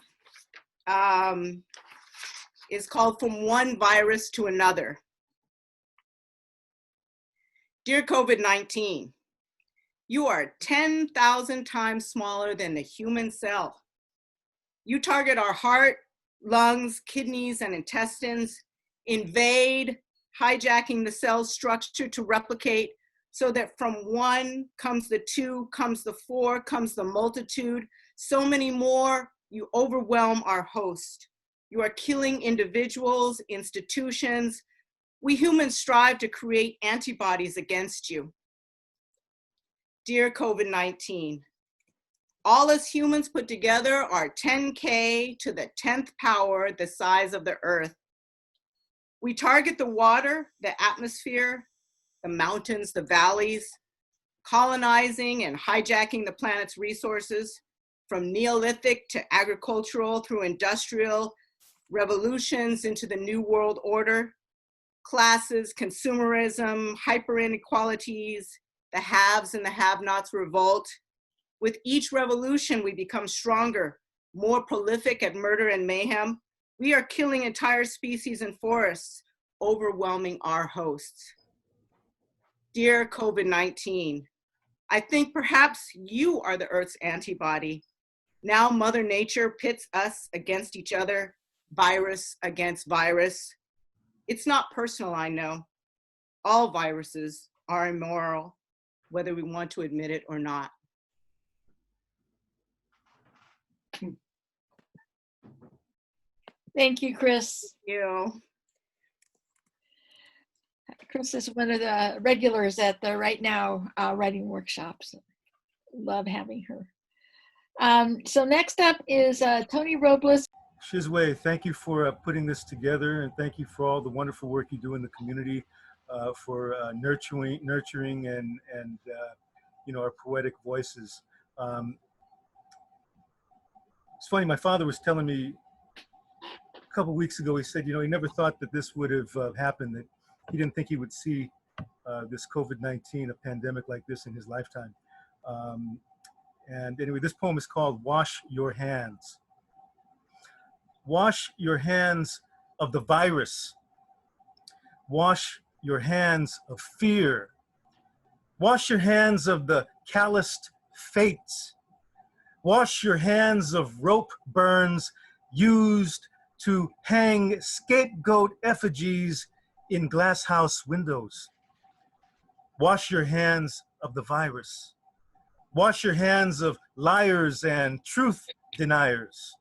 is called From One Virus to Another. Dear COVID-19, you are 10,000 times smaller than the human cell. You target our heart, lungs, kidneys, and intestines, invade, hijacking the cell's structure to replicate so that from one comes the two, comes the four, comes the multitude. So many more, you overwhelm our host. You are killing individuals, institutions. We humans strive to create antibodies against you. Dear COVID-19, all us humans put together are 10K to the 10th power, the size of the earth. We target the water, the atmosphere, the mountains, the valleys, colonizing and hijacking the planet's resources from Neolithic to agricultural through industrial revolutions into the New World Order, classes, consumerism, hyper inequalities, the haves and the have-nots revolt. With each revolution, we become stronger, more prolific at murder and mayhem. We are killing entire species and forests, overwhelming our hosts. Dear COVID-19, I think perhaps you are the Earth's antibody. Now Mother Nature pits us against each other, virus against virus. It's not personal, I know. All viruses are immoral, whether we want to admit it or not. Thank you, Chris. Thank you. Chris is one of the regulars at the Right Now writing workshops. Love having her. So next up is Tony Robles. Shizue, thank you for putting this together, and thank you for all the wonderful work you do in the community for nurturing and our poetic voices. It's funny, my father was telling me a couple weeks ago, he said, he never thought that this would have happened, that he didn't think he would see this COVID-19, a pandemic like this in his lifetime. And anyway, this poem is called Wash Your Hands. Wash your hands of the virus. Wash your hands of fear. Wash your hands of the calloused fates. Wash your hands of rope burns used to hang scapegoat effigies in glasshouse windows. Wash your hands of the virus. Wash your hands of liars and truth deniers.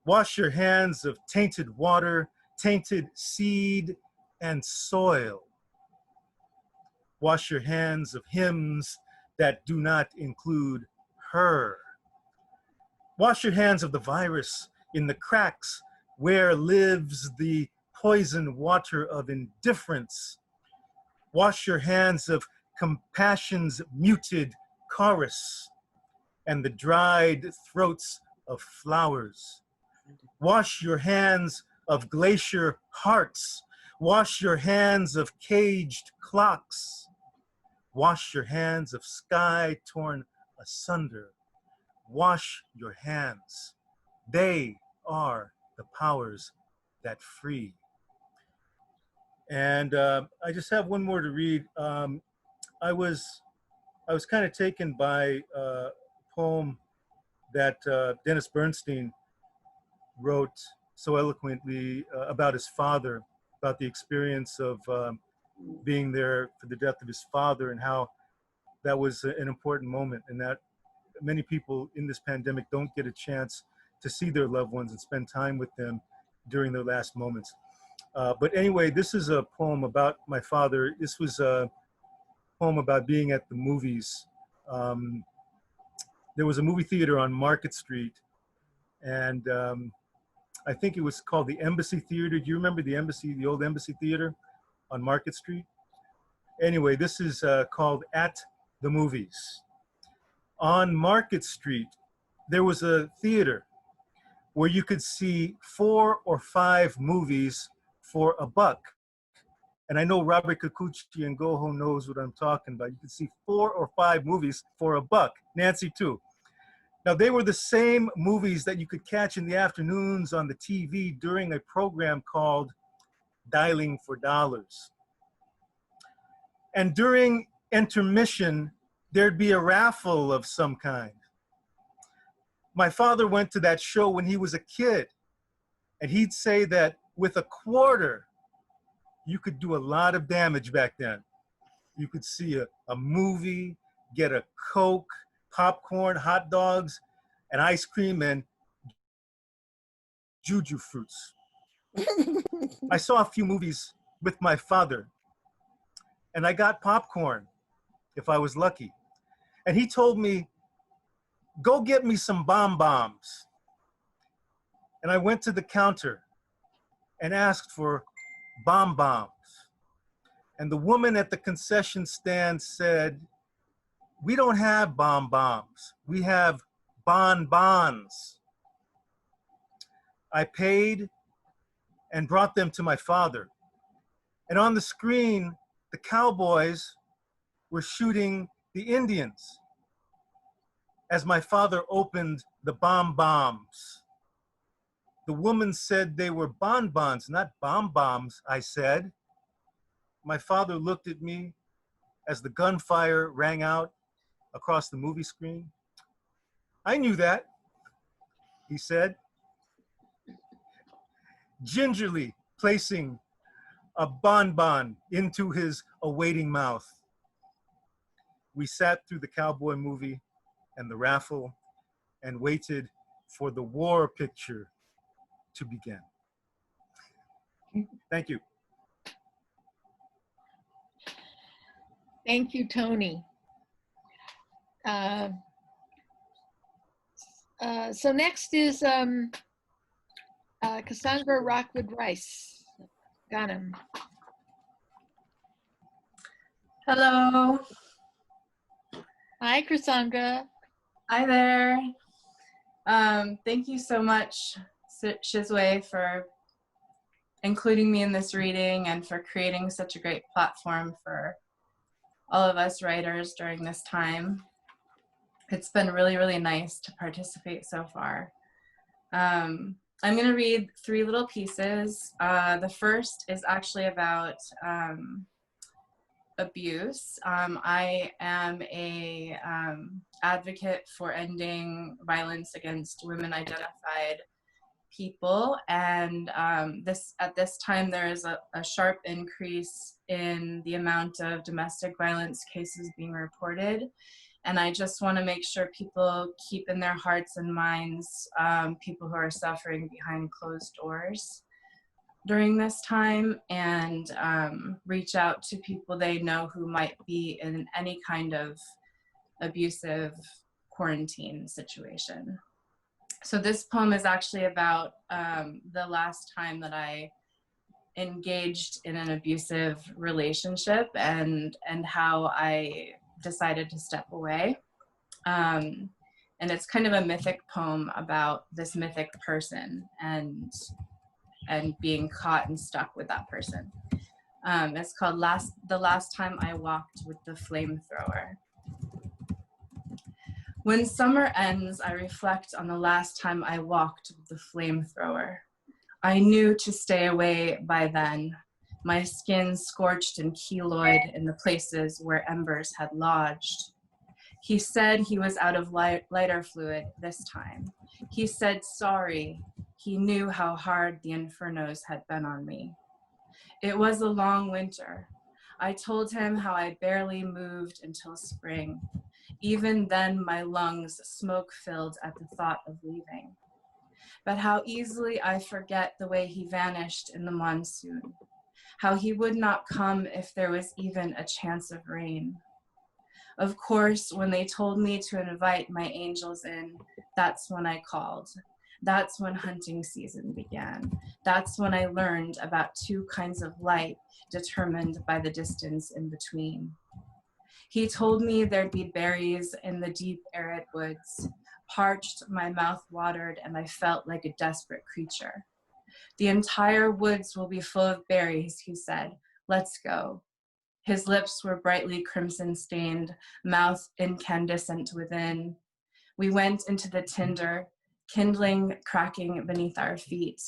Wash your hands of tainted water, tainted seed, and soil. Wash your hands of hymns that do not include her. Wash your hands of the virus in the cracks where lives the poison water of indifference. Wash your hands of compassion's muted chorus and the dried throats of flowers. Wash your hands of glacier hearts. Wash your hands of caged clocks. Wash your hands of sky torn asunder. Wash your hands. They are the powers that free. And I just have one more to read. I was kind of taken by a poem that Dennis Bernstein wrote so eloquently about his father, about the experience of being there for the death of his father and how that was an important moment, and that many people in this pandemic don't get a chance to see their loved ones and spend time with them during their last moments. But anyway, this is a poem about my father. This was a poem about being at the movies. There was a movie theater on Market Street, and I think it was called the Embassy Theater. Do you remember the Embassy, the old Embassy Theater on Market Street? Anyway, this is called At the Movies. On Market Street, there was a theater where you could see 4 or 5 movies for $1. And I know Robert Kikuchi-Yngojo knows what I'm talking about. You could see 4 or 5 movies for $1. Nancy too. Now, they were the same movies that you could catch in the afternoons on the TV during a program called Dialing for Dollars. And during intermission, there'd be a raffle of some kind. My father went to that show when he was a kid, and he'd say that with $0.25, you could do a lot of damage back then. You could see a movie, get a Coke, popcorn, hot dogs, and ice cream, and juju fruits. I saw a few movies with my father, and I got popcorn if I was lucky. And he told me, go get me some bombs. And I went to the counter and asked for bombs. And the woman at the concession stand said, we don't have bombs. We have bonbons. I paid and brought them to my father. And on the screen, the cowboys were shooting the Indians as my father opened the bombs. The woman said they were bonbons, not bombs, I said. My father looked at me as the gunfire rang out across the movie screen. I knew that, he said, gingerly placing a bonbon into his awaiting mouth. We sat through the cowboy movie and the raffle and waited for the war picture to begin. Thank you. Thank you, Tony. So next is Cassandra Rockwood Rice. Got him. Hello. Hi, Cassandra. Hi there. Thank you so much, Shizue, for including me in this reading and for creating such a great platform for all of us writers during this time. It's been really, really nice to participate so far. I'm going to read 3 little pieces. The first is actually about abuse. I am a advocate for ending violence against women-identified people, and at this time there is a sharp increase in the amount of domestic violence cases being reported. And I just want to make sure people keep in their hearts and minds people who are suffering behind closed doors during this time, and reach out to people they know who might be in any kind of abusive quarantine situation. So this poem is actually about the last time that I engaged in an abusive relationship and how I decided to step away. And it's kind of a mythic poem about this mythic person and being caught and stuck with that person. It's called The Last Time I Walked with the Flamethrower. When summer ends, I reflect on the last time I walked with the flamethrower. I knew to stay away by then, my skin scorched and keloid in the places where embers had lodged. He said he was out of lighter fluid this time. He said sorry. He knew how hard the infernos had been on me. It was a long winter. I told him how I barely moved until spring. Even then, my lungs smoke-filled at the thought of leaving. But how easily I forget the way he vanished in the monsoon, how he would not come if there was even a chance of rain. Of course, when they told me to invite my angels in, that's when I called. That's when hunting season began. That's when I learned about 2 kinds of light determined by the distance in between. He told me there'd be berries in the deep, arid woods. Parched, my mouth watered, and I felt like a desperate creature. The entire woods will be full of berries, he said. Let's go. His lips were brightly crimson stained, mouth incandescent within. We went into the tinder, kindling cracking beneath our feet.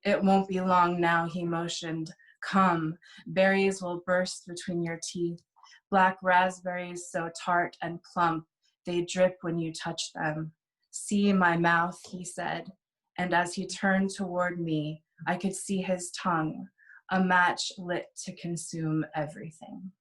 It won't be long now, he motioned. Come, berries will burst between your teeth. Black raspberries so tart and plump, they drip when you touch them. See my mouth, he said, and as he turned toward me, I could see his tongue, a match lit to consume everything.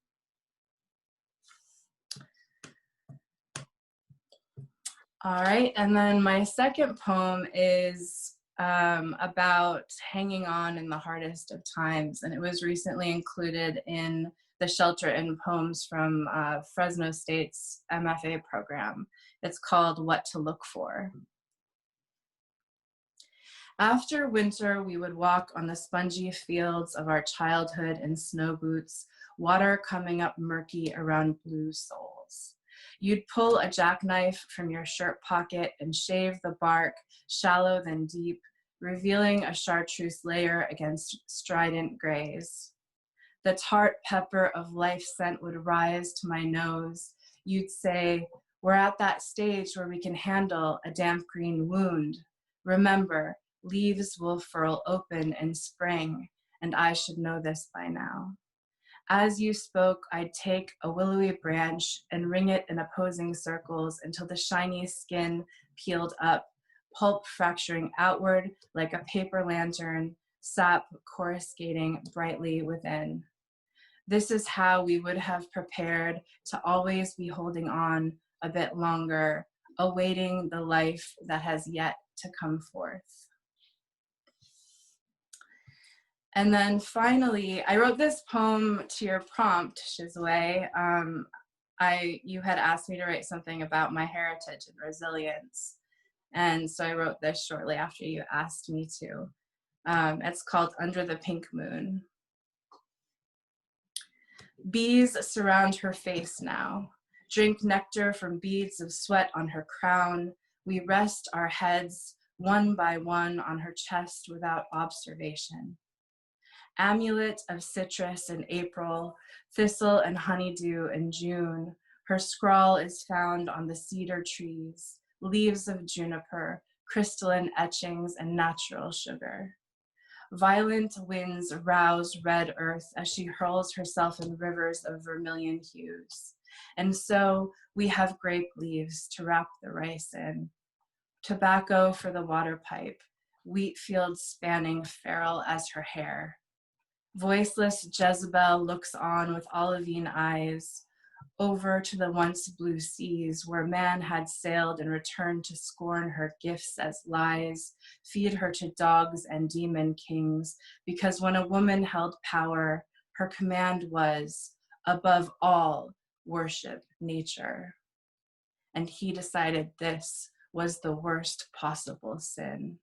All right, and then my second poem is about hanging on in the hardest of times, and it was recently included in the Shelter in Poems from Fresno State's MFA program. It's called What to Look For. After winter, we would walk on the spongy fields of our childhood in snow boots, water coming up murky around blue soles. You'd pull a jackknife from your shirt pocket and shave the bark, shallow then deep, revealing a chartreuse layer against strident grays. The tart pepper of life scent would rise to my nose. You'd say, we're at that stage where we can handle a damp green wound. Remember, leaves will furl open in spring, and I should know this by now. As you spoke, I'd take a willowy branch and ring it in opposing circles until the shiny skin peeled up, pulp fracturing outward like a paper lantern, sap coruscating brightly within. This is how we would have prepared to always be holding on a bit longer, awaiting the life that has yet to come forth. And then finally, I wrote this poem to your prompt, Shizue. You had asked me to write something about my heritage and resilience. And so I wrote this shortly after you asked me to. It's called Under the Pink Moon. Bees surround her face now, drink nectar from beads of sweat on her crown. We rest our heads one by one on her chest without observation. Amulet of citrus in April, thistle and honeydew in June. Her scrawl is found on the cedar trees, leaves of juniper, crystalline etchings, and natural sugar. Violent winds rouse red earth as she hurls herself in rivers of vermilion hues. And so we have grape leaves to wrap the rice in, tobacco for the water pipe, wheat fields spanning feral as her hair. Voiceless Jezebel looks on with olivine eyes, over to the once blue seas where man had sailed and returned to scorn her gifts as lies, feed her to dogs and demon kings, because when a woman held power, her command was, above all, worship nature. And he decided this was the worst possible sin.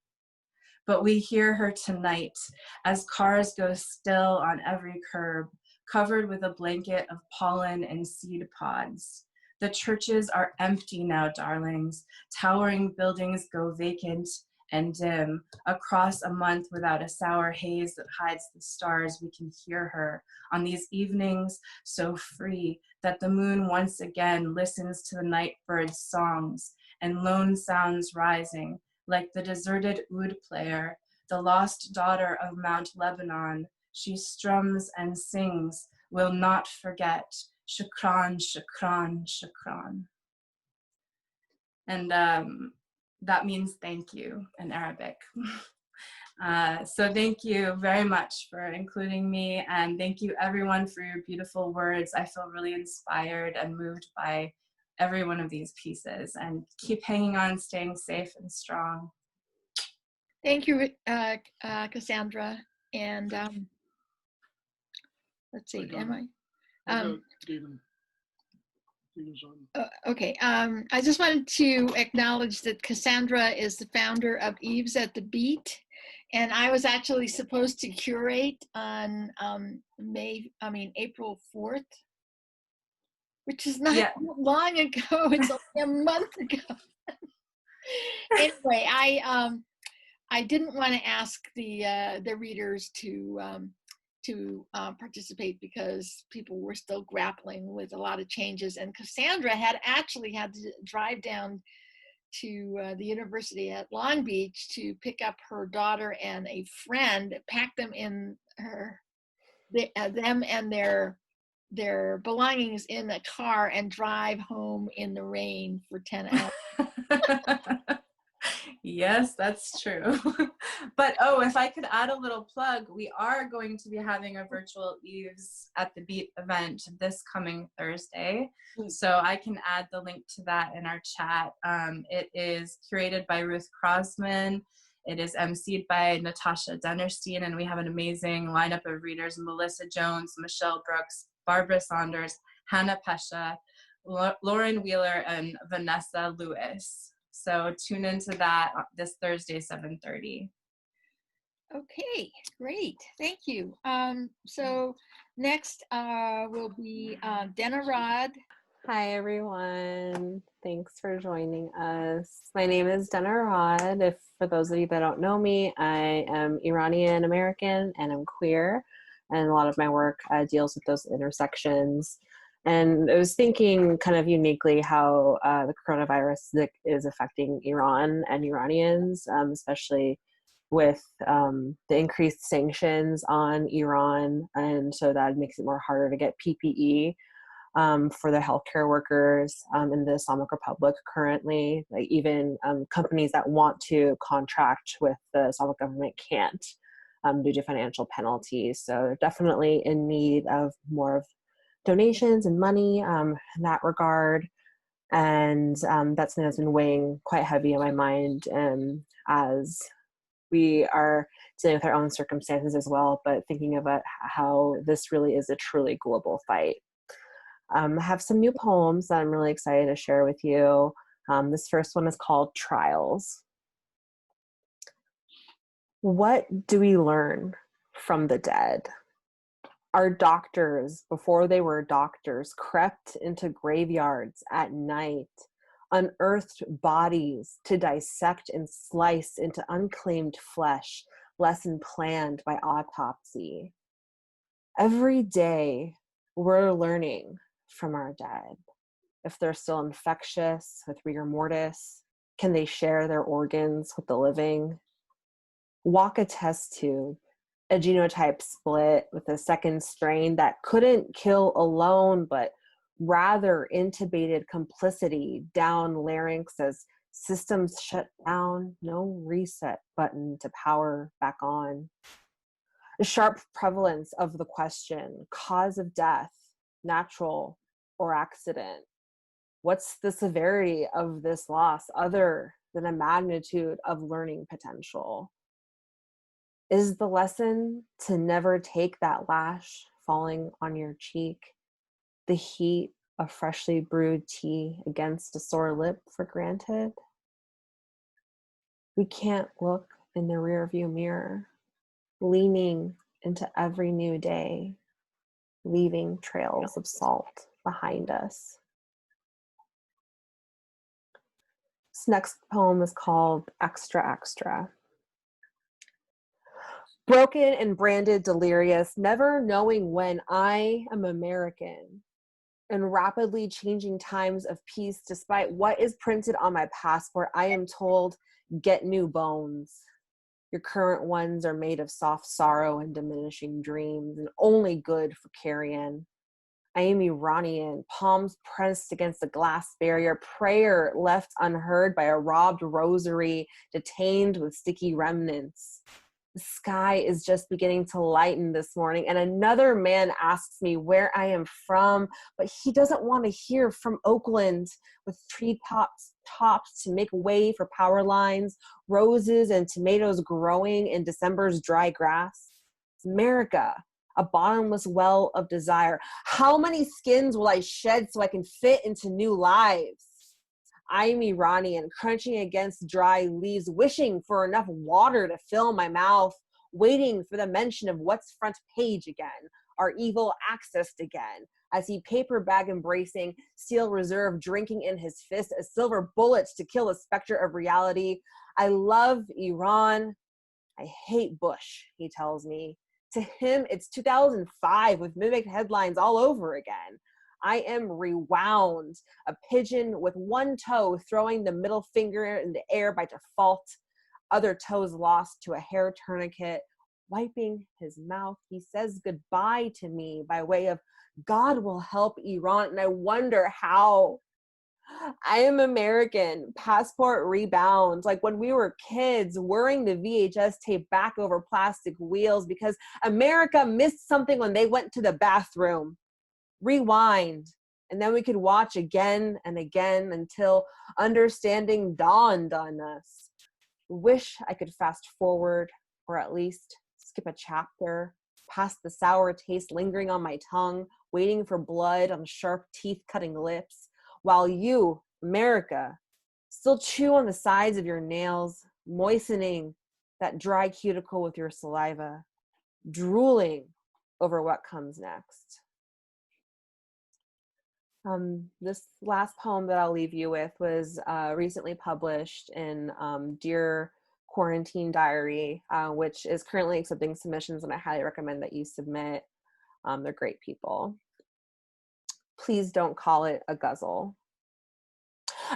But we hear her tonight as cars go still on every curb, covered with a blanket of pollen and seed pods. The churches are empty now, darlings. Towering buildings go vacant and dim. Across a month without a sour haze that hides the stars, we can hear her on these evenings so free that the moon once again listens to the night bird's songs and lone sounds rising, like the deserted oud player, the lost daughter of Mount Lebanon. She strums and sings, will not forget, shukran, shukran, shukran. And that means thank you in Arabic. So thank you very much for including me, and thank you everyone for your beautiful words. I feel really inspired and moved by every one of these pieces, and keep hanging on, staying safe and strong. Thank you, Cassandra. And let's see, okay, I just wanted to acknowledge that Cassandra is the founder of Eves at the Beat, and I was actually supposed to curate on April 4th, which is not long ago. It's only a month ago. Anyway, I didn't want to ask the readers to participate because people were still grappling with a lot of changes, and Cassandra had actually had to drive down to the university at Long Beach to pick up her daughter and a friend, pack them in them and their belongings in a car and drive home in the rain for 10 hours. Yes, that's true. But oh, if I could add a little plug, we are going to be having a virtual Eves at the Beat event this coming Thursday. So I can add the link to that in our chat. It is curated by Ruth Crosman. It is emceed by Natasha Dennerstein, and we have an amazing lineup of readers: Melissa Jones, Michelle Brooks, Barbara Saunders, Hannah Pesha, Lauren Wheeler, and Vanessa Lewis. So tune into that this Thursday, 7:30. Okay, great, thank you. So next will be Dena Rod. Hi everyone, thanks for joining us. My name is Dena Rod. For those of you that don't know me, I am Iranian American and I'm queer, and a lot of my work deals with those intersections. And I was thinking kind of uniquely how the coronavirus is affecting Iran and Iranians, especially with the increased sanctions on Iran. And so that makes it more harder to get PPE for the healthcare workers in the Islamic Republic currently. Like even companies that want to contract with the Islamic government can't due to financial penalties. So they're definitely in need of more of donations and money in that regard. And that's something that's been weighing quite heavy on my mind as we are dealing with our own circumstances as well, but thinking about how this really is a truly global fight. I have some new poems that I'm really excited to share with you. This first one is called Trials. What do we learn from the dead? Our doctors, before they were doctors, crept into graveyards at night, unearthed bodies to dissect and slice into unclaimed flesh, lesson planned by autopsy. Every day we're learning from our dead. If they're still infectious with rigor mortis, can they share their organs with the living? Walk a test tube, a genotype split with a second strain that couldn't kill alone, but rather intubated complicity down larynx as systems shut down, no reset button to power back on. The sharp prevalence of the question, cause of death, natural or accident? What's the severity of this loss other than a magnitude of learning potential? Is the lesson to never take that lash falling on your cheek, the heat of freshly brewed tea against a sore lip for granted? We can't look in the rearview mirror, leaning into every new day, leaving trails of salt behind us. This next poem is called Extra Extra. Broken and branded delirious, never knowing when I am American. In rapidly changing times of peace, despite what is printed on my passport, I am told, get new bones. Your current ones are made of soft sorrow and diminishing dreams, and only good for carrion. I am Iranian, palms pressed against a glass barrier, prayer left unheard by a robbed rosary, detained with sticky remnants. The sky is just beginning to lighten this morning, and another man asks me where I am from, but he doesn't want to hear from Oakland, with tree tops to make way for power lines, roses and tomatoes growing in December's dry grass. America, a bottomless well of desire. How many skins will I shed so I can fit into new lives? I'm Iranian, crunching against dry leaves, wishing for enough water to fill my mouth, waiting for the mention of what's front page again, our evil accessed again, as he paper bag embracing, steel reserve drinking in his fist, a silver bullet to kill the specter of reality. I love Iran. I hate Bush, he tells me. To him, it's 2005 with mimicked headlines all over again. I am rewound, a pigeon with one toe throwing the middle finger in the air by default, other toes lost to a hair tourniquet. Wiping his mouth, he says goodbye to me by way of God will help Iran, and I wonder how. I am American, passport rebound, like when we were kids, whirring the VHS tape back over plastic wheels because America missed something when they went to the bathroom. Rewind, and then we could watch again and again until understanding dawned on us. Wish I could fast forward, or at least skip a chapter, past the sour taste lingering on my tongue, waiting for blood on sharp teeth-cutting lips, while you, America, still chew on the sides of your nails, moistening that dry cuticle with your saliva, drooling over what comes next. This last poem that I'll leave you with was recently published in Dear Quarantine Diary, which is currently accepting submissions, and I highly recommend that you submit. They're great people. Please don't call it a guzzle.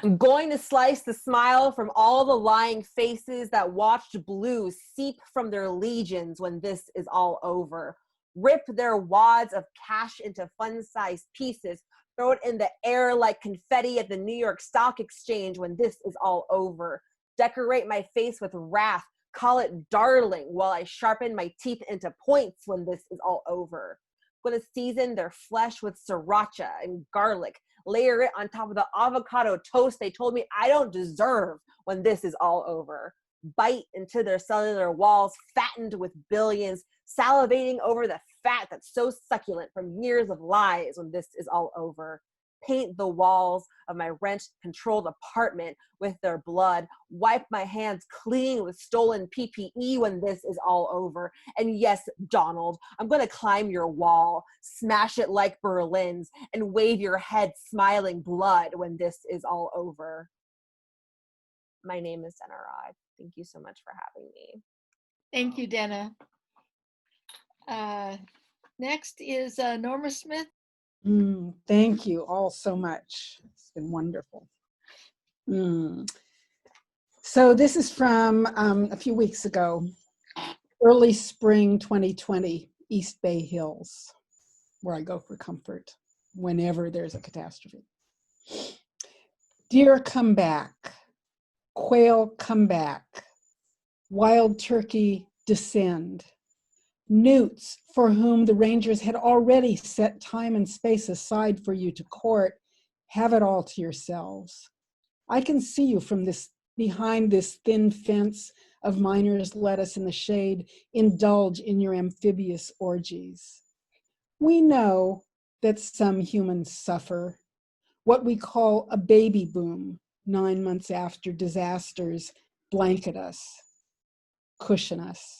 I'm going to slice the smile from all the lying faces that watched blue seep from their legions when this is all over. Rip their wads of cash into fun-sized pieces, throw it in the air like confetti at the New York Stock Exchange when this is all over. Decorate my face with wrath, call it darling, while I sharpen my teeth into points when this is all over. I'm gonna season their flesh with sriracha and garlic, layer it on top of the avocado toast they told me I don't deserve when this is all over. Bite into their cellular walls, fattened with billions, salivating over the fat that's so succulent from years of lies when this is all over. Paint the walls of my rent-controlled apartment with their blood. Wipe my hands clean with stolen PPE when this is all over. And yes, Donald, I'm gonna climb your wall, smash it like Berlin's, and wave your head smiling blood when this is all over. My name is Dana Rod. Thank you so much for having me. Thank you, Dana. Next is Norma Smith. Thank you all so much. It's been wonderful. So this is from a few weeks ago, early spring 2020, East Bay Hills, where I go for comfort whenever there's a catastrophe. Deer come back, quail come back, wild turkey descend. Newts, for whom the rangers had already set time and space aside for you to court, have it all to yourselves. I can see you from behind this thin fence of miners' lettuce in the shade, indulge in your amphibious orgies. We know that some humans suffer what we call a baby boom 9 months after disasters blanket us, cushion us,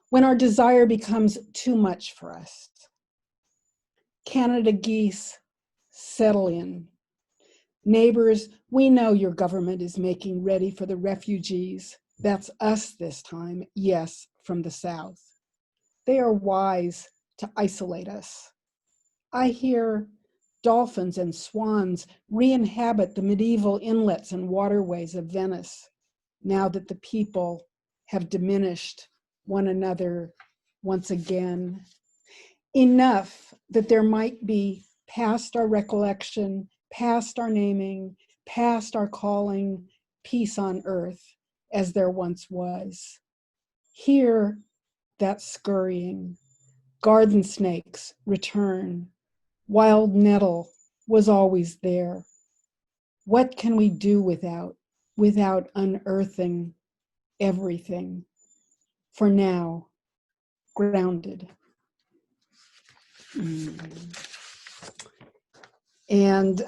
when our desire becomes too much for us. Canada geese settle in. Neighbors, we know your government is making ready for the refugees. That's us this time, yes, from the South. They are wise to isolate us. I hear dolphins and swans re-inhabit the medieval inlets and waterways of Venice, now that the people have diminished one another once again. Enough that there might be past our recollection, past our naming, past our calling, peace on earth, as there once was. Hear that scurrying. Garden snakes return. Wild nettle was always there. What can we do without unearthing everything? For now, grounded. And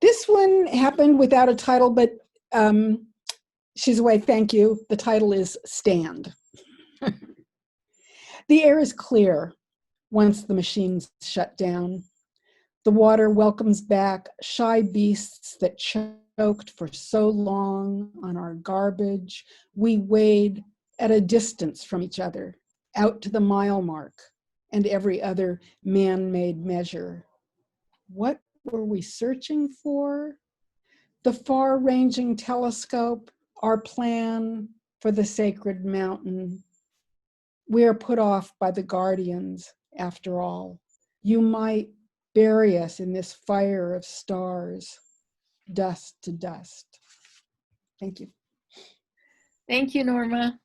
this one happened without a title, but Shizue, thank you. The title is Stand. The air is clear once the machines shut down. The water welcomes back shy beasts that choked for so long on our garbage. We wade at a distance from each other, out to the mile mark and every other man-made measure. What were we searching for? The far-ranging telescope, our plan for the sacred mountain. We are put off by the guardians, after all. You might bury us in this fire of stars, dust to dust. Thank you. Thank you, Norma.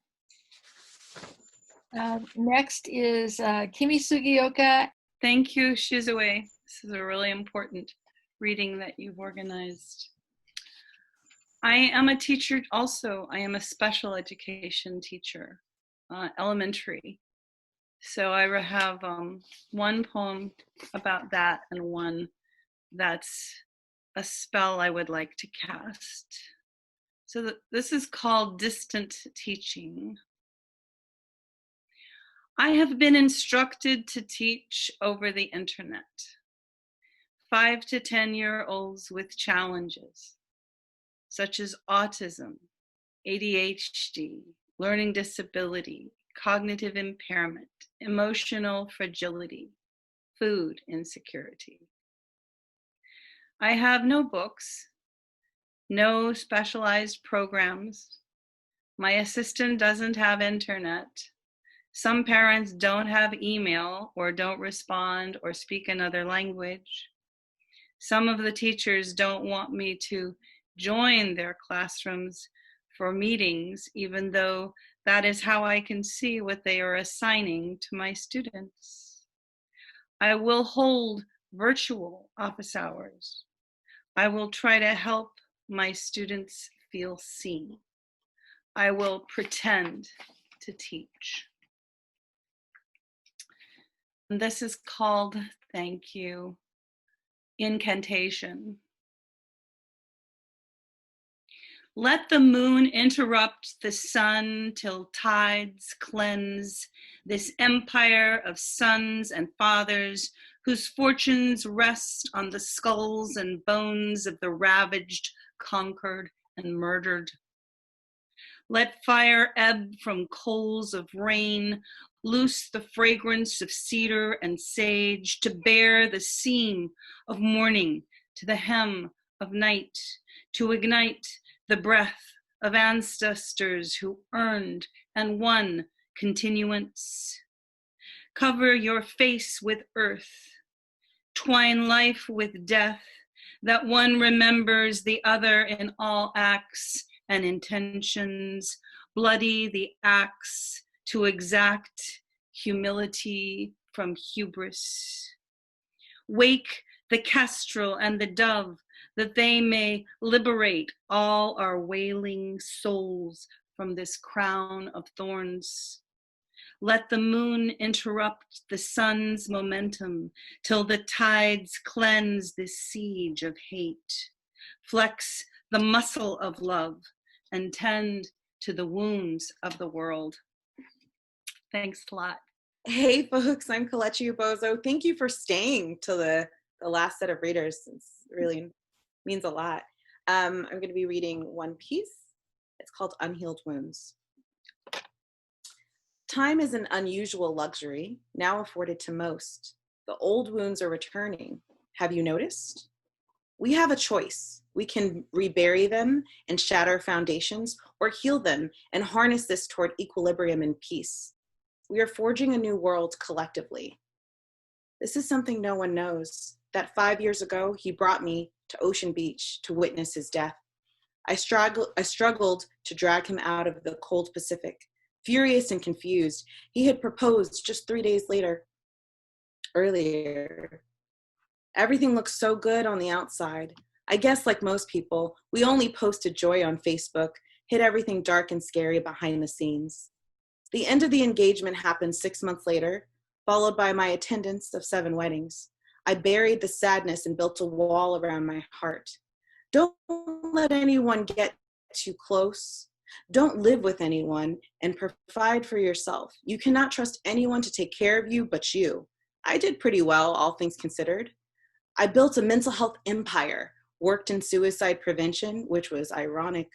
Next is Kimi Sugioka. Thank you, Shizue. This is a really important reading that you've organized. I am a teacher also. I am a special education teacher, elementary. So I have one poem about that and one that's a spell I would like to cast. So this is called Distant Teaching. I have been instructed to teach over the internet. 5 to 10-year-olds with challenges, such as autism, ADHD, learning disability, cognitive impairment, emotional fragility, food insecurity. I have no books, no specialized programs. My assistant doesn't have internet. Some parents don't have email or don't respond or speak another language. Some of the teachers don't want me to join their classrooms for meetings, even though that is how I can see what they are assigning to my students. I will hold virtual office hours. I will try to help my students feel seen. I will pretend to teach. And this is called Thank You. Incantation. Let the moon interrupt the sun till tides cleanse this empire of sons and fathers whose fortunes rest on the skulls and bones of the ravaged, conquered, and murdered. Let fire ebb from coals of rain, loose the fragrance of cedar and sage to bear the seam of morning to the hem of night, to ignite the breath of ancestors who earned and won continuance. Cover your face with earth, twine life with death, that one remembers the other in all acts and intentions, bloody the axe to exact humility from hubris. Wake the kestrel and the dove, that they may liberate all our wailing souls from this crown of thorns. Let the moon interrupt the sun's momentum till the tides cleanse this siege of hate. Flex the muscle of love and tend to the wounds of the world. Thanks a lot. Hey folks, I'm Kelechi Ubozo. Thank you for staying till the last set of readers. It really means a lot. I'm going to be reading one piece. It's called Unhealed Wounds. Time is an unusual luxury, now afforded to most. The old wounds are returning. Have you noticed? We have a choice. We can rebury them and shatter foundations, or heal them and harness this toward equilibrium and peace. We are forging a new world collectively. This is something no one knows, that 5 years ago, he brought me to Ocean Beach to witness his death. I struggled to drag him out of the cold Pacific. Furious and confused, he had proposed just 3 days earlier. Everything looked so good on the outside. I guess like most people, we only posted joy on Facebook, hid everything dark and scary behind the scenes. The end of the engagement happened 6 months later, followed by my attendance of 7 weddings. I buried the sadness and built a wall around my heart. Don't let anyone get too close. Don't live with anyone and provide for yourself. You cannot trust anyone to take care of you but you. I did pretty well, all things considered. I built a mental health empire, worked in suicide prevention, which was ironic,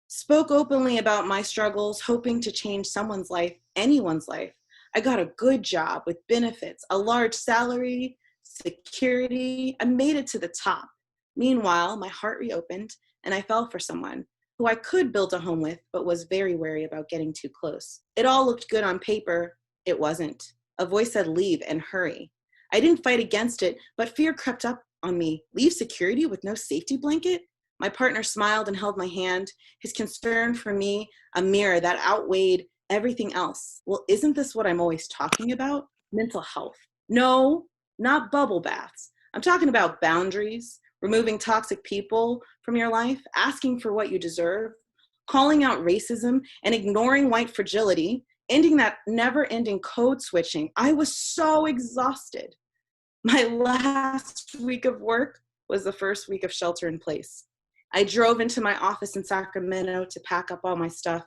spoke openly about my struggles, hoping to change someone's life, anyone's life. I got a good job with benefits, a large salary, security. I made it to the top. Meanwhile, my heart reopened and I fell for someone who I could build a home with, but was very wary about getting too close. It all looked good on paper. It wasn't. A voice said, leave and hurry. I didn't fight against it, but fear crept up on me. Leave security with no safety blanket? My partner smiled and held my hand, his concern for me a mirror that outweighed everything else. Well, isn't this what I'm always talking about? Mental health. No, not bubble baths. I'm talking about boundaries, removing toxic people from your life, asking for what you deserve, calling out racism and ignoring white fragility, ending that never-ending code switching. I was so exhausted. My last week of work was the first week of shelter in place. I drove into my office in Sacramento to pack up all my stuff.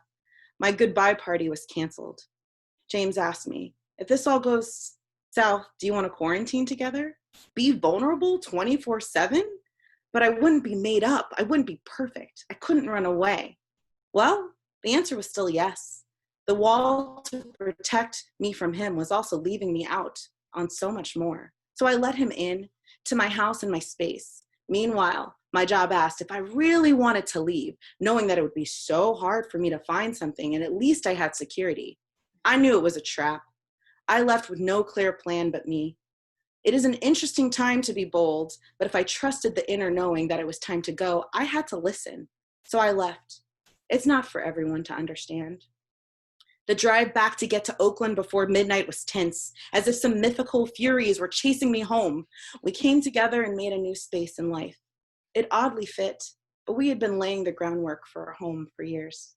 My goodbye party was canceled. James asked me, if this all goes south, do you want to quarantine together? Be vulnerable 24/7? But I wouldn't be made up. I wouldn't be perfect. I couldn't run away. Well, the answer was still yes. The wall to protect me from him was also leaving me out on so much more. So I let him in to my house and my space. Meanwhile, my job asked if I really wanted to leave, knowing that it would be so hard for me to find something and at least I had security. I knew it was a trap. I left with no clear plan but me. It is an interesting time to be bold, but if I trusted the inner knowing that it was time to go, I had to listen. So I left. It's not for everyone to understand. The drive back to get to Oakland before midnight was tense, as if some mythical furies were chasing me home. We came together and made a new space in life. It oddly fit, but we had been laying the groundwork for a home for years.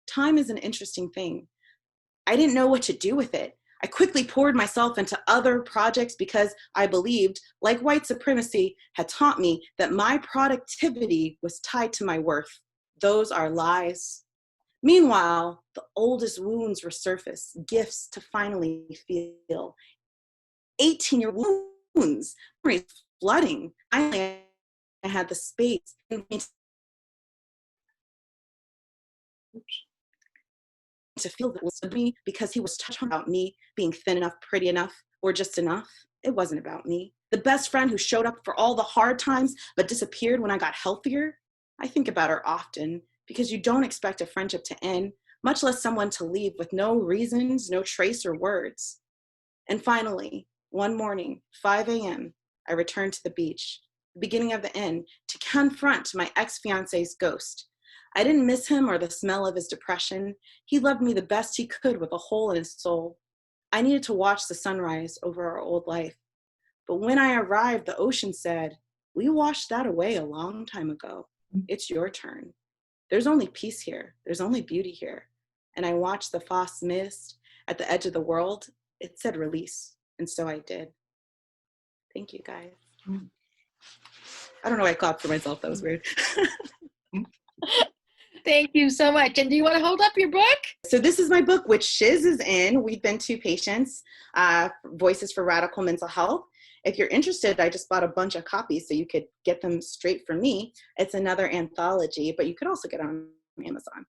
Time is an interesting thing. I didn't know what to do with it. I quickly poured myself into other projects because I believed, like white supremacy had taught me, that my productivity was tied to my worth. Those are lies. Meanwhile, the oldest wounds resurfaced, gifts to finally feel. 18-year wounds, memories flooding. Finally, I had the space. to feel that was me because he was touched about me being thin enough, pretty enough, or just enough. It wasn't about me. The best friend who showed up for all the hard times but disappeared when I got healthier. I think about her often because you don't expect a friendship to end, much less someone to leave with no reasons, no trace or words. And finally, one morning, 5 a.m., I returned to the beach, the beginning of the end, to confront my ex-fiance's ghost. I didn't miss him or the smell of his depression. He loved me the best he could with a hole in his soul. I needed to watch the sunrise over our old life. But when I arrived, the ocean said, "We washed that away a long time ago. It's your turn. There's only peace here. There's only beauty here." And I watched the Foss mist at the edge of the world. It said release. And so I did. Thank you, guys. I don't know why I clapped for myself. That was weird. Thank you so much. And do you want to hold up your book? So this is my book, which Shiz is in. We've been two patients, Voices for Radical Mental Health. If you're interested, I just bought a bunch of copies so you could get them straight from me. It's another anthology, but you could also get it on Amazon.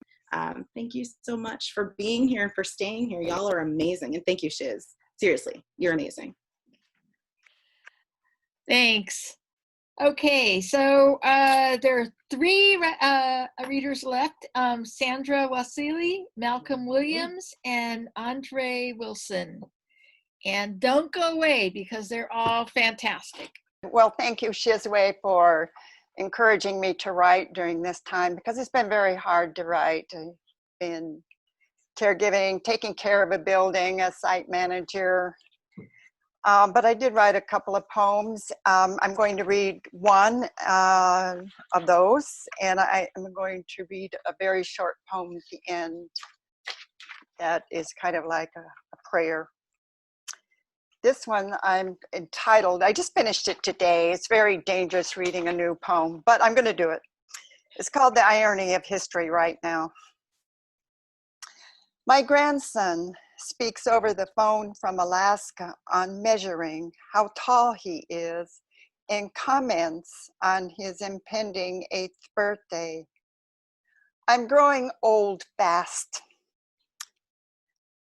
Thank you so much for being here and for staying here. Y'all are amazing. And thank you, Shiz. Seriously, you're amazing. Thanks. Okay, so there are three readers left, Sandra Wasili, Malcolm Williams, and Andre Wilson. And don't go away because they're all fantastic. Well, thank you, Shizue, for encouraging me to write during this time because it's been very hard to write. I've been caregiving, taking care of a building, a site manager. But I did write a couple of poems. I'm going to read one of those, and I am going to read a very short poem at the end that is kind of like a prayer. This one I'm entitled, I just finished it today. It's very dangerous reading a new poem, but I'm going to do it. It's called The Irony of History right now. My grandson speaks over the phone from Alaska on measuring how tall he is and comments on his impending 8th birthday. I'm growing old fast.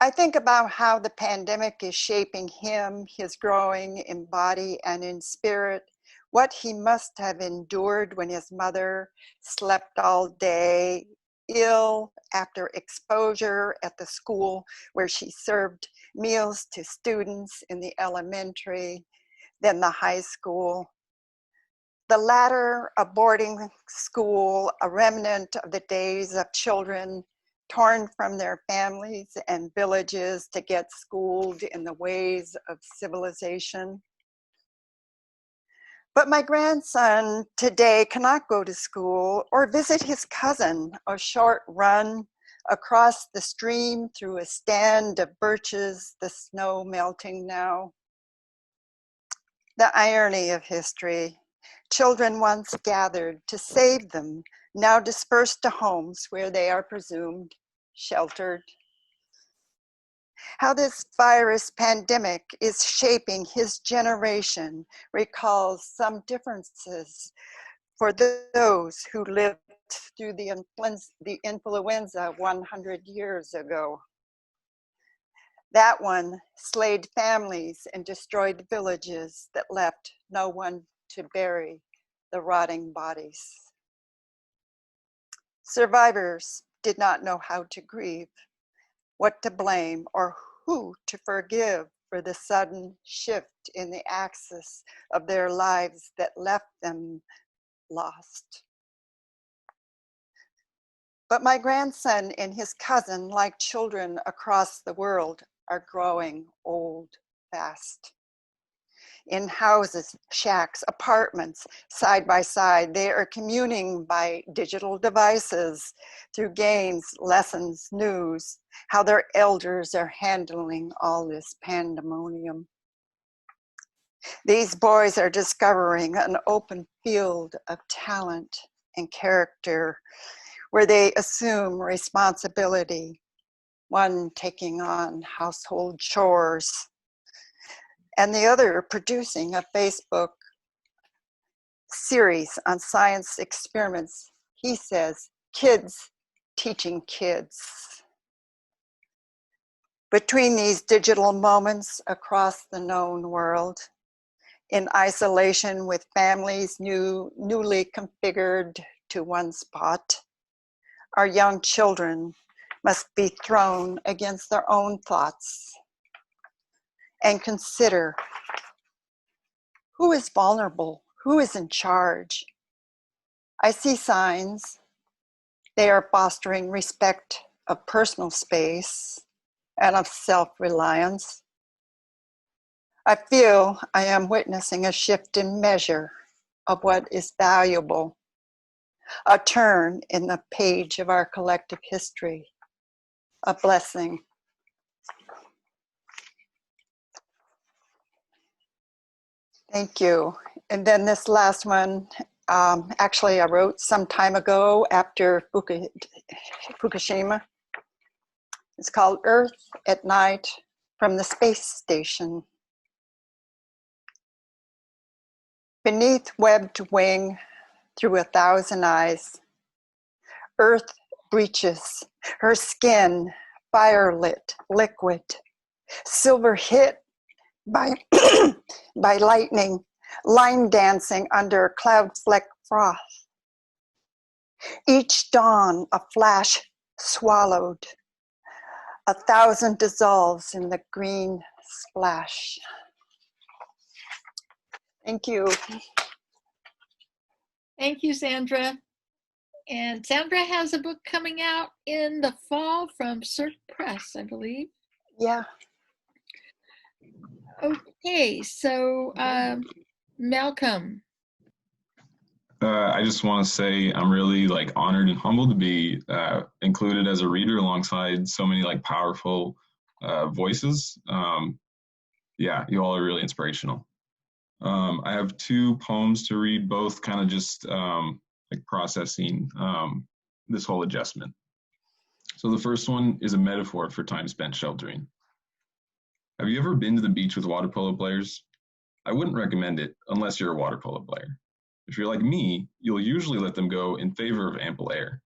I think about how the pandemic is shaping him, his growing in body and in spirit, what he must have endured when his mother slept all day, ill after exposure at the school where she served meals to students in the elementary, then the high school. The latter, a boarding school, a remnant of the days of children torn from their families and villages to get schooled in the ways of civilization. But my grandson today cannot go to school or visit his cousin, a short run across the stream through a stand of birches, the snow melting now. The irony of history. Children once gathered to save them, now dispersed to homes where they are presumed sheltered. How this virus pandemic is shaping his generation recalls some differences for those who lived through the influenza 100 years ago. That one slayed families and destroyed villages that left no one to bury the rotting bodies. Survivors did not know how to grieve, what to blame, or who to forgive for the sudden shift in the axis of their lives that left them lost. But my grandson and his cousin, like children across the world, are growing old fast. In houses, shacks, apartments, side by side, they are communing by digital devices through games, lessons, news, how their elders are handling all this pandemonium. These boys are discovering an open field of talent and character where they assume responsibility, one taking on household chores, and the other producing a Facebook series on science experiments. He says, kids teaching kids. Between these digital moments across the known world, in isolation with families newly configured to one spot, our young children must be thrown against their own thoughts and consider who is vulnerable, who is in charge. I see signs. They are fostering respect of personal space and of self-reliance. I feel I am witnessing a shift in measure of what is valuable, a turn in the page of our collective history, a blessing. Thank you. And then this last one, actually I wrote some time ago after Fukushima. It's called Earth at Night from the Space Station. Beneath webbed wing, through 1,000 eyes, Earth breaches, her skin fire-lit, liquid, silver hit by, by lightning, line dancing under cloud-flecked froth. Each dawn a flash swallowed, 1,000 dissolves in the green splash. Thank you. Thank you, Sandra. And Sandra has a book coming out in the fall from Cirque Press, I believe. Yeah. Okay, so Malcolm. I just want to say I'm really honored and humbled to be included as a reader alongside so many powerful voices. Yeah, you all are really inspirational. I have 2 poems to read, both kind of just processing this whole adjustment. So the first one is a metaphor for time spent sheltering. Have you ever been to the beach with water polo players? I wouldn't recommend it unless you're a water polo player. If you're like me, you'll usually let them go in favor of ample air.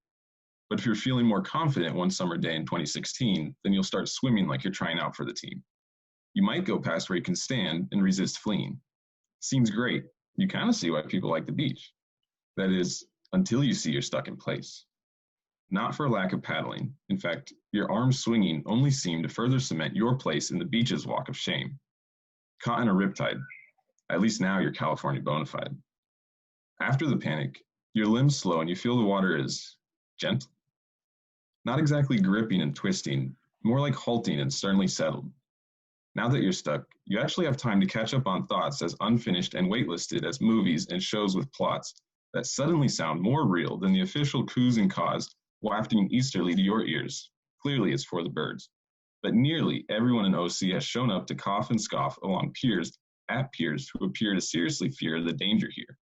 But if you're feeling more confident one summer day in 2016, then you'll start swimming like you're trying out for the team. You might go past where you can stand and resist fleeing. Seems great. You kind of see why people like the beach. That is, until you see you're stuck in place. Not for lack of paddling. In fact, your arms swinging only seem to further cement your place in the beach's walk of shame. Caught in a riptide. At least now you're California bona fide. After the panic, your limbs slow and you feel the water is gentle. Not exactly gripping and twisting, more like halting and sternly settled. Now that you're stuck, you actually have time to catch up on thoughts as unfinished and waitlisted as movies and shows with plots that suddenly sound more real than the official coos and caws wafting easterly to your ears. Clearly it's for the birds. But nearly everyone in OC has shown up to cough and scoff along peers who appear to seriously fear the danger here.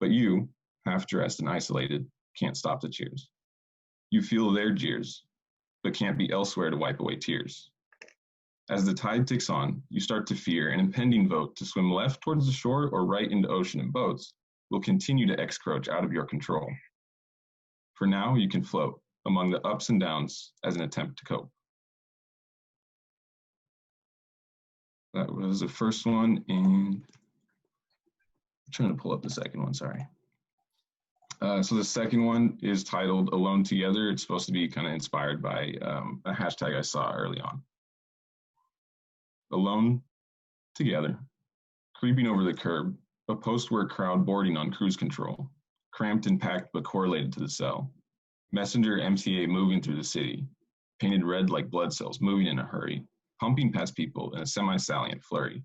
But you, half-dressed and isolated, can't stop the cheers. You feel their jeers, but can't be elsewhere to wipe away tears. As the tide ticks on, you start to fear an impending vote to swim left towards the shore or right into ocean in boats will continue to encroach out of your control. For now, you can float among the ups and downs as an attempt to cope. That was the first one, and I'm trying to pull up the second one, sorry. So the second one is titled Alone Together. It's supposed to be kind of inspired by a hashtag I saw early on. Alone together, creeping over the curb, a post-work crowd boarding on cruise control, cramped and packed but correlated to the cell. Messenger MTA moving through the city, painted red like blood cells, moving in a hurry, pumping past people in a semi-salient flurry.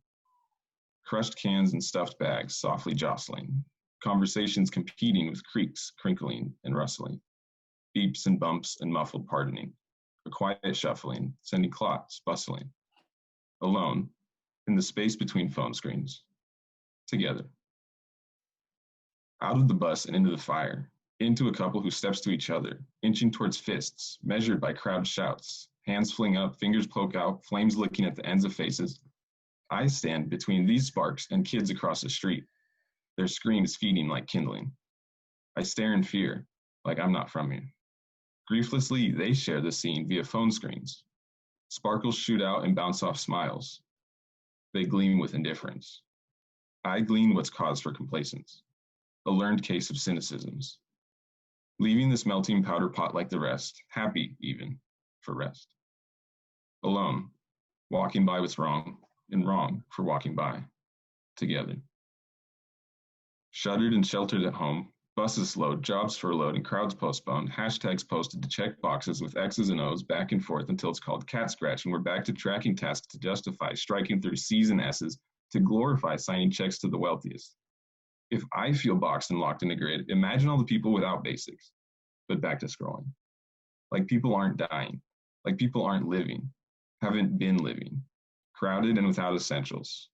Crushed cans and stuffed bags softly jostling, conversations competing with creaks, crinkling and rustling, beeps and bumps and muffled pardoning, a quiet shuffling, sending clocks bustling. Alone, in the space between phone screens, together. Out of the bus and into the fire, into a couple who steps to each other, inching towards fists, measured by crowd shouts, hands fling up, fingers poke out, flames licking at the ends of faces. I stand between these sparks and kids across the street, their screams feeding like kindling. I stare in fear, like I'm not from here. Grieflessly, they share the scene via phone screens. Sparkles shoot out and bounce off smiles. They gleam with indifference. I glean what's cause for complacence, a learned case of cynicisms. Leaving this melting powder pot like the rest, happy even, for rest. Alone, walking by what's wrong, and wrong for walking by, together. Shuttered and sheltered at home, buses slowed, jobs furloughed, and crowds postponed, hashtags posted to check boxes with X's and O's back and forth until it's called cat scratch, and we're back to tracking tasks to justify, striking through C's and S's to glorify signing checks to the wealthiest. If I feel boxed and locked in a grid, imagine all the people without basics. But back to scrolling. Like people aren't dying, like people aren't living, haven't been living, crowded and without essentials,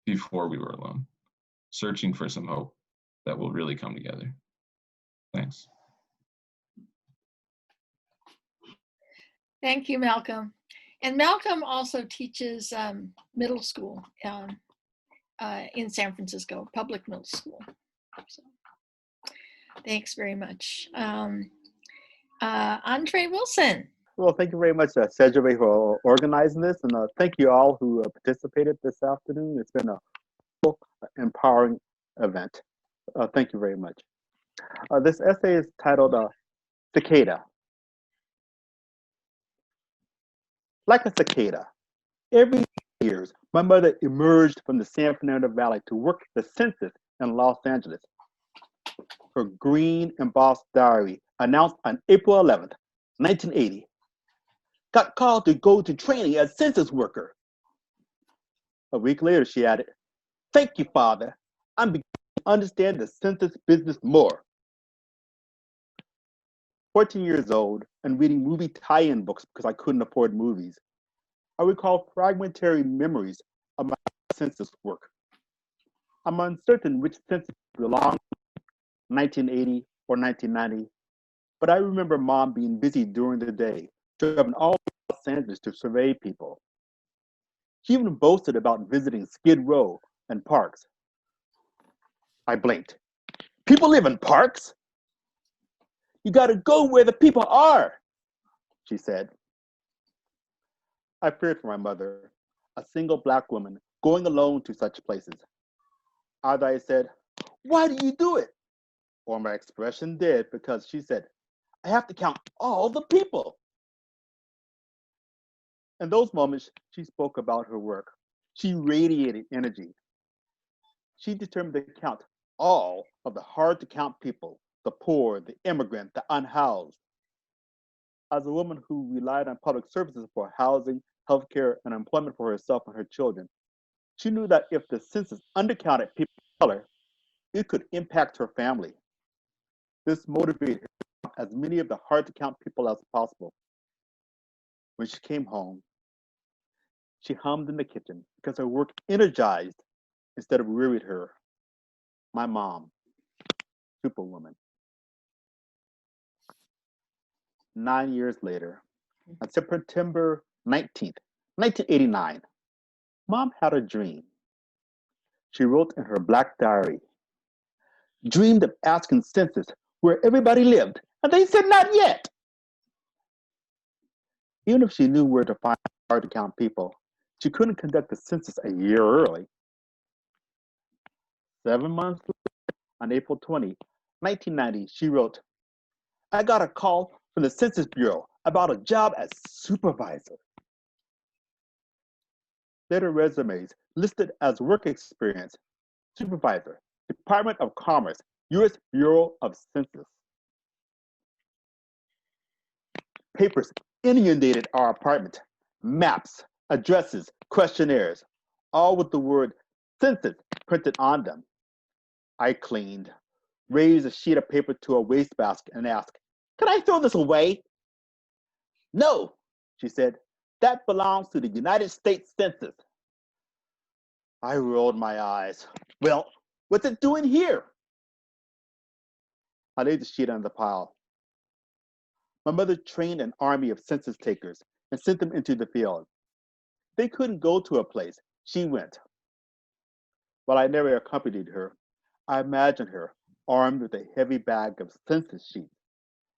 before we were alone, searching for some hope that will really come together. Thanks. Thank you, Malcolm. And Malcolm also teaches middle school in San Francisco, public middle school. So, thanks very much. Andre Wilson. Well, thank you very much, Shizue, for organizing this, and thank you all who participated this afternoon. It's been a full, empowering event. Thank you very much. This essay is titled Cicada. Like a cicada, every years, my mother emerged from the San Fernando Valley to work the census in Los Angeles. Her green embossed diary announced on April 11th, 1980, got called to go to training as census worker. A week later, she added, "Thank you, Father. I'm beginning to understand the census business more." 14 years old and reading movie tie-in books because I couldn't afford movies, I recall fragmentary memories of my census work. I'm uncertain which census belonged to 1980 or 1990, but I remember Mom being busy during the day, driving all over Los Angeles to survey people. She even boasted about visiting Skid Row and parks. I blinked. People live in parks? You gotta go where the people are, she said. I feared for my mother, a single Black woman going alone to such places. Either I said, "Why do you do it?" or my expression did because she said, "I have to count all the people." In those moments, she spoke about her work. She radiated energy. She determined to count all of the hard-to-count people, the poor, the immigrant, the unhoused. As a woman who relied on public services for housing, healthcare, and employment for herself and her children, she knew that if the census undercounted people of color, it could impact her family. This motivated her to count as many of the hard-to-count people as possible. When she came home, she hummed in the kitchen because her work energized instead of wearied her. My mom, superwoman. 9 years later, on September 19th, 1989, Mom had a dream. She wrote in her Black diary, "Dreamed of asking census where everybody lived, and they said not yet." Even if she knew where to find hard-to-count people, she couldn't conduct the census a year early. 7 months later, on April 20, 1990, she wrote, "I got a call from the Census Bureau about a job as supervisor." Later resumes listed as work experience, supervisor, Department of Commerce, U.S. Bureau of Census. Papers inundated our apartment, maps, addresses, questionnaires, all with the word census printed on them. I cleaned, raised a sheet of paper to a wastebasket and asked, "Can I throw this away?" "No," she said, "that belongs to the United States Census." I rolled my eyes. "Well, what's it doing here?" I laid the sheet on the pile. My mother trained an army of census takers and sent them into the field. They couldn't go to a place. She went. While I never accompanied her, I imagined her armed with a heavy bag of census sheets,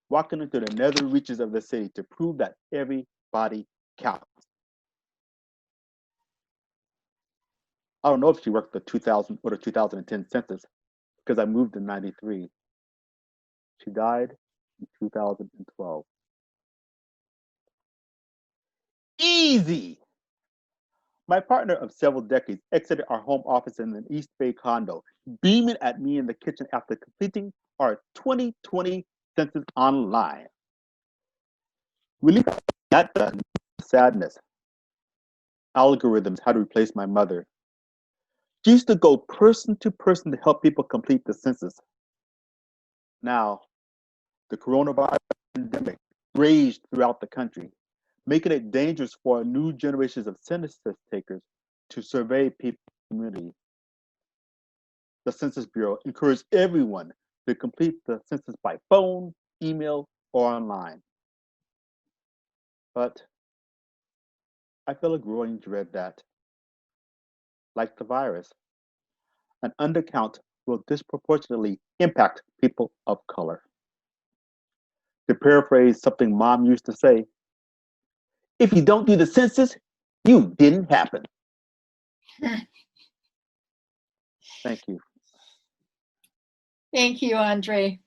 walking into the nether reaches of the city to prove that everybody counts. I don't know if she worked the 2000 or the 2010 census because I moved in 93. She died in 2012. Easy! My partner of several decades exited our home office in an East Bay condo, beaming at me in the kitchen after completing our 2020 census online. Relief that done, sadness. Algorithms, how to replace my mother. She used to go person to person to help people complete the census. Now, the coronavirus pandemic raged throughout the country, making it dangerous for new generations of census takers to survey people's community. The Census Bureau encouraged everyone to complete the census by phone, email, or online. But I feel a growing dread that, like the virus, an undercount will disproportionately impact people of color. To paraphrase something Mom used to say, if you don't do the census, you didn't happen. Thank you. Thank you, Andre.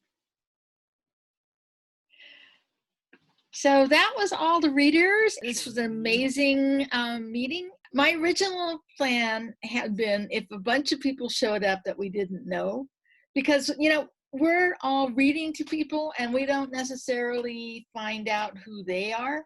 So that was all the readers. This was an amazing meeting. My original plan had been if a bunch of people showed up that we didn't know, because, you know, we're all reading to people and we don't necessarily find out who they are.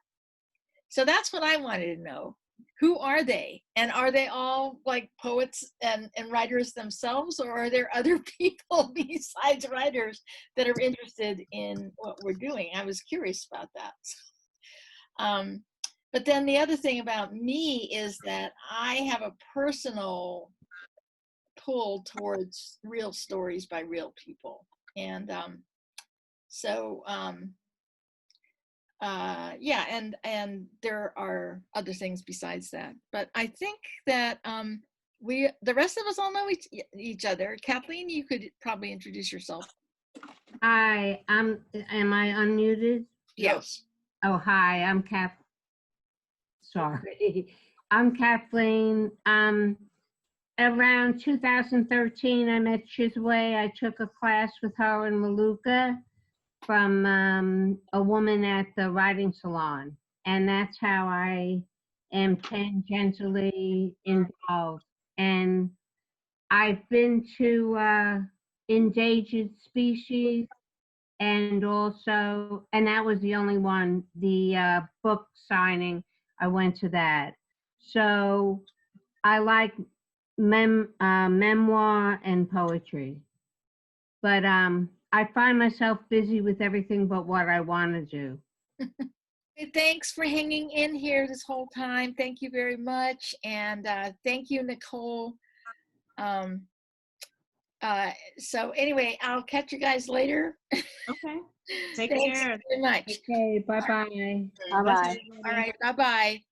So that's what I wanted to know. Who are they? And are they all like poets and writers themselves, or are there other people besides writers that are interested in what we're doing? I was curious about that. But then the other thing about me is that I have a personal pull towards real stories by real people. And yeah, and there are other things besides that. But I think that the rest of us all know each other. Kathleen, you could probably introduce yourself. Hi, am I unmuted? Yes. Oh, hi, I'm sorry. I'm Kathleen. Around 2013, I met Shizue. I took a class with her in Raluca from a woman at the writing salon. And that's how I am tangentially involved. And I've been to endangered species, and also, and that was the only one, the book signing, I went to that. So I like memoir and poetry. But I find myself busy with everything but what I want to do. Thanks for hanging in here this whole time. Thank you very much. And thank you, Nicole. So anyway, I'll catch you guys later. Okay. Take Thanks care. very much. Okay, bye-bye. Bye-bye. All right, bye-bye.